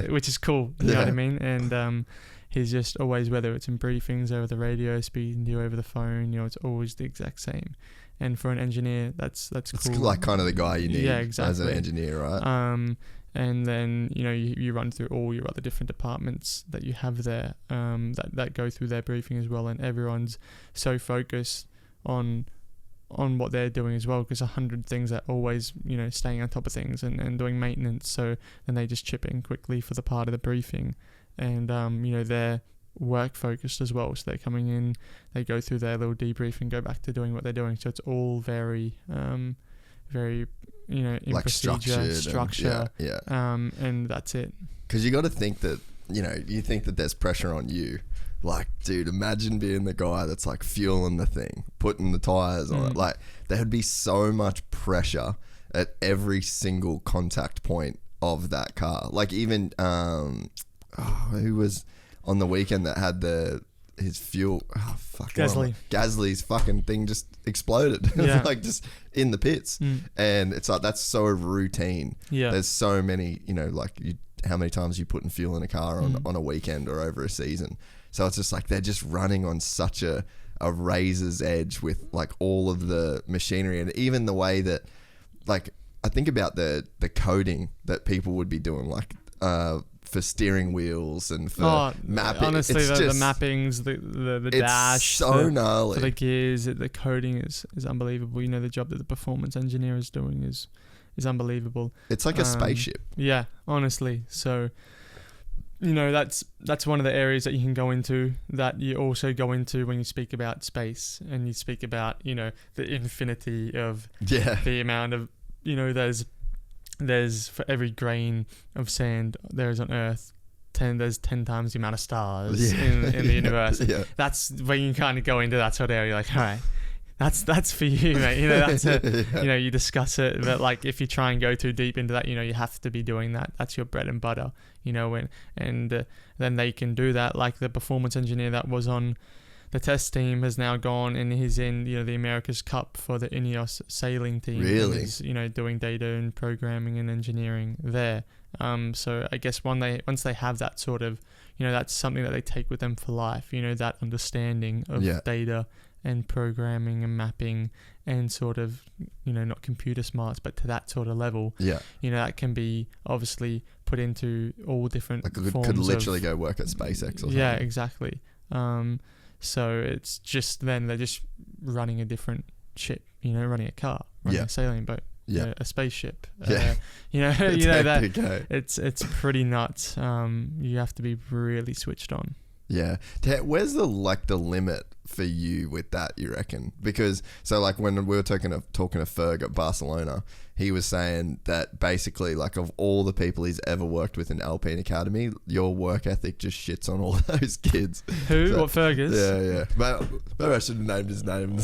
which is cool, you know what I mean? And he's just always, whether it's in briefings over the radio, speaking to you over the phone, you know, it's always the exact same. And for an engineer, that's cool. It's like kind of the guy you need as an engineer, right? And then, you know, you run through all your other different departments that you have there, that go through their briefing as well. And everyone's so focused on what they're doing as well, because 100 things are always, you know, staying on top of things and doing maintenance. So then they just chip in quickly for the part of the briefing. And, you know, they're work focused as well. So they're coming in, they go through their little debrief and go back to doing what they're doing. So it's all very, very, you know, in like procedure, structure. Yeah. And that's it. Because you got to think that, you know, you think that there's pressure on you. Like, dude, imagine being the guy that's like fueling the thing, putting the tires on it. Like, there would be so much pressure at every single contact point of that car. Like, even, who was on the weekend that had his fuel? Oh, fuck. Gasly. Gasly's fucking thing just exploded. Yeah. Like, just in the pits. And it's like, that's so routine. Yeah. There's so many, you know, like, how many times you putting fuel in a car on a weekend or over a season. So it's just like, they're just running on such a razor's edge with like all of the machinery, and even the way that, like, I think about the coding that people would be doing, like, for steering wheels and for mapping. Honestly, the mappings, the dash, it's so gnarly. For the gears, the coding is unbelievable. You know, the job that the performance engineer is doing is unbelievable. It's like a spaceship. Yeah, honestly. So, you know, that's one of the areas that you can go into, that you also go into when you speak about space, and you speak about, you know, the infinity of the amount of, you know, there's for every grain of sand there is on Earth, there's 10 times the amount of stars in the universe. That's when you kind of go into that sort of area, like, all right, that's for you, mate. You know, that's it. Yeah. You know, you discuss it, but like if you try and go too deep into that, you know, you have to be doing that. That's your bread and butter, you know, then they can do that. Like the performance engineer that was on the test team has now gone and he's in, you know, the America's Cup for the Ineos sailing team. Really? He's, you know, doing data and programming and engineering there. So I guess once they have that sort of, you know, that's something that they take with them for life, you know, that understanding of data and programming and mapping and sort of, you know, not computer smarts, but to that sort of level. Yeah. You know, that can be obviously put into all different forms. Could literally go work at SpaceX or something. Yeah, exactly. So it's just then they're just running a different ship, you know, running a car, running a sailing boat, a spaceship. You know, that it's pretty nuts. You have to be really switched on. Yeah. Where's the limit for you with that, you reckon? Because so like when we were talking to Ferg at Barcelona, he was saying that basically like of all the people he's ever worked with in Alpine Academy, your work ethic just shits on all those kids. Who? So, what Ferg is? Yeah. Maybe I should have named his name.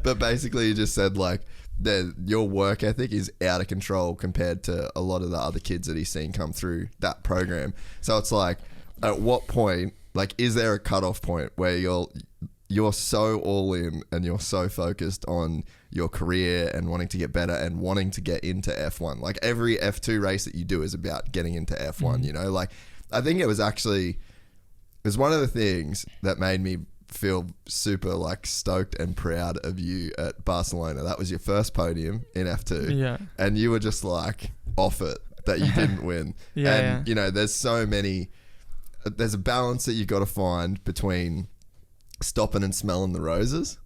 But basically he just said like your work ethic is out of control compared to a lot of the other kids that he's seen come through that program. So it's like, at what point, like, is there a cutoff point where you're so all in and you're so focused on your career and wanting to get better and wanting to get into F1? Like every F2 race that you do is about getting into F1, you know? Like I think it was one of the things that made me feel super like stoked and proud of you at Barcelona. That was your first podium in F2. Yeah. And you were just like off it that you didn't win. You know, there's a balance that you got to find between stopping and smelling the roses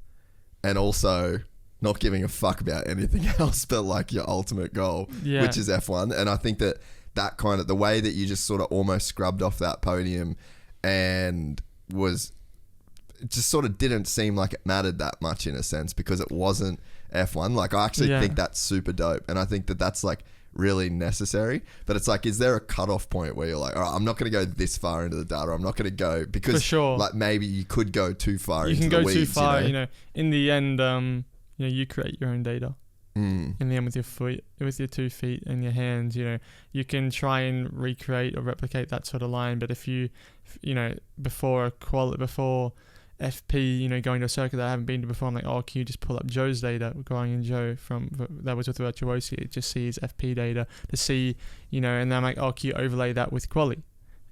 and also not giving a fuck about anything else but like your ultimate goal, which is F1. And I think that kind of the way that you just sort of almost scrubbed off that podium and it just sort of didn't seem like it mattered that much in a sense because it wasn't F1. Like I actually think that's super dope. And I think that that's like really necessary, but it's like, is there a cutoff point where you're like, all right, I'm not going to go this far into the data, I'm not going to go, because for sure, like maybe you could go too far into the weeds. You can go too far, you know, in the end, you know, you create your own data. In the end, with your 2 feet and your hands, you know, you can try and recreate or replicate that sort of line, but if you know, before FP, you know, going to a circuit that I haven't been to before, I'm like, oh, can you just pull up Joe's data? Going in Joe that was with Virtuosi, it just sees FP data to see, you know, and then I'm like, oh, can you overlay that with quali?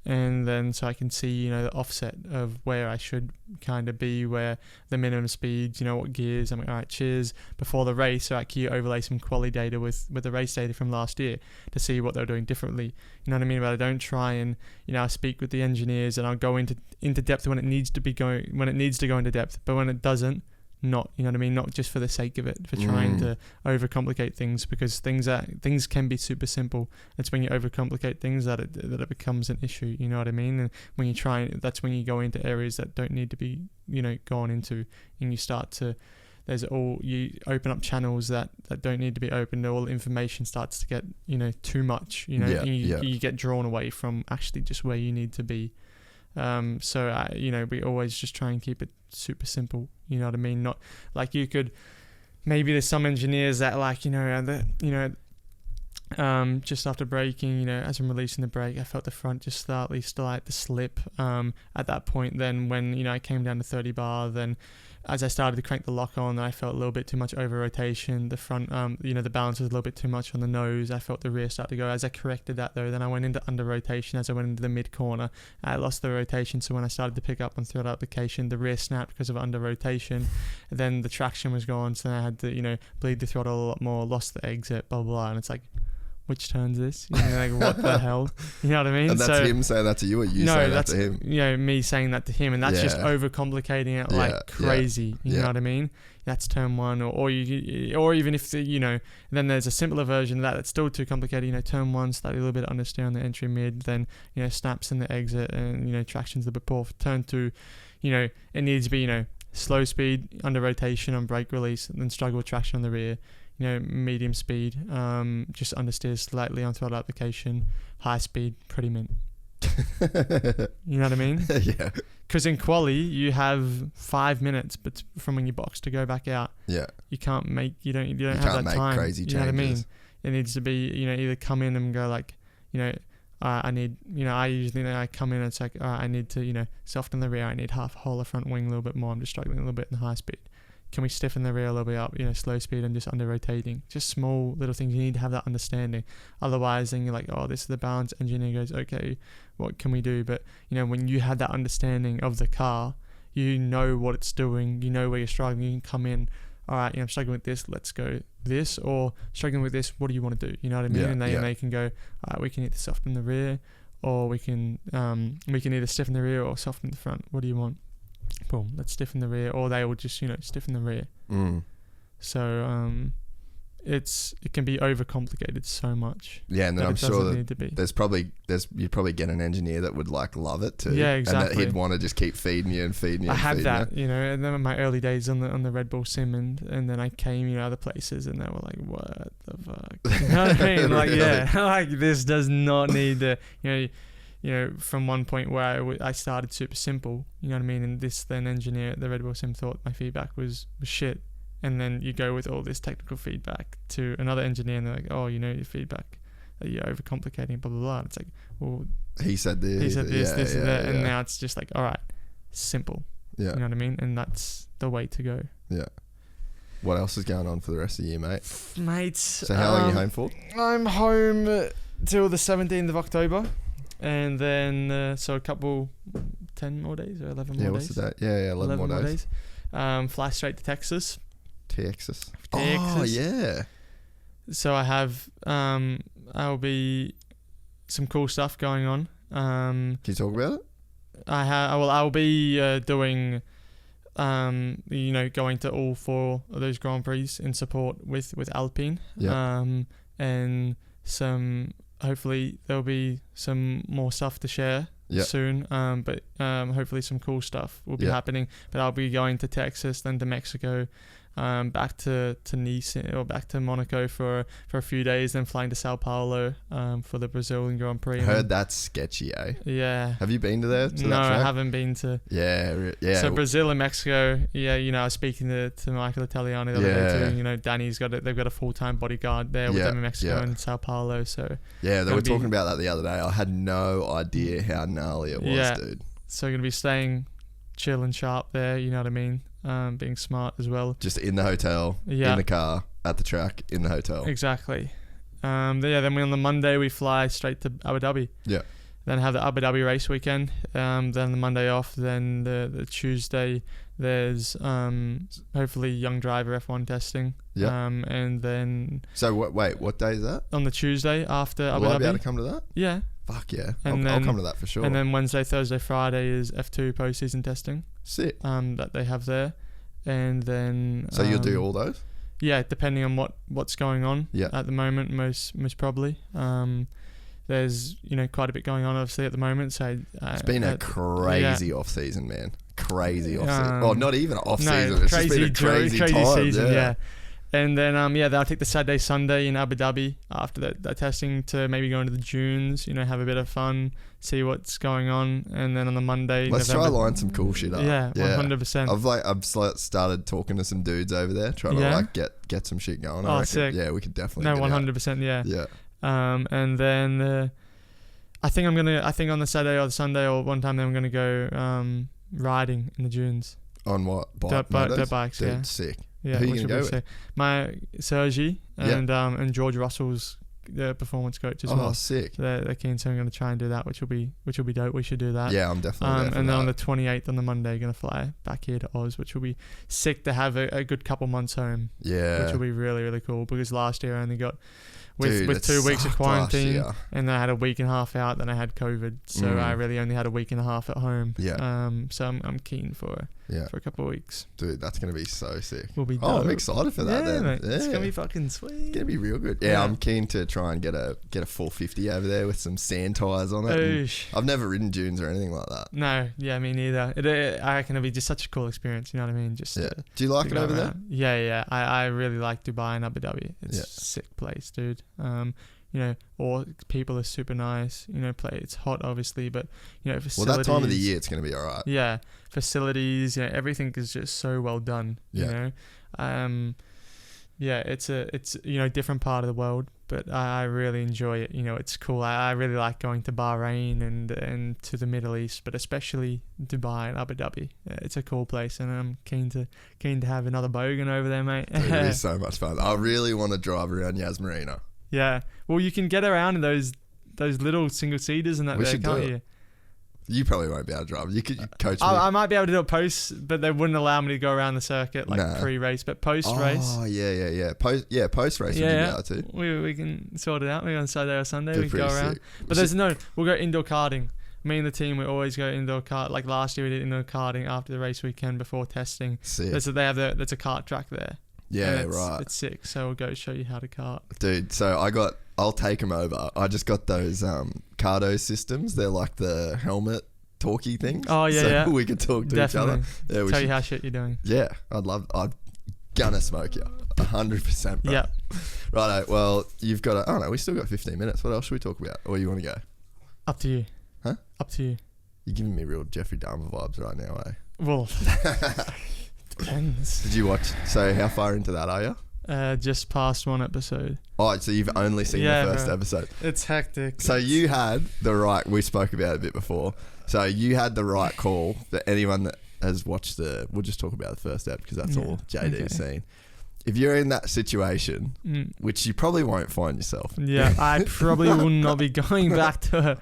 And then so I can see, you know, the offset of where I should kind of be, where the minimum speeds, you know, what gears. I'm like, all right, cheers. Before the race, so can you overlay some quali data with the race data from last year to see what they're doing differently? You know what I mean? But I don't try and, you know, I speak with the engineers and I'll go into depth when it needs to go into depth. But when it doesn't, not, you know what I mean? Not just for the sake of it, for trying to overcomplicate things, because things can be super simple. It's when you overcomplicate things that it becomes an issue. You know what I mean? And when you that's when you go into areas that don't need to be, you know, gone into, and you open up channels that don't need to be opened. All the information starts to get, you know, too much. You know, you get drawn away from actually just where you need to be. So you know, we always just try and keep it super simple. You know what I mean? Not like you could. Maybe there's some engineers that like, you know, just after braking, you know, as I'm releasing the brake, I felt the front just slightly start to slip. At that point, then when, you know, I came down to 30 bar, then as I started to crank the lock on, I felt a little bit too much over rotation. The front, you know, the balance was a little bit too much on the nose. I felt the rear start to go. As I corrected that though, then I went into under rotation. As I went into the mid corner, I lost the rotation. So when I started to pick up on throttle application, the rear snapped because of under rotation. Then the traction was gone. So then I had to, you know, bleed the throttle a lot more, lost the exit, blah, blah, blah. And it's like, which turns this? You know, like, what the hell? You know what I mean? And that's him saying that to you, or you saying that to him? You know, me saying that to him, and that's just overcomplicating it like crazy. You know what I mean? That's turn one, or even if you know, then there's a simpler version of that that's still too complicated. You know, turn one, slightly a little bit understeer on the entry mid, then, you know, snaps in the exit, and, you know, traction's a little bit poor. Turn two, you know, it needs to be, you know, slow speed under rotation on brake release, and then struggle with traction on the rear. You know, medium speed, just understeer slightly on throttle application. High speed, pretty mint. You know what I mean? Yeah. Because in quali, you have 5 minutes but from when you box to go back out. Yeah. You can't make, you don't have can't that make time. crazy You know what I mean? changes. It needs to be, either come in and go like, I need, I usually, I come in and it's like, all right, I need to, soften the rear. I need half a whole the front wing a little bit more. I'm just struggling a little bit in the high speed. Can we stiffen the rear a little bit up, slow speed and just under rotating? Just small little things. You need to have that understanding. Otherwise, then you're like, oh, this is the balance. Engineer goes, okay, what can we do? But, when you have that understanding of the car, you know what it's doing. You know where you're struggling. You can come in, all right, I'm struggling with this. Let's go this. Or struggling with this. What do you want to do? You know what I mean? And they can go, all right, we can either soften the rear or we can either stiffen the rear or soften the front. What do you want? Boom, let's stiffen the rear, or they will just stiffen the rear. So it can be overcomplicated so much. Yeah, and then I'm sure that you'd probably get an engineer that would like love it too. Yeah, exactly. And that he'd want to just keep feeding you and feeding you. I had that, you. and then in my early days on the Red Bull sim, and then I came other places, and they were like, what the fuck? You know what I mean? Like, yeah, like this does not need the from one point where I started super simple, you know what I mean? And this then engineer at the Red Bull Sim thought my feedback was shit. And then you go with all this technical feedback to another engineer and they're like, oh, your feedback, you're overcomplicating, blah, blah, blah. And it's like, well, he said this, and that. And now it's just like, all right, simple. Yeah. You know what I mean? And that's the way to go. Yeah. What else is going on for the rest of the year, mate? Mate. So how long are you home for? I'm home till the 17th of October. And then, so a couple, 10 more days or 11 more days. Yeah, what's the date? Yeah, 11 more days. Fly straight to Texas. Texas. Oh, yeah. So I have, I'll be some cool stuff going on. Can you talk about it? I'll be doing, going to all 4 of those Grand Prix in support with Alpine. Yeah. And hopefully there'll be some more stuff to share soon. But hopefully some cool stuff will be happening. But I'll be going to Texas, then to Mexico, back to Nice or back to Monaco for a few days, then flying to Sao Paulo for the Brazilian Grand Prix. I heard that's sketchy, eh? Yeah. Have you been to there? No, I haven't been to. Yeah. So Brazil and Mexico, I was speaking to Michael Italiani the other day too. Danny's they've got a full-time bodyguard there with them in Mexico and Sao Paulo. So yeah, they were talking about that the other day. I had no idea how gnarly it was, dude. So gonna be staying chill and sharp there. You know what I mean? Being smart as well. Just in the hotel, in the car, at the track, in the hotel. Exactly. Then on the Monday we fly straight to Abu Dhabi. Yeah. Then have the Abu Dhabi race weekend. Then the Monday off. Then the Tuesday there's hopefully young driver F1 testing. Yeah. And then. So wait, what day is that? On the Tuesday after Abu Dhabi. Will I be able to come to that? Yeah. Fuck yeah. I'll come to that for sure. And then Wednesday, Thursday, Friday is F2 postseason testing. Sick. That they have there. And then... So you'll do all those? Yeah, depending on what's going on at the moment, most probably. There's, quite a bit going on obviously at the moment. So it's been a crazy off season, man. Crazy off season. Oh, not even off season. It's just been a crazy time. Season, yeah. And then, they'll take the Saturday, Sunday in Abu Dhabi after that testing to maybe go into the dunes, have a bit of fun, see what's going on. And then on the Monday... Let's try line some cool shit up. Yeah, 100%. I've started talking to some dudes over there, trying to get some shit going. I reckon, sick. Yeah, we could definitely No, 100%, yeah. Yeah. And then I think on the Saturday or the Sunday or one time then I'm going to go riding in the dunes. On what? Dirt bikes, Dude, yeah. Sick. Yeah, who are you going to go with? My Sergi and George Russell's performance coach as well. Oh, sick. They're keen, so I'm going to try and do that, which will be dope. We should do that. Yeah, I'm definitely and then on the 28th on the Monday, going to fly back here to Oz, which will be sick to have a good couple months home. Yeah. Which will be really, really cool, because last year I only got... With 2 weeks of quarantine, and then I had a week and a half out, then I had COVID, so I really only had a week and a half at home. Yeah. So I'm keen for a couple of weeks. Dude, that's gonna be so sick. We'll be. I'm excited for that. Then. Mate, it's gonna be fucking sweet. It's gonna be real good. Yeah, I'm keen to try and get a 450 over there with some sand tires on it. I've never ridden dunes or anything like that. No, yeah, me neither. I reckon it'll be just such a cool experience. You know what I mean? Just do you like it over there? Yeah. I really like Dubai and Abu Dhabi. It's a sick place, dude. or people are super nice. It's hot obviously, but facilities. Well, that time of the year it's going to be all right. Yeah, facilities. Everything is just so well done. It's a different part of the world, but I really enjoy it. It's cool. I really like going to Bahrain and to the Middle East, but especially Dubai and Abu Dhabi. It's a cool place, and I'm keen to have another bogan over there, mate. Dude, it'd be so much fun. I really want to drive around Yas Marina. Yeah, well, you can get around in those little single seaters and that. We there, should can't do you? it. You probably won't be able to drive. You could coach me. I might be able to do a post, but they wouldn't allow me to go around the circuit pre-race, but post-race. Oh, yeah. Post-race would you be able to? We can sort it out. Maybe on Saturday or Sunday we can go around. Sick. But we'll go indoor karting. Me and the team, we always go indoor kart. Like last year we did indoor karting after the race weekend before testing. Sick. There's a kart track there. Yeah, right. It's sick. So we'll go show you how to kart. Dude, so I'll take them over. I just got those Cardo systems. They're like the helmet talkie things. Oh yeah, so we can talk to each other. Yeah, tell you how shit you're doing. Yeah, I'd gonna smoke you 100%, bro. Yeah. Righto. Well, you've got oh no, we still got 15 minutes. What else should we talk about? Or you want to go? Up to you. Huh? Up to you. You're giving me real Jeffrey Dahmer vibes right now, eh? Well, depends. Did you watch? So how far into that are you? Just past one episode. Oh, so you've only seen the first episode. It's hectic. So you had the right. We spoke about it a bit before. So you had the right call that anyone that has watched we'll just talk about the first ep because that's all JD's seen. If you're in that situation, which you probably won't find yourself. Yeah, I probably will not be going back to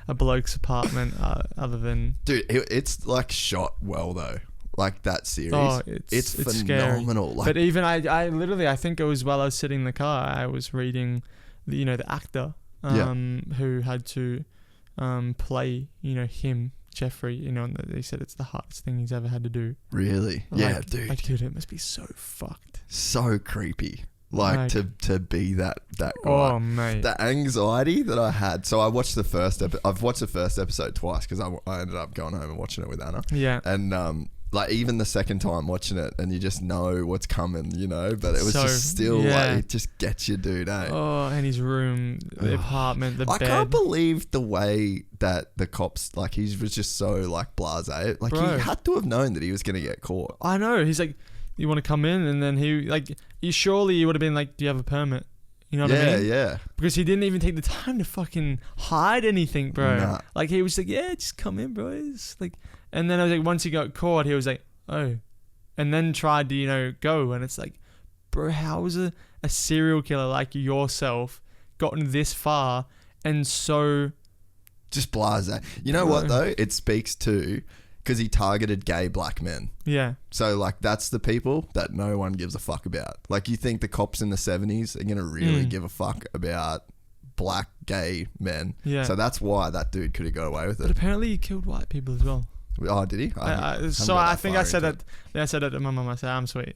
a bloke's apartment other than... Dude, it's like shot well though. Like that series. Oh, it's phenomenal. Like, but even I literally, I think it was while I was sitting in the car, I was reading, the actor who had to play, him, Jeffrey, and they said it's the hardest thing he's ever had to do. Really? Yeah, dude. Like, dude, it must be so fucked. So creepy. Like to be that guy. Oh, mate. The anxiety that I had. So I watched the first episode. I've watched the first episode twice because I ended up going home and watching it with Anna. Yeah. And like even the second time watching it, and you just know what's coming, but it was just still like it just gets you, dude. Eh? Oh, and his room, the apartment, the bed. I can't believe the way that the cops, like, he was just so like blasé. Like, he had to have known that he was gonna get caught. I know. He's like, you want to come in? And then he would have been like, do you have a permit? You know what I mean? Yeah. Because he didn't even take the time to fucking hide anything, bro. Nah. Like, he was like, yeah, just come in, bro. It's like, and then I was like, once he got caught, he was like, oh, and then tried to, go. And it's like, bro, how has a serial killer like yourself gotten this far and so just blasé? You know what though? It speaks to, because he targeted gay black men. Yeah. So like that's the people that no one gives a fuck about. Like, you think the cops in the 70s are going to really give a fuck about black gay men? Yeah. So that's why that dude could have got away with it. But apparently he killed white people as well. Oh, did he? I think I said that. I said that to my mum. I said, I'm sweet,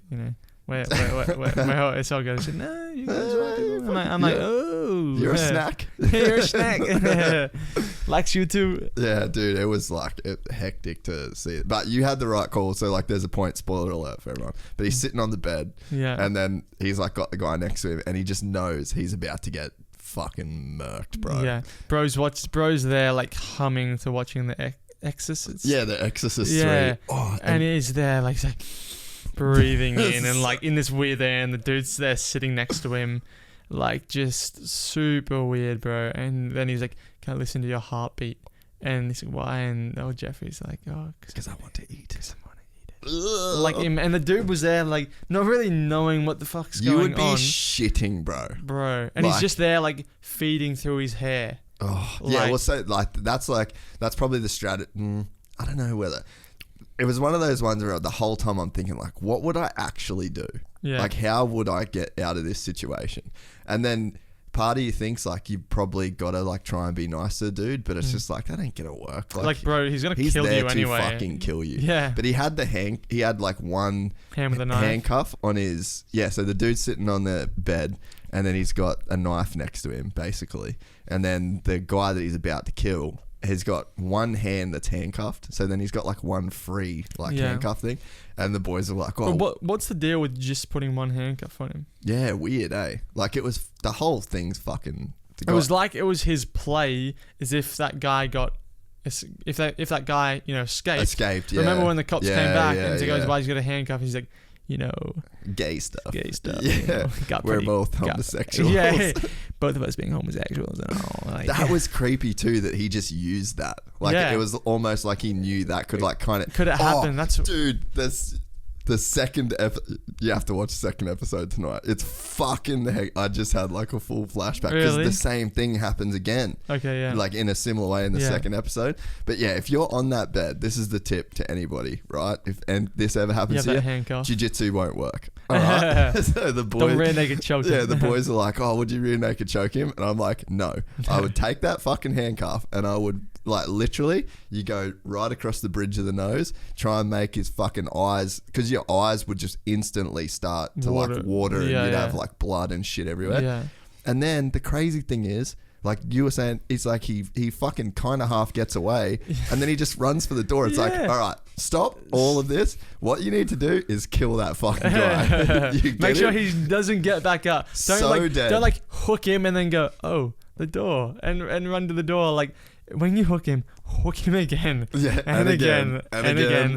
Wait, it's all good. She said, no, you guys are white people. I'm like, oh. You're a snack. You're a snack. Likes you too. Yeah, dude, it was like hectic to see it. But you had the right call. So like there's a point, spoiler alert for everyone. But he's sitting on the bed. Yeah. And then he's like got the guy next to him and he just knows he's about to get fucking murked, bro. Yeah. Bro's there like humming to watching the Exorcist. Yeah, the Exorcist 3. Oh, and he's there like breathing in and like in this weird air, and the dude's there sitting next to him, like just super weird, bro. And then he's like, can I listen to your heartbeat? And he's like, why? And Jeffrey's like, oh, because I want to eat it. Like him, and the dude was there like not really knowing what the fuck's going on. You would be shitting, bro. And he's just there like feeding through his hair. Oh, yeah. Well, so like that's probably the strategy. I don't know whether it was one of those ones where the whole time I'm thinking like, what would I actually do? Yeah. Like, how would I get out of this situation? And then part of you thinks like you probably gotta like try and be nice to the dude, but it's just like that ain't gonna work. Like bro, he's gonna kill you anyway. He's there to fucking kill you. Yeah. But he had like one hand with a knife. Handcuff on his So the dude's sitting on the bed, and then he's got a knife next to him, basically. And then the guy that he's about to kill has got one hand that's handcuffed. So then he's got like one free handcuff thing. And the boys are like, oh. But what's the deal with just putting one handcuff on him? Yeah, weird, eh? Like, it was, the whole thing's fucking It was like it was his play, as if that guy got, if that guy escaped. Yeah. Remember when the cops came back and he goes, yeah. "Why he's got a handcuff?" He's like, gay stuff. Yeah, we're both homosexuals. Yeah, both of us being homosexuals and all. Like, that was creepy too. That he just used that. Like it was almost like he knew that could Could it happen? That's dude. That's the second. You have to watch the second episode tonight. It's fucking heck. I just had like a full flashback because the same thing happens again. Okay, yeah. Like in a similar way in the second episode. But yeah, if you're on that bed, this is the tip to anybody, right? If this ever happens to you, handcuff. jiu-jitsu won't work. All right. So the boys, don't rear naked choke him. Yeah, the boys are like, "Oh, would you rear naked choke him?" And I'm like, "No." I would take that fucking handcuff and I would like literally, you go right across the bridge of the nose, try and make his fucking eyes, because your eyes would just instantly start to like water and you'd have like blood and shit everywhere. Yeah. And then the crazy thing is, like you were saying, it's like he fucking kind of half gets away and then he just runs for the door. It's like, all right, stop all of this. What you need to do is kill that fucking guy. Make sure he doesn't get back up. Don't like hook him and then go, oh, the door, and run to the door. Like, when you hook him again. Yeah, and again. Until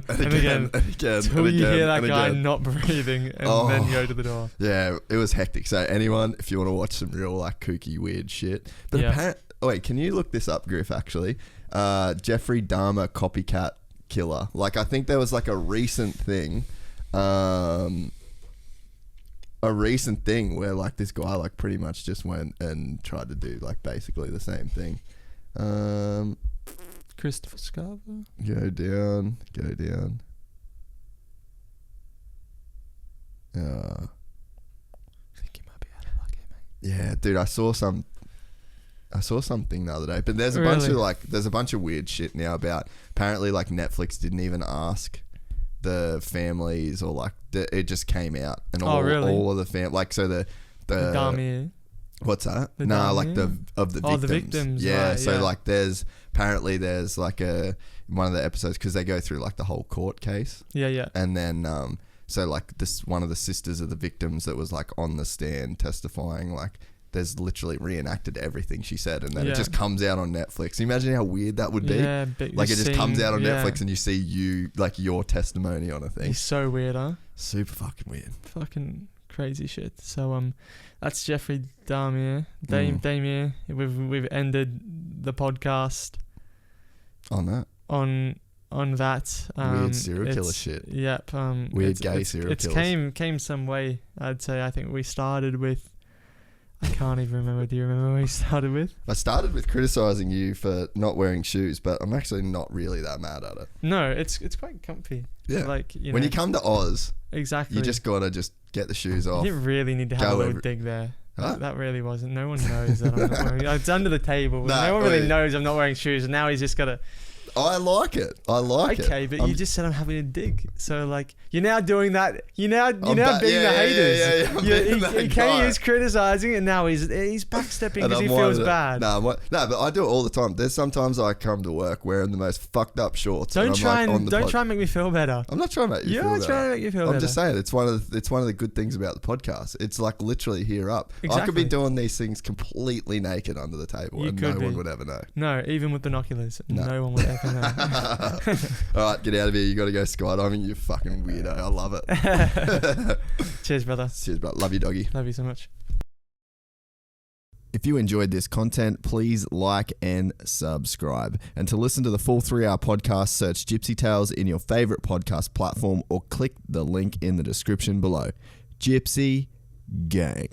you hear that guy not breathing and then go to the door. Yeah, it was hectic. So anyone, if you want to watch some real like kooky weird shit. But apparently, wait, can you look this up, Griff, actually? Jeffrey Dahmer copycat killer. Like, I think there was like a recent thing where like this guy like pretty much just went and tried to do like basically the same thing. Christopher Scarver. Go down. I think you might be out of luck here, mate. Yeah, dude, I saw something the other day, but there's a bunch of weird shit now about apparently like Netflix didn't even ask the families or like it just came out and all of the like so the Dahmer. What's that? The no, like the victims. Oh, the victims. Yeah. Right, so like there's like one of the episodes, because they go through like the whole court case. Yeah. And then so like one of the sisters of the victims that was like on the stand testifying, like there's literally reenacted everything she said, and then it just comes out on Netflix. Imagine how weird that would be. Yeah, like it just comes out on Netflix and you see your testimony on a thing. It's so weird, huh? Super fucking weird. Fucking crazy shit. So that's Jeffrey Dahmer. Dahmer. We've ended the podcast on that. On that weird serial killer shit. Yep. Weird gay serial killers. Came some way. I'd say. I think we started with. I can't even remember. Do you remember where we started with? I started with criticizing you for not wearing shoes, but I'm actually not really that mad at it. No, it's quite comfy. Yeah. Like, when you come to Oz, exactly, you just gotta get the shoes off. You didn't really need to have a little dig there. Huh? That really wasn't. No one knows that I'm not wearing. It's under the table. No one really knows I'm not wearing shoes, and now he's just gotta. I like it. Okay, but you just said I'm having a dig. So like you're now doing that. You're now being the haters. He came, he was criticizing, and now he's backstepping because he feels bad. No, but I do it all the time. There's sometimes I come to work wearing the most fucked up shorts. Don't try and make me feel better. I'm not trying to make you feel better. You're trying to make you feel better. I'm just saying it's one of the good things about the podcast. It's like literally here up. Exactly. I could be doing these things completely naked under the table, and no one would ever know. No, even with binoculars, no one would ever. All right, get out of here. You got to go skydiving, you fucking weirdo. I love it. Cheers, brother. Cheers, brother. Love you, doggy. Love you so much. If you enjoyed this content, please like and subscribe. And to listen to the full 3-hour podcast, search Gypsy Tales in your favorite podcast platform or click the link in the description below. Gypsy Gang.